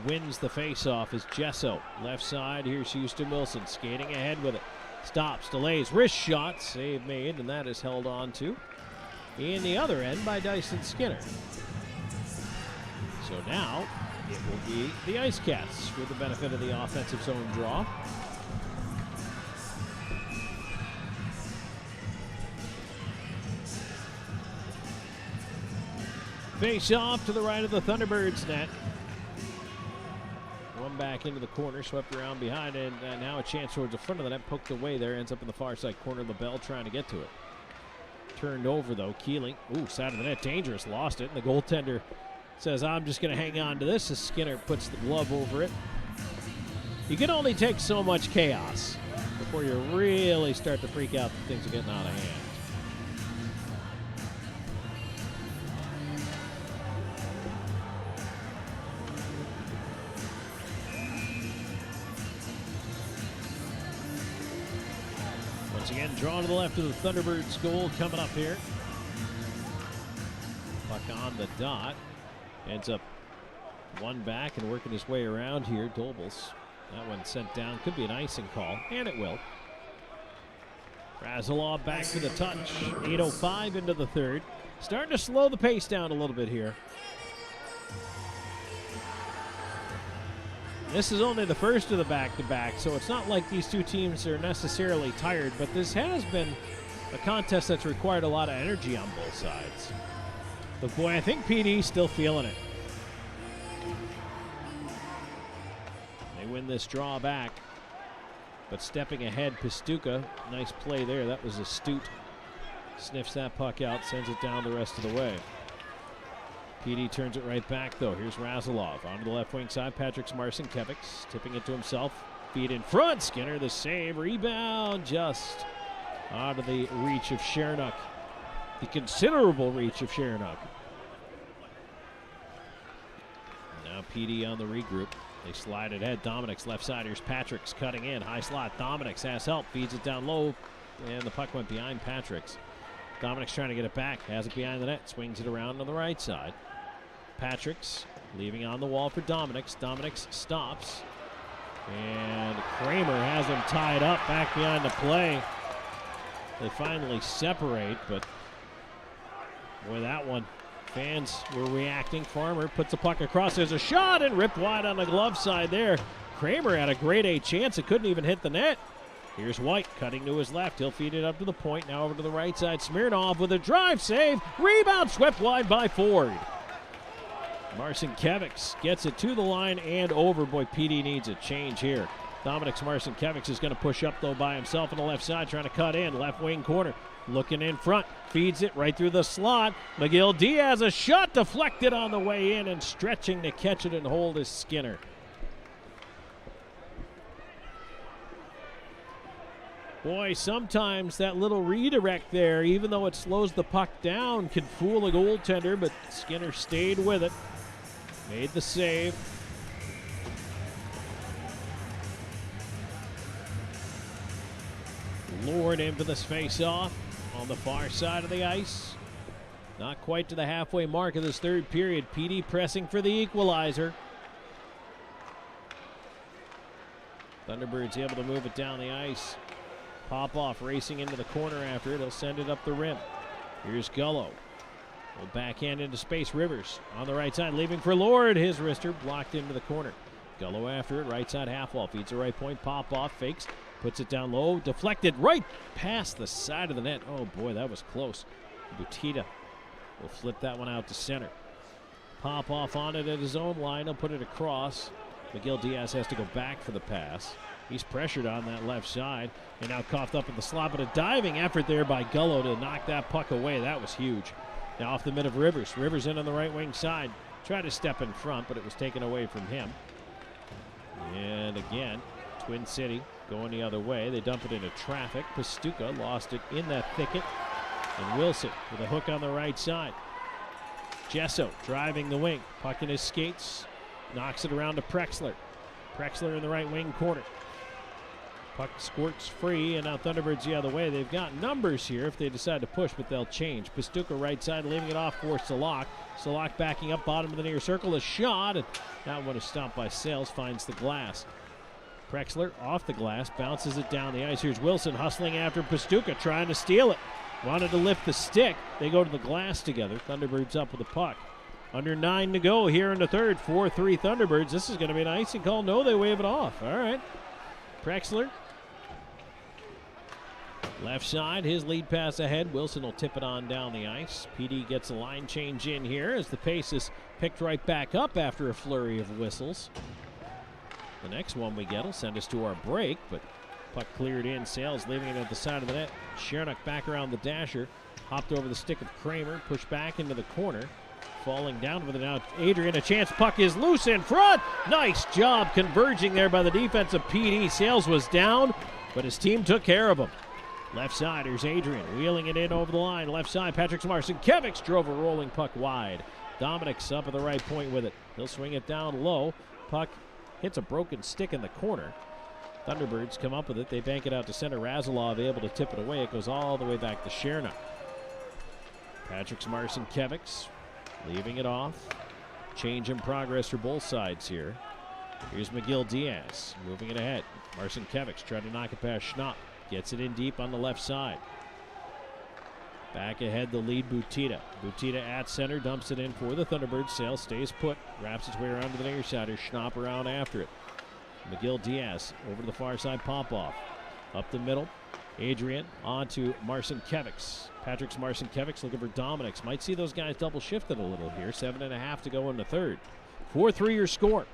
wins the face-off as Gesso. Left side, here's Houston Wilson skating ahead with it. Stops, delays, wrist shot, save made, and that is held on to in the other end by Dyson Skinner. So now it will be the IceCats with the benefit of the offensive zone draw. Face off to the right of the Thunderbirds net. One back into the corner, swept around behind, and now a chance towards the front of the net, poked away there, ends up in the far side corner. LaBelle trying to get to it. Turned over though, Keeling. Ooh, side of the net, dangerous, lost it, and the goaltender says, I'm just going to hang on to this as Skinner puts the glove over it. You can only take so much chaos before you really start to freak out that things are getting out of hand. Once again, drawn to the left of the Thunderbirds goal coming up here. Puck on the dot. Ends up one back and working his way around here. Dobles. That one sent down. Could be an icing call, and it will. Razalov back to the touch. 8:05 into the third. Starting to slow the pace down a little bit here. This is only the first of the back-to-back, so it's not like these two teams are necessarily tired, but this has been a contest that's required a lot of energy on both sides. But boy, I think PD's still feeling it. They win this draw back, but stepping ahead, Pastuca, nice play there. That was astute. Sniffs that puck out, sends it down the rest of the way. PD turns it right back, though. Here's Razalov onto the left wing side. Patrick Marcinkiewicz tipping it to himself. Feet in front. Skinner the save. Rebound just out of the reach of Shernock. The considerable reach of Shernock. Now PD on the regroup. They slide it ahead. Dominic's left side. Here's Patrick's cutting in. High slot. Dominic's has help. Feeds it down low. And the puck went behind Patrick's. Dominic's trying to get it back. Has it behind the net. Swings it around on the right side. Patrick's leaving on the wall for Dominic's. Dominic's stops. And Kramer has him tied up back behind the play. They finally separate, but boy, that one. Fans were reacting. Farmer puts the puck across. There's a shot and ripped wide on the glove side there. Kramer had a grade A chance. It couldn't even hit the net. Here's White cutting to his left. He'll feed it up to the point. Now over to the right side. Smirnov with a drive save. Rebound swept wide by Ford. Marcinkiewicz gets it to the line and over. Boy, PD needs a change here. Dominic Marcinkiewicz is going to push up, though, by himself on the left side, trying to cut in. Left wing corner. Looking in front. Feeds it right through the slot. McGill Diaz, a shot deflected on the way in, and stretching to catch it and hold is Skinner. Boy, sometimes that little redirect there, even though it slows the puck down, can fool a goaltender, but Skinner stayed with it. Made the save. Lured into this face-off on the far side of the ice. Not quite to the halfway mark of this third period. PD pressing for the equalizer. Thunderbirds able to move it down the ice. Popoff racing into the corner after it. He'll send it up the rim. Here's Gullo. Will backhand into space. Rivers on the right side, leaving for Lord. His wrister blocked into the corner. Gullo after it. Right side half wall. Feeds the right point. Popoff fakes. Puts it down low. Deflected right past the side of the net. Oh boy, that was close. Butita will flip that one out to center. Popoff on it at his own line. He'll put it across. McGill Diaz has to go back for the pass. He's pressured on that left side and now coughed up in the slot, but a diving effort there by Gullo to knock that puck away. That was huge. Now off the mid of Rivers. Rivers in on the right wing side. Tried to step in front, but it was taken away from him. And again, Twin City going the other way. They dump it into traffic. Pastuca lost it in that thicket. And Wilson with a hook on the right side. Gesso driving the wing. Puck in his skates. Knocks it around to Prexler. Prexler in the right wing corner. Puck squirts free, and now Thunderbirds the other way. They've got numbers here if they decide to push, but they'll change. Pastuca right side, leaving it off for Salak. Salak backing up, bottom of the near circle. A shot, and that one is stopped by Sales, finds the glass. Prexler off the glass, bounces it down the ice. Here's Wilson hustling after Pastuca, trying to steal it. Wanted to lift the stick. They go to the glass together. Thunderbirds up with the puck. Under 9 to go here in the third. 4-3 Thunderbirds. This is going to be an icing call. No, they wave it off. All right. Prexler. Left side, his lead pass ahead. Wilson will tip it on down the ice. PD gets a line change in here as the pace is picked right back up after a flurry of whistles. The next one we get will send us to our break, but puck cleared in. Sales leaving it at the side of the net. Shernock back around the dasher. Hopped over the stick of Kramer. Pushed back into the corner. Falling down with it now. Adrian, a chance. Puck is loose in front. Nice job converging there by the defense of PD. Sales was down, but his team took care of him. Left side, here's Adrian wheeling it in over the line. Left side, Patrick Marcinkiewicz drove a rolling puck wide. Dominic's up at the right point with it. He'll swing it down low. Puck hits a broken stick in the corner. Thunderbirds come up with it. They bank it out to center. Razalov able to tip it away. It goes all the way back to Cherna. Patrick's Marcinkiewicz leaving it off. Change in progress for both sides here. Here's McGill Diaz moving it ahead. Marcinkiewicz trying to knock it past Schnapp. Gets it in deep on the left side. Back ahead, the lead, Butita. Butita at center, dumps it in for the Thunderbirds. Sale stays put, wraps its way around to the near side. Schnapp around after it. McGill Diaz over to the far side, Popov. Up the middle, Adrian on to Marcinkiewicz. Patrick's Marcinkiewicz looking for Dominics. Might see those guys double shifted a little here. 7.5 to go in the third. 4-3 your score.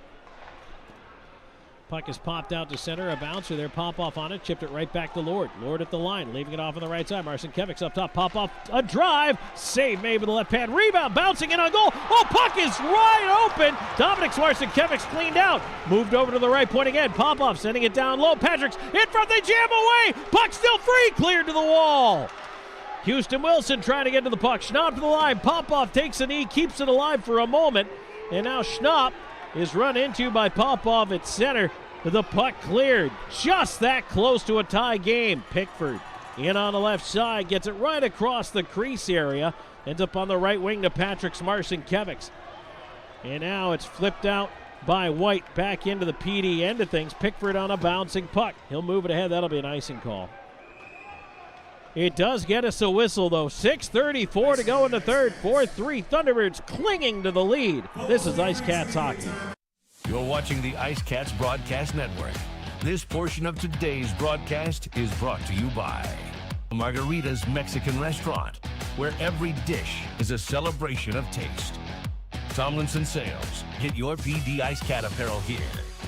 Puck is popped out to center. A bouncer there. Popov on it. Chipped it right back to Lord. Lord at the line. Leaving it off on the right side. Marcinkiewicz up top. Popov. A drive. Save made with the left hand. Rebound. Bouncing in on goal. Oh, puck is wide open. Dominik's Marcinkiewicz cleaned out. Moved over to the right point again. Popov sending it down low. Patrick's in front. They jam away. Puck still free. Cleared to the wall. Houston Wilson trying to get to the puck. Schnapp to the line. Popov takes a knee. Keeps it alive for a moment. And now Schnapp is run into by Popov at center. The puck cleared. Just that close to a tie game. Pickford in on the left side. Gets it right across the crease area. Ends up on the right wing to Patrick's Marcinkiewicz. And now it's flipped out by White back into the PD end of things. Pickford on a bouncing puck. He'll move it ahead. That'll be an icing call. It does get us a whistle, though. 6:34 to go in the third. 4-3 Thunderbirds clinging to the lead. This is IceCats hockey. You're watching the IceCats Broadcast Network. This portion of today's broadcast is brought to you by Margarita's Mexican Restaurant, where every dish is a celebration of taste. Tomlinson Sales. Get your PD IceCat apparel here.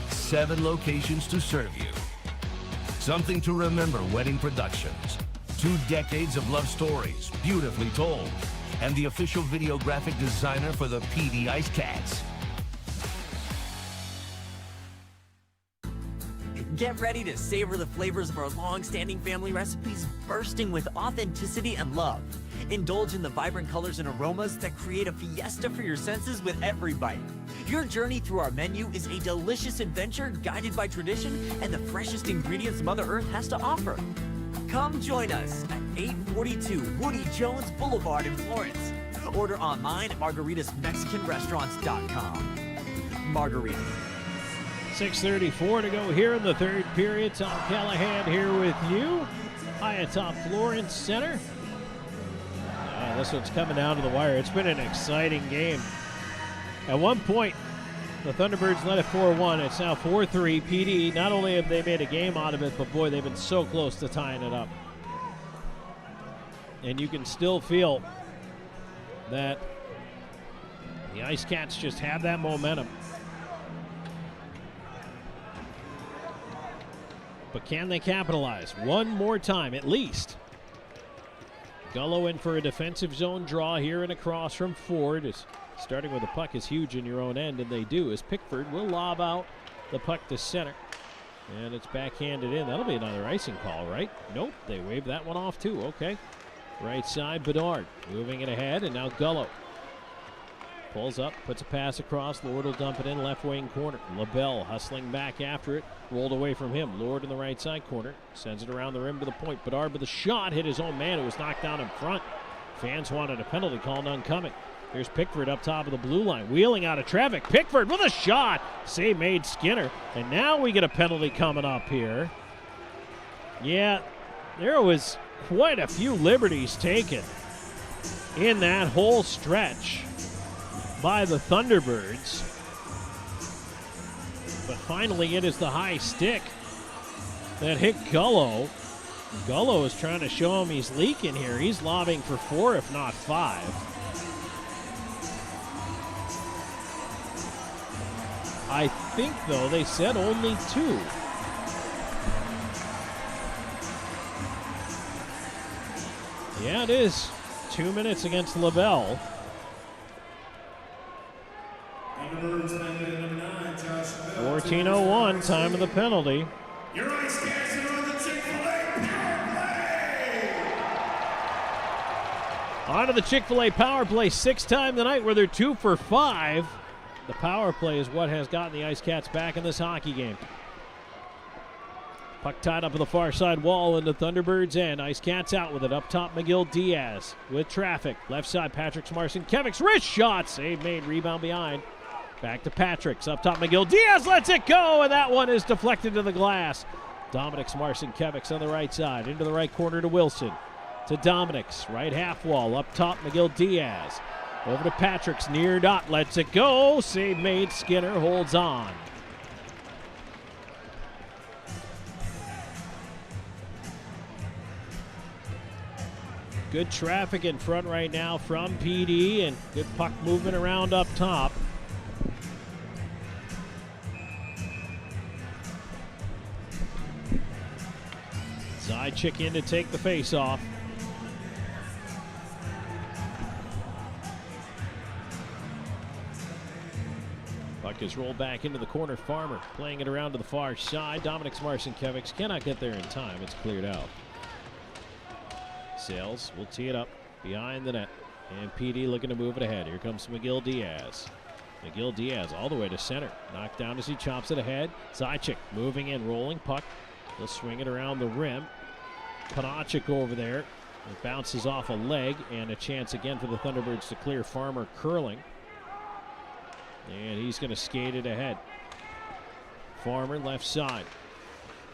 7 locations to serve you. Something to Remember Wedding Productions. 2 decades of love stories, beautifully told. And the official video graphic designer for the PD IceCats. Get ready to savor the flavors of our long-standing family recipes, bursting with authenticity and love. Indulge in the vibrant colors and aromas that create a fiesta for your senses with every bite. Your journey through our menu is a delicious adventure guided by tradition and the freshest ingredients Mother Earth has to offer. Come join us at 842 Woody Jones Boulevard in Florence. Order online at margaritasmexicanrestaurants.com. Margarita. 6:34 to go here in the third period. Tom Callahan here with you. High atop Florence Center. This one's coming down to the wire. It's been an exciting game. At one point, the Thunderbirds led it 4-1. It's now 4-3. PD, not only have they made a game out of it, but boy, they've been so close to tying it up. And you can still feel that the IceCats just have that momentum. But can they capitalize? One more time, at least. Gullo in for a defensive zone draw here and across from Ford. Starting with the puck is huge in your own end, and they do, as Pickford will lob out the puck to center. And it's backhanded in. That'll be another icing call, right? Nope, they waved that one off too. Okay. Right side, Bedard moving it ahead, and now Gullo pulls up, puts a pass across. Lord will dump it in, left wing corner. LaBelle hustling back after it. Rolled away from him. Lord in the right side corner. Sends it around the rim to the point. Bedard with a shot. Hit his own man who was knocked down in front. Fans wanted a penalty call, none coming. Here's Pickford up top of the blue line. Wheeling out of traffic. Pickford with a shot. Save made Skinner. And now we get a penalty coming up here. Yeah, there was quite a few liberties taken in that whole stretch by the Thunderbirds. But finally it is the high stick that hit Gullo. Gullo is trying to show him he's leaking here. He's lobbing for 4, if not 5. I think, though, they said only 2. Yeah, it is. 2 minutes against LaBelle. 14:01, time of the penalty. Your IceCats are on the Chick-fil-A power play! On to the Chick-fil-A power play, 6th time tonight where they're 2 for 5. The power play is what has gotten the IceCats back in this hockey game. Puck tied up on the far side wall in the Thunderbirds end. IceCats out with it. Up top, McGill Diaz with traffic. Left side, Patrick Marcinkiewicz. Wrist shot. Save made. Rebound behind. Back to Patrick's. Up top, McGill Diaz lets it go, and that one is deflected to the glass. Dominic's Marcinkiewicz on the right side. Into the right corner to Wilson. To Dominic's. Right half wall. Up top, McGill Diaz. Over to Patrick's. Near dot. Lets it go. Save made. Skinner holds on. Good traffic in front right now from PD, and good puck movement around up top. Zajac in to take the face-off. Puck is rolled back into the corner. Farmer playing it around to the far side. Dominic's Marcinkiewicz cannot get there in time. It's cleared out. Sales will tee it up behind the net. And PD looking to move it ahead. Here comes McGill Diaz. McGill Diaz all the way to center. Knocked down as he chops it ahead. Zajac moving in, rolling puck. He'll swing it around the rim. Panachik over there. It bounces off a leg, and a chance again for the Thunderbirds to clear. Farmer curling. And he's going to skate it ahead. Farmer left side.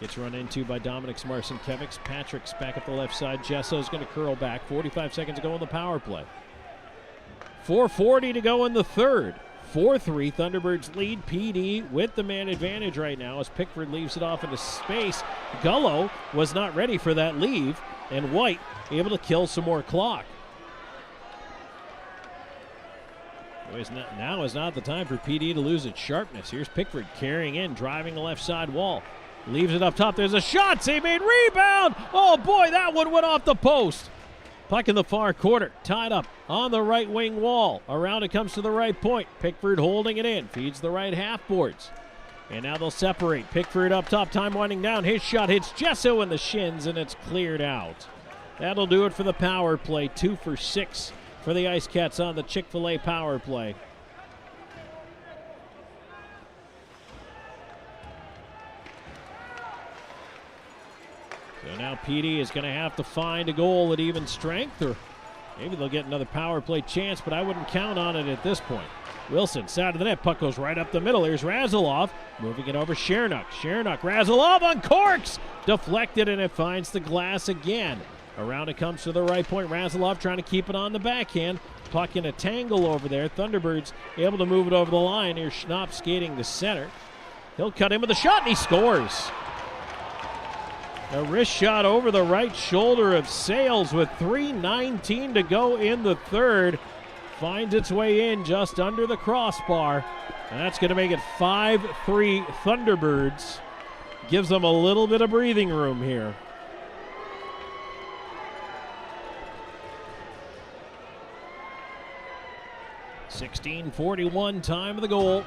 Gets run into by Dominic's Marcinkiewicz. Patrick's back up the left side. Jesso's going to curl back. 45 seconds to go on the power play. 4:40 to go in the third. 4-3. Thunderbirds lead PD with the man advantage right now as Pickford leaves it off into space. Gullo was not ready for that leave, and White able to kill some more clock. Now is not the time for PD to lose its sharpness. Here's Pickford carrying in, driving the left side wall. Leaves it up top. There's a shot. Save made. Rebound. Oh, boy, that one went off the post. Puck in the far corner. Tied up on the right wing wall. Around it comes to the right point. Pickford holding it in. Feeds the right half boards. And now they'll separate. Pickford up top. Time winding down. His shot hits Jesso in the shins, and it's cleared out. That'll do it for the power play. 2 for 6 for the IceCats on the Chick-fil-A power play. So now PD is going to have to find a goal at even strength, or maybe they'll get another power play chance, but I wouldn't count on it at this point. Wilson, side of the net, puck goes right up the middle. Here's Razilov, moving it over Chernak. Razilov on corks! Deflected, and it finds the glass again. Around it comes to the right point. Razilov trying to keep it on the backhand. Puck in a tangle over there. Thunderbirds able to move it over the line. Here's Schnapp skating to center. He'll cut in with a shot, and he scores. A wrist shot over the right shoulder of Sales with 3:19 to go in the third. Finds its way in just under the crossbar. And that's going to make it 5-3 Thunderbirds. Gives them a little bit of breathing room here. .16:41 time of the goal.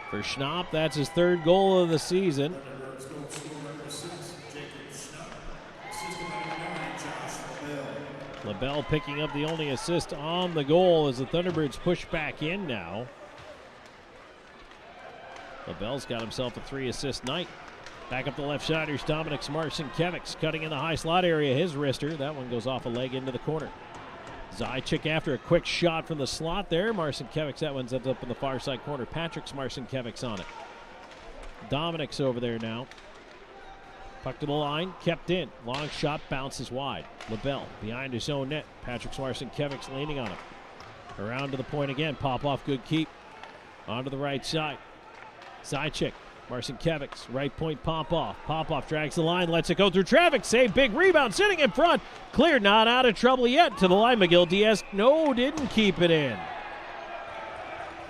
For Schnapp, that's his third goal of the season. LaBelle picking up the only assist on the goal as the Thunderbirds push back in now. LaBelle's got himself a 3-assist night. Back up the left side, here's Dominic's Marcinkiewicz cutting in the high slot area. His wrister, that one goes off a leg into the corner. Zajac after a quick shot from the slot there. Marcinkiewicz, that one's ends up in the far side corner. Patrick's Marcinkiewicz on it. Dominic's over there now. Puck to the line, kept in. Long shot, bounces wide. LaBelle behind his own net. Patrick's Marcinkiewicz leaning on him. Around to the point again. Pop off, good keep. Onto the right side. Zajac, Marcinkiewicz, right point, pop off. Pop off drags the line, lets it go through traffic. Save, big rebound, sitting in front. Cleared, not out of trouble yet. To the line, McGill Diaz. No, didn't keep it in.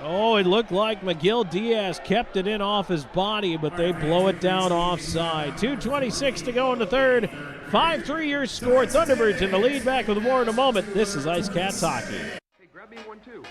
Oh, it looked like McGill Diaz kept it in off his body, but they blow it down offside. 2:26 to go in the third. 5-3 your score. Thunderbirds in the lead. Back with more in a moment. This is IceCats hockey. Hey, grab me 1-2.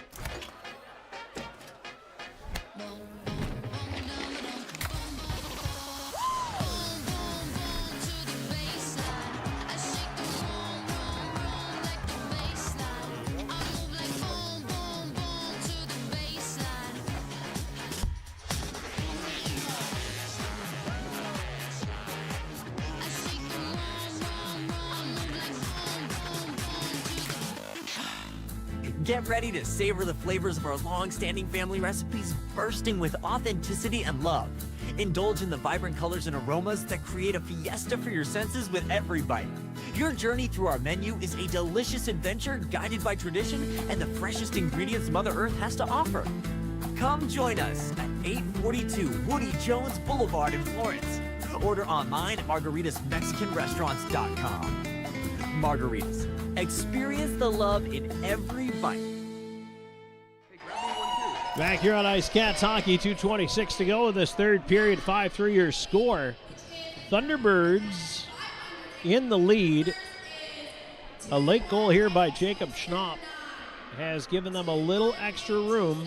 Get ready to savor the flavors of our long-standing family recipes bursting with authenticity and love. Indulge in the vibrant colors and aromas that create a fiesta for your senses with every bite. Your journey through our menu is a delicious adventure guided by tradition and the freshest ingredients Mother Earth has to offer. Come join us at 842 Woody Jones Boulevard in Florence. Order online at margaritasmexicanrestaurants.com. Margaritas. Experience the love in every bite. Back here on IceCats hockey, 2:26 to go in this third period, 5-3 your score. Thunderbirds in the lead. A late goal here by Jacob Schnapp has given them a little extra room.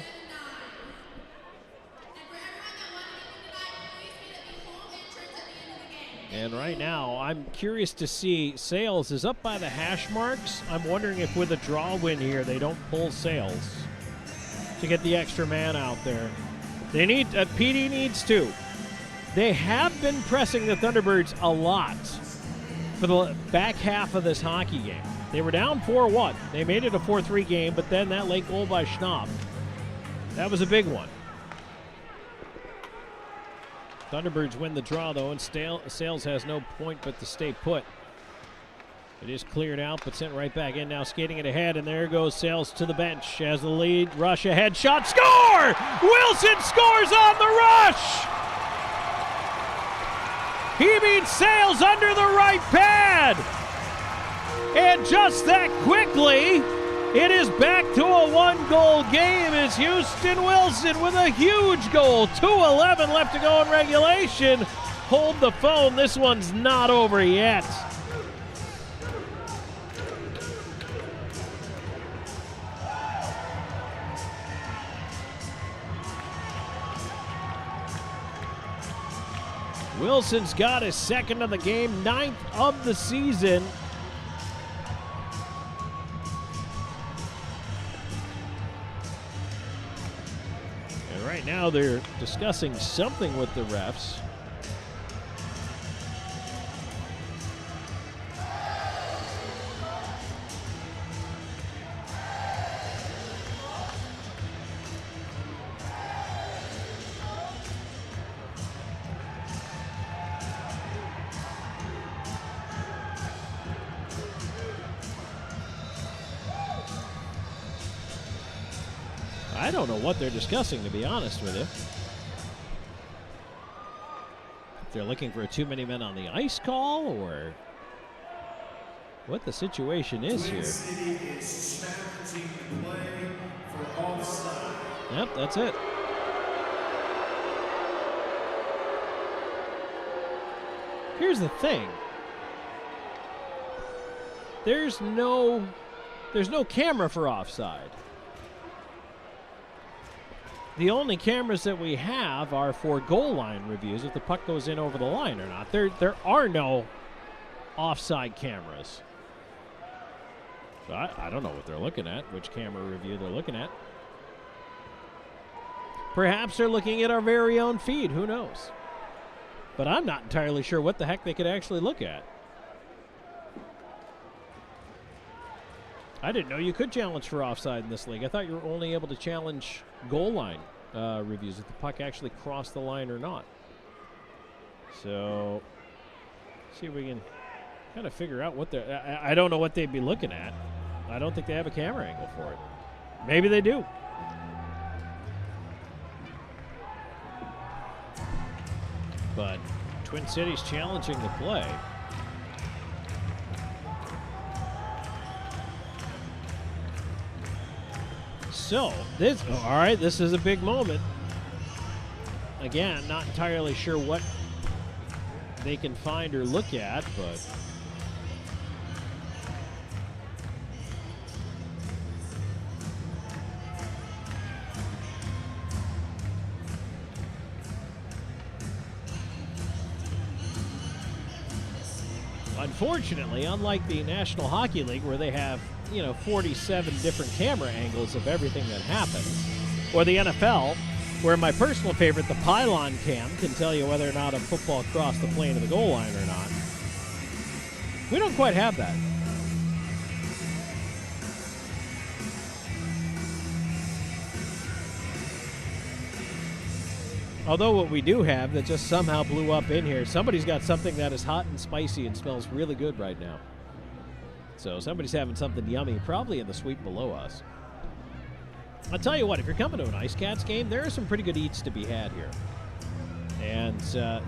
And right now, I'm curious to see, Sales is up by the hash marks. I'm wondering if with a draw win here, they don't pull Sales to get the extra man out there. They need, PD needs to. They have been pressing the Thunderbirds a lot for the back half of this hockey game. They were down 4-1. They made it a 4-3 game, but then that late goal by Schnapp, that was a big one. Thunderbirds win the draw, though, and Sales has no point but to stay put. It is cleared out, but sent right back in. Now skating it ahead, and there goes Sales to the bench as the lead. Rush ahead, shot, score! Wilson scores on the rush! He beats Sales under the right pad! And just that quickly, it is back to a one-goal game as Houston Wilson with a huge goal. 2:11 left to go in regulation. Hold the phone. This one's not over yet. Wilson's got his second of the game, 9th of the season. Right now they're discussing something with the refs. I don't know what they're discussing, to be honest with you. If they're looking for too many men on the ice call, or what the situation is here. Yep, that's it. Here's the thing. There's no camera for offside. The only cameras that we have are for goal line reviews, if the puck goes in over the line or not. There are no offside cameras. So I don't know what they're looking at, which camera review they're looking at. Perhaps they're looking at our very own feed. Who knows? But I'm not entirely sure what the heck they could actually look at. I didn't know you could challenge for offside in this league. I thought you were only able to challenge goal line reviews if the puck actually crossed the line or not. So, see if we can kind of figure out what they're... I don't know what they'd be looking at. I don't think they have a camera angle for it. Maybe they do. But Twin Cities challenging the play. So, this is a big moment. Again, not entirely sure what they can find or look at, but unfortunately, unlike the National Hockey League where they have 47 different camera angles of everything that happens, or the NFL, where my personal favorite, the pylon cam, can tell you whether or not a football crossed the plane of the goal line or not. We don't quite have that. Although what we do have that just somehow blew up in here, somebody's got something that is hot and spicy and smells really good right now. So somebody's having something yummy, probably in the suite below us. I'll tell you what, if you're coming to an IceCats game, there are some pretty good eats to be had here. And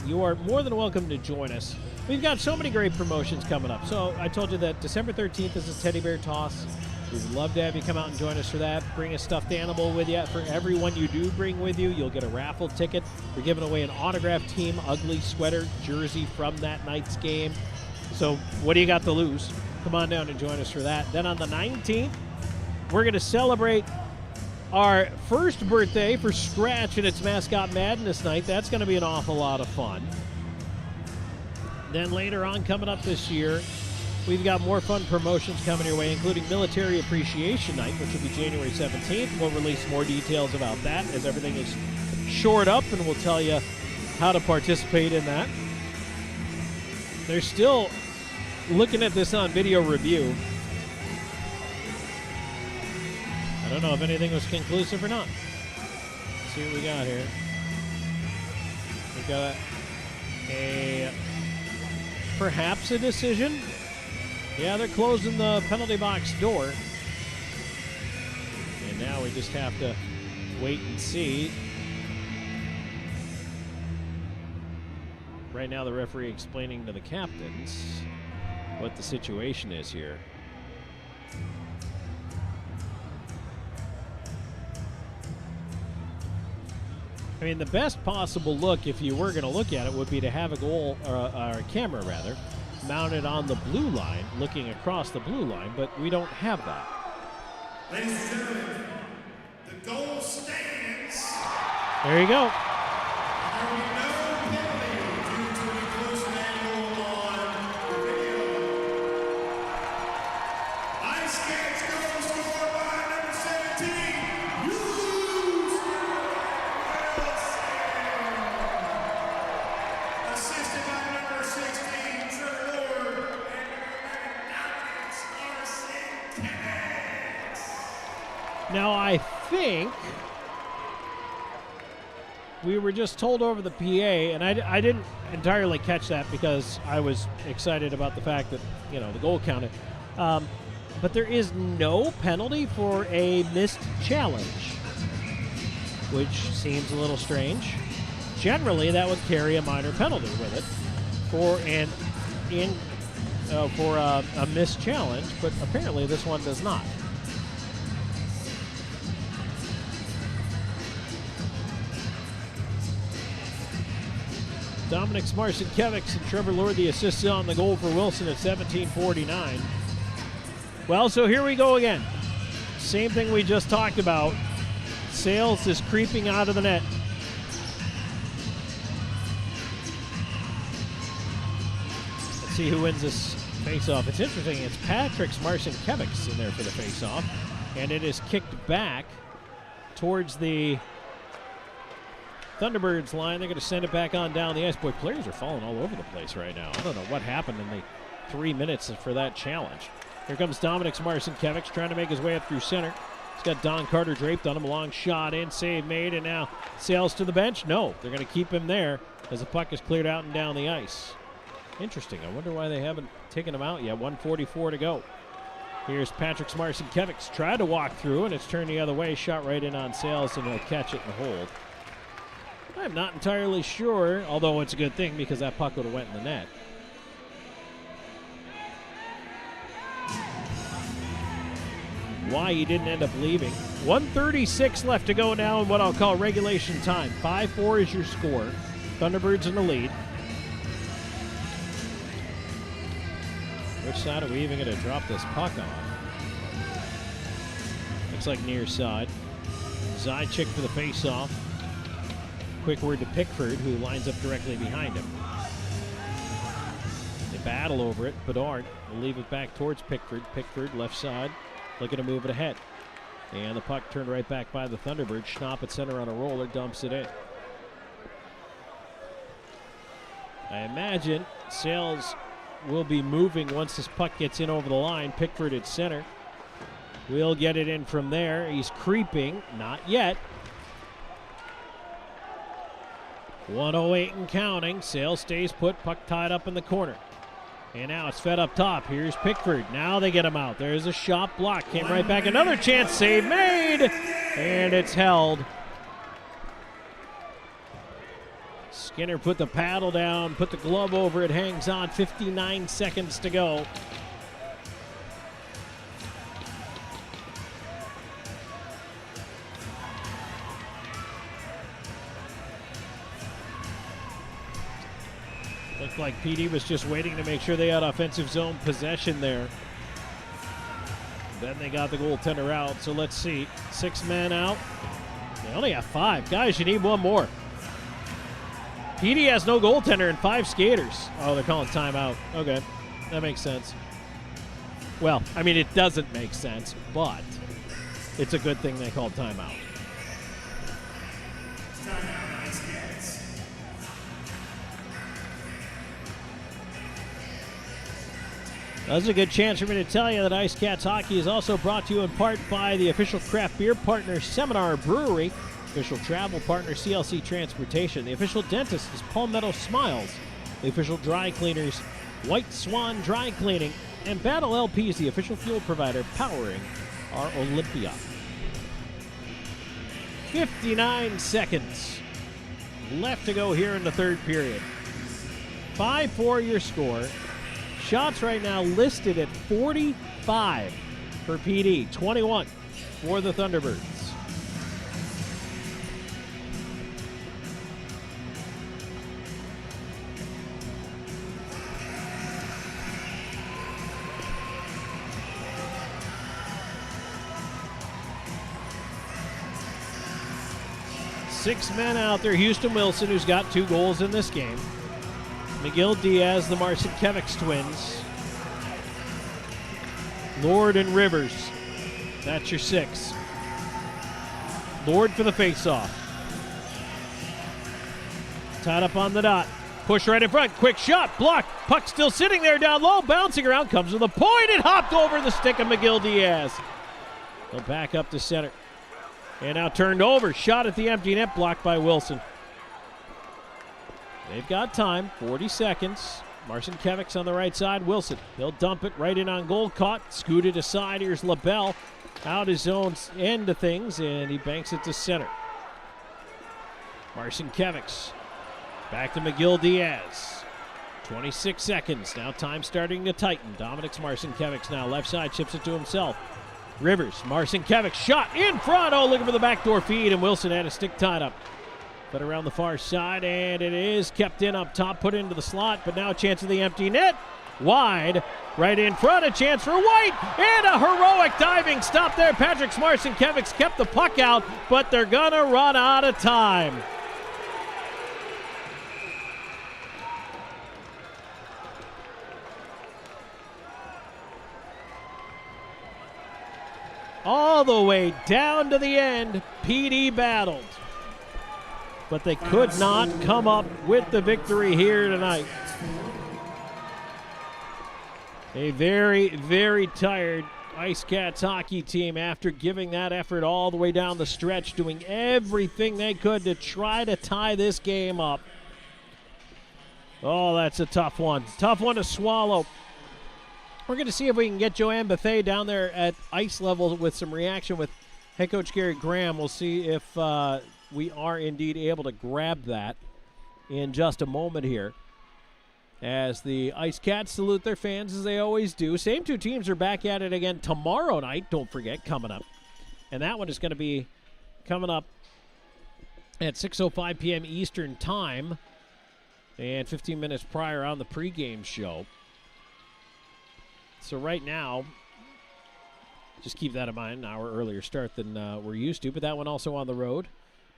you are more than welcome to join us. We've got so many great promotions coming up. So I told you that December 13th is a teddy bear toss. We would love to have you come out and join us for that. Bring a stuffed animal with you. For everyone you do bring with you, you'll get a raffle ticket. We're giving away an autographed Team Ugly sweater jersey from that night's game. So what do you got to lose? Come on down and join us for that. Then on the 19th, we're going to celebrate our first birthday for Scratch and its Mascot Madness night. That's going to be an awful lot of fun. Then later on, coming up this year, we've got more fun promotions coming your way, including Military Appreciation Night, which will be January 17th. We'll release more details about that as everything is shored up, and we'll tell you how to participate in that. They're still looking at this on video review. I don't know if anything was conclusive or not. Let's see what we got here. We got perhaps a decision. Yeah, they're closing the penalty box door. And now we just have to wait and see. Right now the referee explaining to the captains what the situation is here. I mean, the best possible look, if you were going to look at it, would be to have a goal, or a camera rather, mounted on the blue line, looking across the blue line, but we don't have that. Ladies and gentlemen, the goal stands. There you go. There will be no penalty due to the close angle on video. IceCats goal scored by number 17. Hughes Wilson. Assisted by number 16, Trevor Lord, and number 11, Now, I think we were just told over the PA, and I didn't entirely catch that because I was excited about the fact that, you know, the goal counted. But there is no penalty for a missed challenge, which seems a little strange. Generally, that would carry a minor penalty with it for a missed challenge, but apparently this one does not. Dominic Smarson-Kevics and Trevor Lord, the assists on the goal for Wilson at 17:49. Well, so here we go again. Same thing we just talked about. Sales is creeping out of the net. Let's see who wins this face-off. It's interesting. It's Patrick Smarson-Kevics in there for the face-off, and it is kicked back towards the Thunderbirds line. They're going to send it back on down the ice. Boy, players are falling all over the place right now. I don't know what happened in the 3 minutes for that challenge. Here comes Dominic Smarson-Kevics trying to make his way up through center. He's got Don Carter draped on him. A long shot in, save made, and now sails to the bench. No, they're going to keep him there as the puck is cleared out and down the ice. Interesting. I wonder why they haven't taken him out yet. 1:44 to go. Here's Patrick Smarson-Kevics. Tried to walk through, and it's turned the other way. Shot right in on Sales, and he'll catch it and hold. I'm not entirely sure, although it's a good thing because that puck would have went in the net. Why he didn't end up leaving. 1:36 left to go now in what I'll call regulation time. 5-4 is your score. Thunderbirds in the lead. Which side are we even going to drop this puck on? Looks like near side. Zajac for the face-off. Quick word to Pickford, who lines up directly behind him. They battle over it. Bedard will leave it back towards Pickford. Pickford, left side, looking to move it ahead. And the puck turned right back by the Thunderbirds. Schnapp at center on a roller, dumps it in. I imagine Sales will be moving once this puck gets in over the line. Pickford at center. We'll get it in from there. He's creeping. Not yet. 1:08 and counting. Sale stays put, puck tied up in the corner. And now it's fed up top. Here's Pickford. Now they get him out. There's a shot block. Came right back. Another chance. Save made. And it's held. Skinner put the paddle down, put the glove over it, hangs on. 59 seconds to go. Looked like PD was just waiting to make sure they had offensive zone possession there. Then they got the goaltender out, so let's see. 6 men out. They only have 5. Guys, you need one more. PD has no goaltender and 5 skaters. Oh, they're calling timeout. Okay, that makes sense. Well, I mean, it doesn't make sense, but it's a good thing they called timeout. That's a good chance for me to tell you that Ice Cats Hockey is also brought to you in part by the official craft beer partner, Seminar Brewery, official travel partner, CLC Transportation, the official dentist is Palmetto Smiles, the official dry cleaners, White Swan Dry Cleaning, and Battle LP is the official fuel provider powering our Olympia. 59 seconds left to go here in the third period. 5-4 your score. Shots right now listed at 45 for PD, 21 for the Thunderbirds. Six men out there. Houston Wilson, who's got 2 goals in this game. Miguel Diaz, the Marcinkiewicz twins. Lord and Rivers. That's your 6. Lord for the faceoff. Tied up on the dot. Push right in front. Quick shot. Block. Puck still sitting there down low. Bouncing around. Comes with a point. It hopped over the stick of Miguel Diaz. He'll back up to center. And now turned over. Shot at the empty net. Blocked by Wilson. They've got time, 40 seconds. Marcinkiewicz on the right side. Wilson, he'll dump it right in on goal. Caught, scooted aside. Here's LaBelle out his own end of things, and he banks it to center. Marcinkiewicz back to McGill Diaz. 26 seconds. Now time starting to tighten. Dominic's Marcinkiewicz now. Left side, chips it to himself. Rivers, Marcinkiewicz, shot in front. Oh, looking for the backdoor feed, and Wilson had a stick tied up. But around the far side, and it is kept in up top, put into the slot, but now a chance of the empty net. Wide, right in front, a chance for White, and a heroic diving stop there. Patrick Marcinkiewicz kept the puck out, but they're gonna run out of time. All the way down to the end, PD battled. But they could not come up with the victory here tonight. A very, very tired Ice Cats hockey team after giving that effort all the way down the stretch, doing everything they could to try to tie this game up. Oh, that's a tough one. Tough one to swallow. We're going to see if we can get Joanne Bethea down there at ice level with some reaction with head coach Gary Graham. We'll see if we are indeed able to grab that in just a moment here. As the Ice Cats salute their fans as they always do. Same 2 teams are back at it again tomorrow night, don't forget, coming up. And that one is going to be coming up at 6:05 p.m. Eastern Time and 15 minutes prior on the pregame show. So right now, just keep that in mind, an hour earlier start than we're used to, but that one also on the road.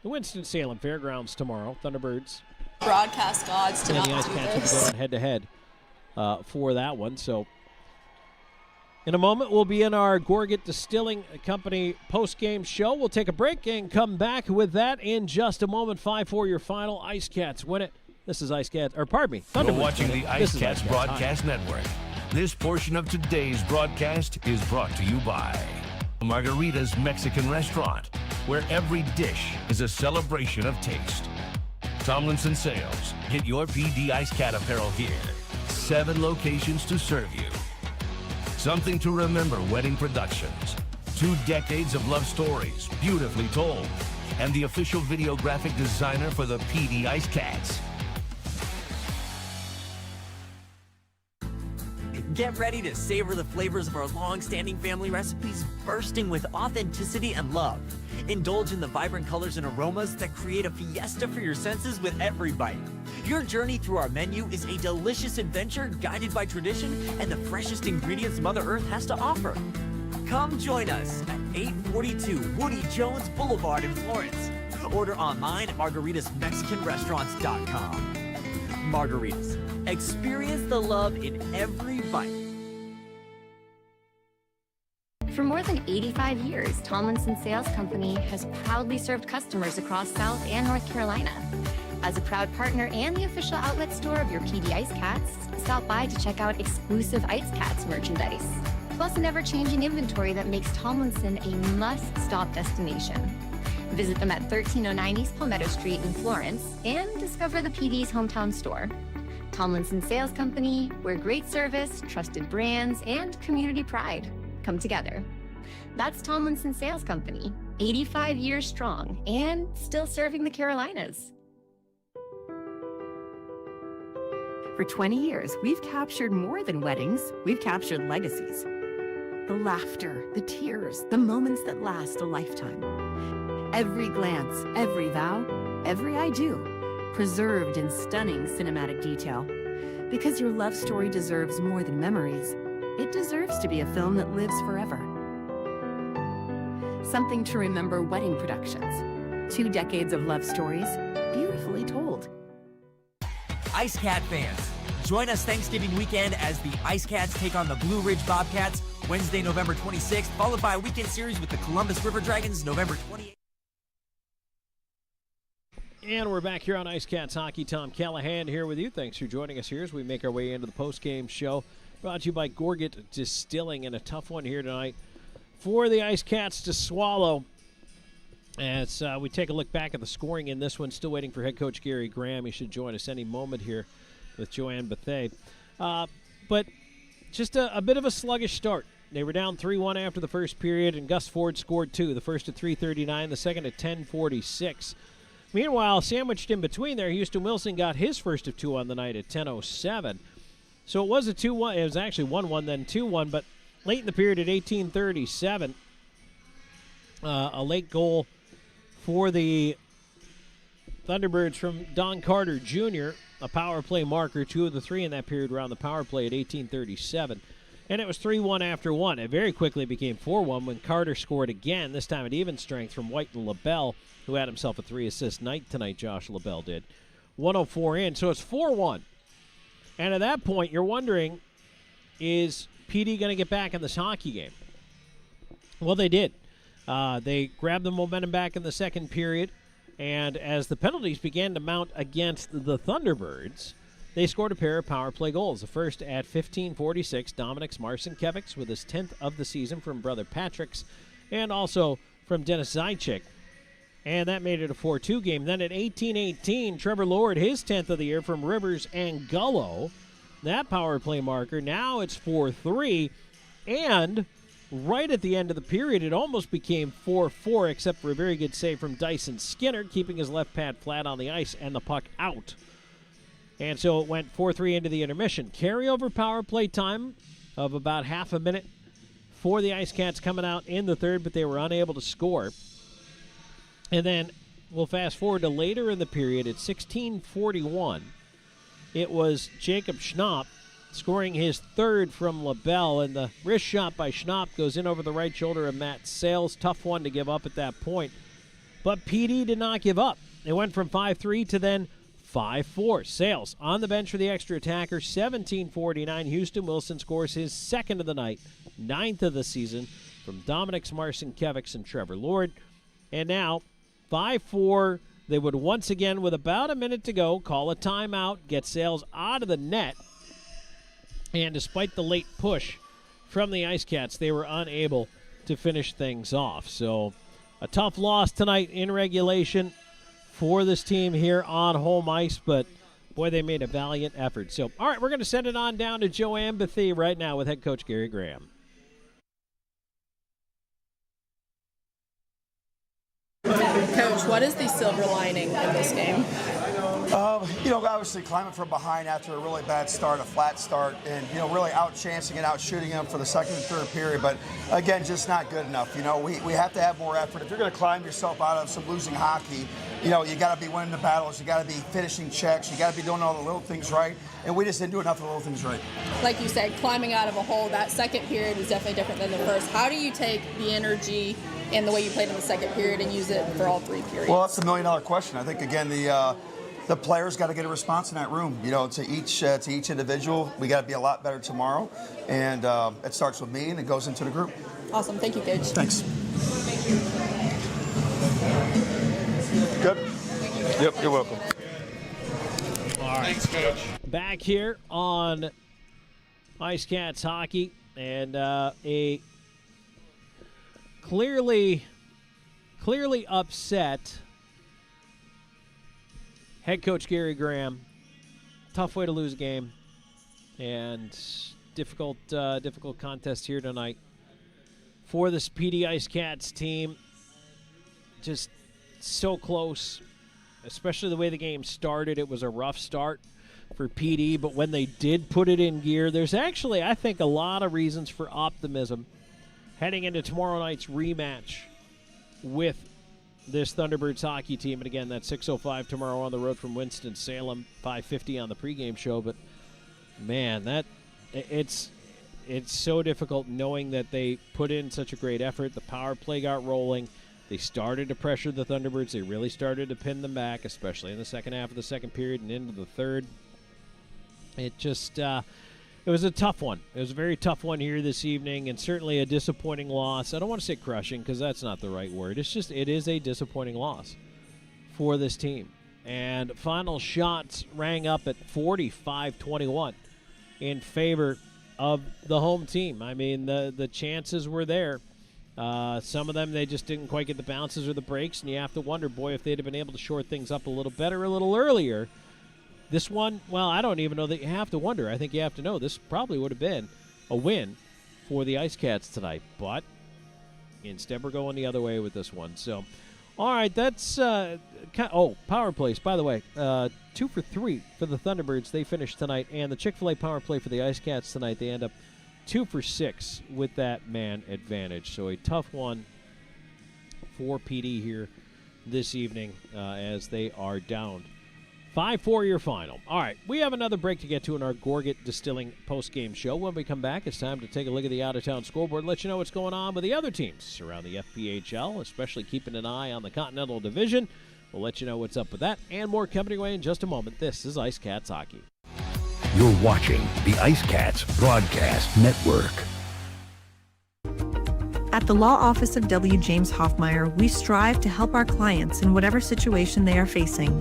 The Winston-Salem Fairgrounds tomorrow. Thunderbirds. Broadcast gods to and not the Ice do Cats will be this. going head-to-head for that one. So in a moment, we'll be in our Gorget Distilling Company post-game show. We'll take a break and come back with that in just a moment. 5-4 your final. Ice Cats win it. This is Ice Cats, or pardon me, Thunderbirds. You're watching the This Ice is Cats Cats Broadcast Hockey. Network. This portion of today's broadcast is brought to you by Margarita's Mexican Restaurant, where every dish is a celebration of taste. Tomlinson Sales. Get your PD Ice Cat apparel here. 7 locations to serve you. Something to Remember Wedding Productions. 2 decades of love stories, beautifully told. And the official video graphic designer for the PD IceCats. Get ready to savor the flavors of our long-standing family recipes, bursting with authenticity and love. Indulge in the vibrant colors and aromas that create a fiesta for your senses with every bite. Your journey through our menu is a delicious adventure guided by tradition and the freshest ingredients Mother Earth has to offer. Come join us at 842 Woody Jones Boulevard in Florence. Order online at margaritasmexicanrestaurants.com. Margaritas. Experience the love in every bite. For more than 85 years, Tomlinson Sales Company has proudly served customers across South and North Carolina. As a proud partner and the official outlet store of your PD IceCats, stop by to check out exclusive IceCats merchandise, plus an ever-changing inventory that makes Tomlinson a must-stop destination. Visit them at 1309 East Palmetto Street in Florence and discover the PD's hometown store. Tomlinson Sales Company, where great service, trusted brands, and community pride come together. That's Tomlinson Sales Company, 85 years strong and still serving the Carolinas. For 20 years, we've captured more than weddings, we've captured legacies. The laughter, the tears, the moments that last a lifetime. Every glance, every vow, every I do, preserved in stunning cinematic detail. Because your love story deserves more than memories, it deserves to be a film that lives forever. Something to Remember Wedding Productions. 2 decades of love stories, beautifully told. IceCat fans, join us Thanksgiving weekend as the IceCats take on the Blue Ridge Bobcats Wednesday, November 26th, followed by a weekend series with the Columbus River Dragons November 28th. And we're back here on IceCats Hockey. Tom Callahan here with you. Thanks for joining us here as we make our way into the post-game show. Brought to you by Gorget Distilling, and a tough one here tonight for the IceCats to swallow. As we take a look back at the scoring in this one, still waiting for head coach Gary Graham. He should join us any moment here with Joanne Bethea. But just a bit of a sluggish start. They were down 3-1 after the first period, and Gus Ford scored 2, the first at 3:39, the second at 10:46. Meanwhile, sandwiched in between there, Houston Wilson got his first of 2 on the night at 10:07. So it was a 2-1. It was actually 1-1, then 2-1. But late in the period at 18:37, a late goal for the Thunderbirds from Don Carter Jr., a power play marker. 2 of the 3 in that period were on the power play at 18:37. And it was 3-1 after 1. It very quickly became 4-1 when Carter scored again, this time at even strength from White and LaBelle, who had himself a 3-assist night tonight, Josh LaBelle did. 1:04 in, so it's 4-1. And at that point, you're wondering, is PD going to get back in this hockey game? Well, they did. They grabbed the momentum back in the second period, and as the penalties began to mount against the Thunderbirds, they scored a pair of power play goals. The first at 15:46, Dominik Marcinkiewicz with his 10th of the season from brother Patrick's, and also from Dennis Zajac. And that made it a 4-2 game. Then at 18:18, Trevor Lord, his 10th of the year from Rivers and Gullo. That power play marker. Now it's 4-3. And right at the end of the period, it almost became 4-4, except for a very good save from Dyson Skinner, keeping his left pad flat on the ice and the puck out. And so it went 4-3 into the intermission. Carryover power play time of about half a minute for the IceCats coming out in the third, but they were unable to score. And then we'll fast forward to later in the period at 16:41. It was Jacob Schnapp scoring his 3rd from LaBelle, and the wrist shot by Schnapp goes in over the right shoulder of Matt Sales. Tough one to give up at that point. But PD did not give up. It went from 5-3 to then 5-4. Sales on the bench for the extra attacker. 17:49. Houston Wilson scores his 2nd of the night, 9th of the season from Dominik Marcinkiewicz and Trevor Lord. And now 5-4. They would once again, with about a minute to go, call a timeout, get Sales out of the net. And despite the late push from the IceCats, they were unable to finish things off. So a tough loss tonight in regulation for this team here on home ice, but boy, they made a valiant effort. So, all right, we're going to send it on down to Joanne Bethea right now with head coach Gary Graham. Coach, what is the silver lining in this game? Obviously climbing from behind after a really bad start, a flat start, and, really out-chancing and out-shooting them for the second and third period. But, again, just not good enough. We have to have more effort. If you're going to climb yourself out of some losing hockey, you got to be winning the battles. You got to be finishing checks. You got to be doing all the little things right. And we just didn't do enough of the little things right. Like you said, climbing out of a hole, that second period was definitely different than the first. How do you take the energy and the way you played in the second period and use it for all three periods? Well, that's the million-dollar question. I think, again, the players got to get a response in that room. To each individual, we got to be a lot better tomorrow, and it starts with me and it goes into the group. Awesome, thank you, Coach. Thanks. Good. Yep, you're welcome. All right. Thanks, Coach. Back here on IceCats hockey, and a clearly upset head coach Gary Graham. Tough way to lose a game, and difficult contest here tonight for this PD IceCats team. Just so close, especially the way the game started. It was a rough start for PD, but when they did put it in gear, there's actually, I think, a lot of reasons for optimism heading into tomorrow night's rematch with this Thunderbirds hockey team. And again, that's 6:05 tomorrow on the road from Winston-Salem, 5:50 on the pregame show. But man, it's so difficult knowing that they put in such a great effort. The power play got rolling. They started to pressure the Thunderbirds. They really started to pin them back, especially in the second half of the second period and into the third. It just it was a tough one. It was a very tough one here this evening, and certainly a disappointing loss. I don't want to say crushing because that's not the right word. It is a disappointing loss for this team. And final shots rang up at 45-21 in favor of the home team. I mean, the chances were there. Some of them, they just didn't quite get the bounces or the breaks, and you have to wonder, boy, if they'd have been able to shore things up a little better a little earlier. This one, well, I don't even know that you have to wonder. I think you have to know this probably would have been a win for the IceCats tonight. But instead, we're going the other way with this one. So, all right, that's power plays. By the way, 2 for 3 for the Thunderbirds. They finished tonight. And the Chick-fil-A power play for the IceCats tonight, they end up 2 for 6 with that man advantage. So a tough one for PD here this evening as they are down 5-4 your final. All right, we have another break to get to in our Gorget Distilling post-game show. When we come back, it's time to take a look at the out-of-town scoreboard, let you know what's going on with the other teams around the FPHL, especially keeping an eye on the Continental Division. We'll let you know what's up with that and more coming your way in just a moment. This is IceCats Hockey. You're watching the IceCats Broadcast Network. At the Law Office of W. James Hoffmeyer, we strive to help our clients in whatever situation they are facing.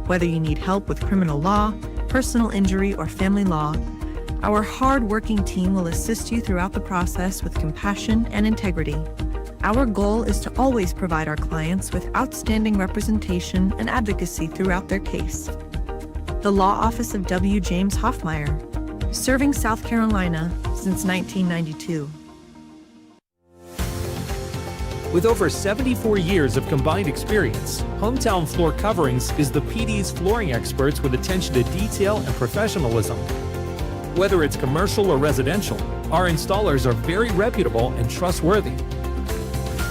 Whether you need help with criminal law, personal injury, or family law, our hard-working team will assist you throughout the process with compassion and integrity. Our goal is to always provide our clients with outstanding representation and advocacy throughout their case. The Law Office of W. James Hoffmeyer, serving South Carolina since 1992. With over 74 years of combined experience, Hometown Floor Coverings is the PD's flooring experts with attention to detail and professionalism. Whether it's commercial or residential, our installers are very reputable and trustworthy.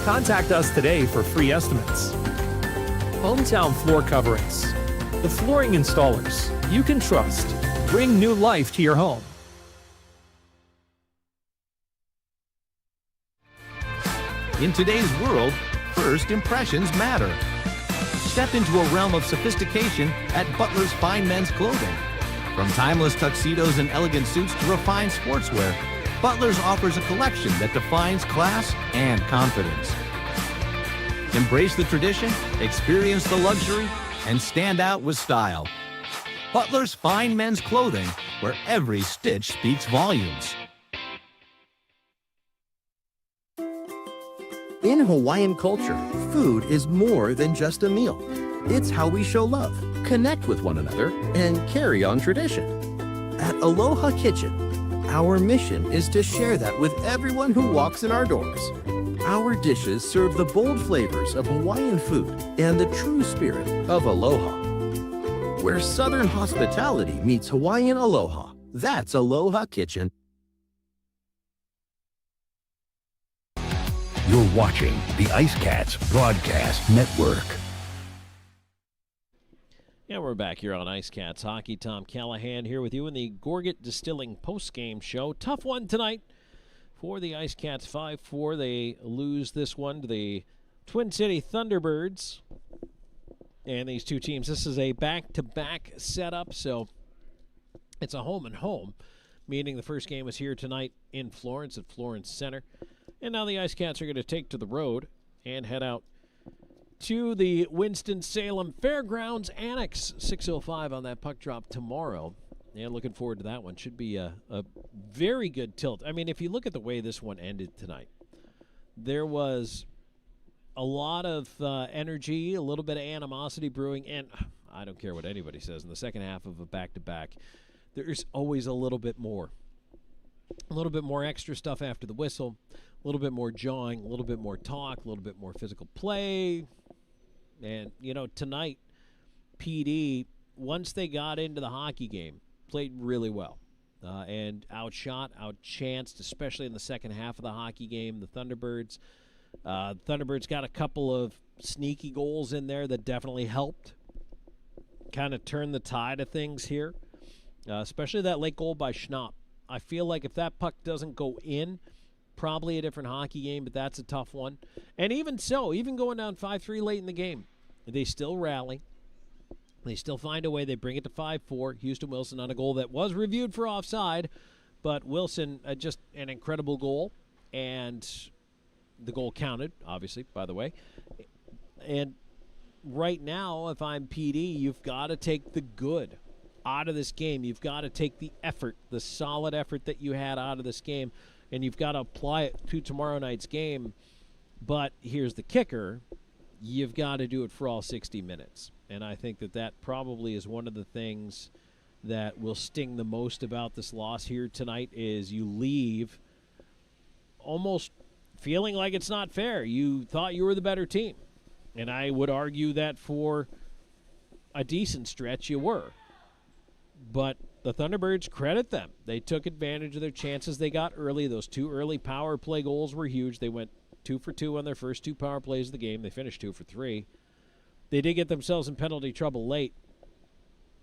Contact us today for free estimates. Hometown Floor Coverings, the flooring installers you can trust. Bring new life to your home. In today's world, first impressions matter. Step into a realm of sophistication at Butler's Fine Men's Clothing. From timeless tuxedos and elegant suits to refined sportswear, Butler's offers a collection that defines class and confidence. Embrace the tradition, experience the luxury, and stand out with style. Butler's Fine Men's Clothing, where every stitch speaks volumes. In Hawaiian culture, food is more than just a meal. It's how we show love, connect with one another, and carry on tradition. At Aloha Kitchen, our mission is to share that with everyone who walks in our doors. Our dishes serve the bold flavors of Hawaiian food and the true spirit of aloha. Where Southern hospitality meets Hawaiian aloha, that's Aloha Kitchen. You're watching the IceCats Broadcast Network. Yeah, we're back here on IceCats Hockey. Tom Callahan here with you in the Gorget Distilling postgame show. Tough one tonight for the IceCats. 5-4. They lose this one to the Twin City Thunderbirds. And these two teams, this is a back-to-back setup, so it's a home and home, meaning the first game was here tonight in Florence at Florence Center. And now the IceCats are going to take to the road and head out to the Winston-Salem Fairgrounds Annex. 6:05 on that puck drop tomorrow. And looking forward to that one. Should be a very good tilt. I mean, if you look at the way this one ended tonight, there was a lot of energy, a little bit of animosity brewing, and I don't care what anybody says, in the second half of a back-to-back, there's always a little bit more. A little bit more extra stuff after the whistle, a little bit more jawing, a little bit more talk, a little bit more physical play. And, you know, tonight, PD, once they got into the hockey game, played really well. And outshot, outchanced, especially in the second half of the hockey game, the Thunderbirds. Thunderbirds got a couple of sneaky goals in there that definitely helped kind of turn the tide of things here, especially that late goal by Schnapp. I feel like if that puck doesn't go in, probably a different hockey game, but that's a tough one. And even so, even going down 5-3 late in the game, they still rally. They still find a way. They bring it to 5-4. Houston Wilson on a goal that was reviewed for offside, but Wilson, just an incredible goal, and the goal counted, obviously, by the way. And right now, if I'm PD, you've got to take the good out of this game. You've got to take the effort, the solid effort that you had out of this game, and you've got to apply it to tomorrow night's game. But here's the kicker. You've got to do it for all 60 minutes. And I think that probably is one of the things that will sting the most about this loss here tonight is you leave almost feeling like it's not fair. You thought you were the better team. And I would argue that for a decent stretch you were. But the Thunderbirds, credit them. They took advantage of their chances they got early. Those two early power play goals were huge. They went 2 for 2 on their first 2 power plays of the game. They finished 2 for 3. They did get themselves in penalty trouble late,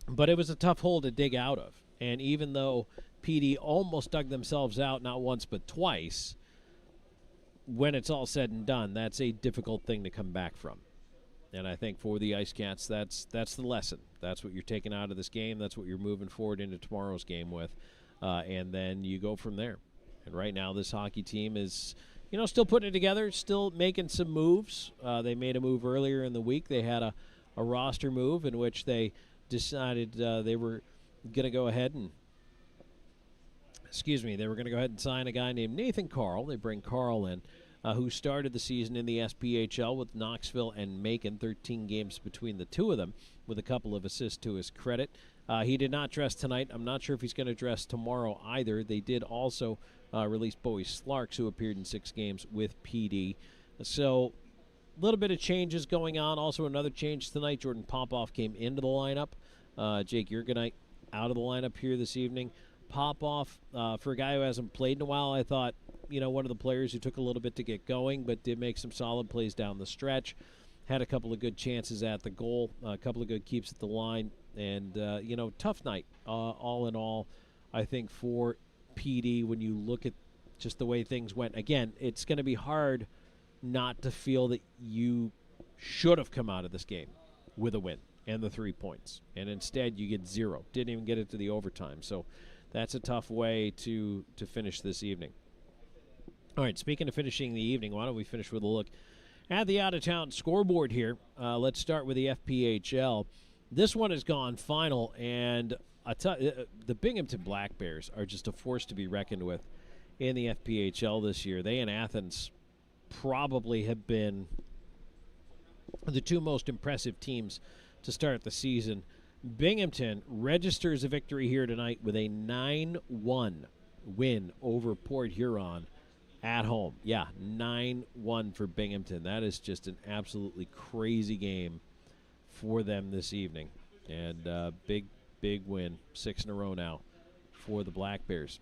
but it was a tough hole to dig out of. And even though PD almost dug themselves out not once but twice, when it's all said and done, that's a difficult thing to come back from. And I think for the IceCats, that's the lesson. That's what you're taking out of this game. That's what you're moving forward into tomorrow's game with. And then you go from there. And right now this hockey team is, still putting it together, still making some moves. They made a move earlier in the week. They had a roster move in which they decided they were going to go ahead and sign a guy named Nathan Carl. They bring Carl in, who started the season in the SPHL with Knoxville and Macon, 13 games between the two of them, with a couple of assists to his credit. He did not dress tonight. I'm not sure if he's going to dress tomorrow either. They did also release Bowie Slarks, who appeared in 6 games with PD. So a little bit of changes going on. Also another change tonight. Jordan Popoff came into the lineup. Jake Jurgenite out of the lineup here this evening. Popoff, for a guy who hasn't played in a while, I thought, one of the players who took a little bit to get going, but did make some solid plays down the stretch. Had a couple of good chances at the goal, a couple of good keeps at the line, and, tough night all in all, I think, for PD when you look at just the way things went. Again, it's going to be hard not to feel that you should have come out of this game with a win and the 3 points, and instead you get 0. Didn't even get it to the overtime, so that's a tough way to finish this evening. All right, speaking of finishing the evening, why don't we finish with a look at the out-of-town scoreboard here. Let's start with the FPHL. This one has gone final, and the Binghamton Black Bears are just a force to be reckoned with in the FPHL this year. They and Athens probably have been the two most impressive teams to start the season. Binghamton registers a victory here tonight with a 9-1 win over Port Huron at home. Yeah, 9-1 for Binghamton. That is just an absolutely crazy game for them this evening. And big win, 6 in a row now for the Black Bears.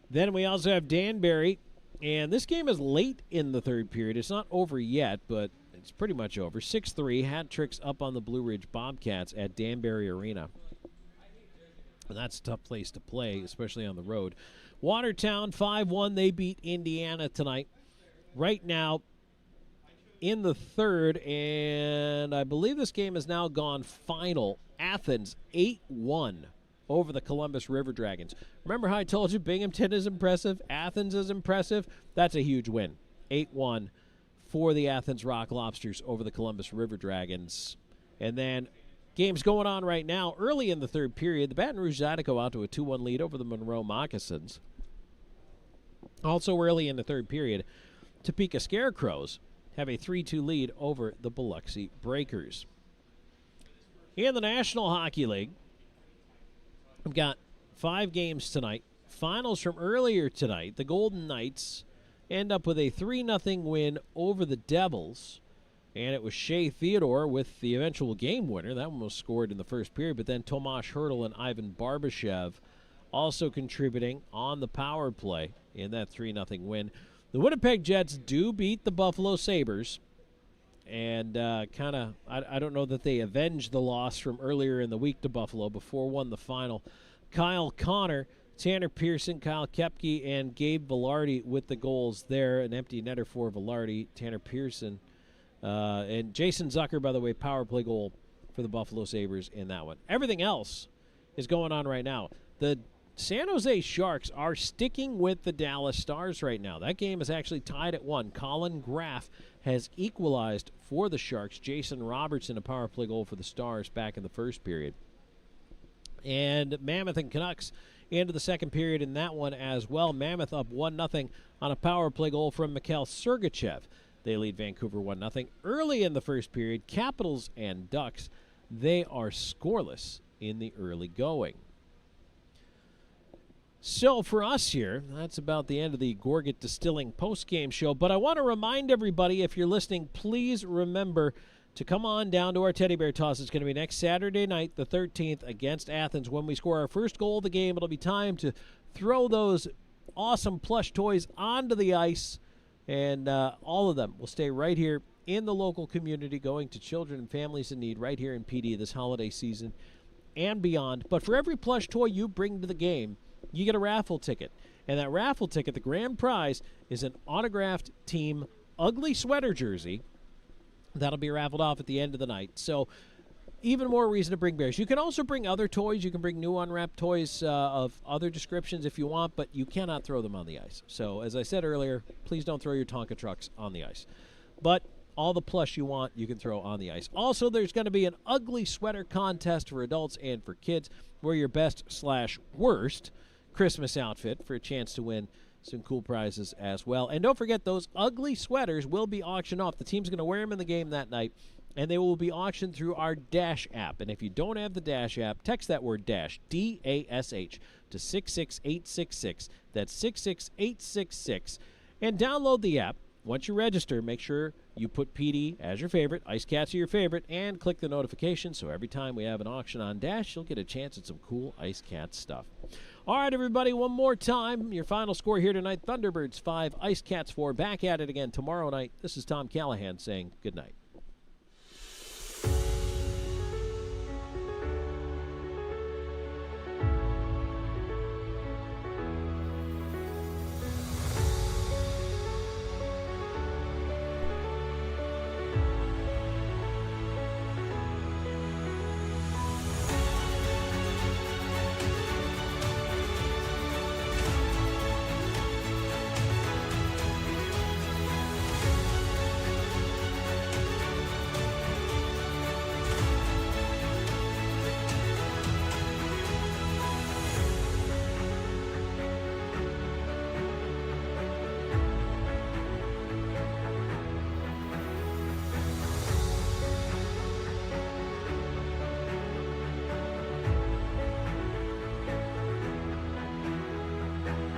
Then we also have Danbury, and this game is late in the third period. It's not over yet, but it's pretty much over. 6-3, hat tricks up on the Blue Ridge Bobcats at Danbury Arena. And that's a tough place to play, especially on the road. Watertown, 5-1. They beat Indiana tonight. Right now, in the third, and I believe this game has now gone final. Athens, 8-1 over the Columbus River Dragons. Remember how I told you Binghamton is impressive? Athens is impressive? That's a huge win. 8-1 for the Athens Rock Lobsters over the Columbus River Dragons. And then games going on right now. Early in the third period, the Baton Rouge Zydeco out to a 2-1 lead over the Monroe Moccasins. Also early in the third period, Topeka Scarecrows have a 3-2 lead over the Biloxi Breakers. In the National Hockey League, we've got 5 games tonight. Finals from earlier tonight. The Golden Knights end up with a 3-0 win over the Devils. And it was Shea Theodore with the eventual game winner. That one was scored in the first period. But then Tomasz Hertl and Ivan Barbashev also contributing on the power play in that 3-0 win. The Winnipeg Jets do beat the Buffalo Sabres. And I don't know that they avenged the loss from earlier in the week to Buffalo. Before won the final. Kyle Connor, Tanner Pearson, Kyle Kepke, and Gabe Velarde with the goals there. An empty netter for Velarde, Tanner Pearson, and Jason Zucker, by the way, power play goal for the Buffalo Sabres in that one. Everything else is going on right now. The San Jose Sharks are sticking with the Dallas Stars right now. That game is actually tied at 1. Colin Graff has equalized for the Sharks. Jason Robertson, a power play goal for the Stars back in the first period. And Mammoth and Canucks into the second period in that one as well. Mammoth up 1-0 on a power play goal from Mikhail Sergachev. They lead Vancouver 1-0. Early in the first period, Capitals and Ducks, they are scoreless in the early going. So for us here, that's about the end of the Gorget Distilling post-game show. But I want to remind everybody, if you're listening, please remember to come on down to our Teddy Bear Toss. It's going to be next Saturday night, the 13th, against Athens. When we score our first goal of the game, it'll be time to throw those awesome plush toys onto the ice. And all of them will stay right here in the local community, going to children and families in need right here in PD this holiday season and beyond. But for every plush toy you bring to the game, you get a raffle ticket. And that raffle ticket, the grand prize, is an autographed team ugly sweater jersey. That'll be raffled off at the end of the night. So even more reason to bring bears. You can also bring other toys. You can bring new unwrapped toys of other descriptions if you want, but you cannot throw them on the ice. So as I said earlier, please don't throw your Tonka trucks on the ice. But all the plush you want, you can throw on the ice. Also, there's going to be an ugly sweater contest for adults and for kids. Wear your best/worst Christmas outfit for a chance to win some cool prizes as well. And don't forget, those ugly sweaters will be auctioned off. The team's going to wear them in the game that night, and they will be auctioned through our Dash app. And if you don't have the Dash app, text that word DASH, D-A-S-H, to 66866. That's 66866. And download the app. Once you register, make sure you put PD as your favorite, IceCats are your favorite, and click the notification so every time we have an auction on Dash, you'll get a chance at some cool IceCats stuff. All right, everybody, one more time. Your final score here tonight, Thunderbirds 5, IceCats 4. Back at it again tomorrow night. This is Tom Callahan saying good night.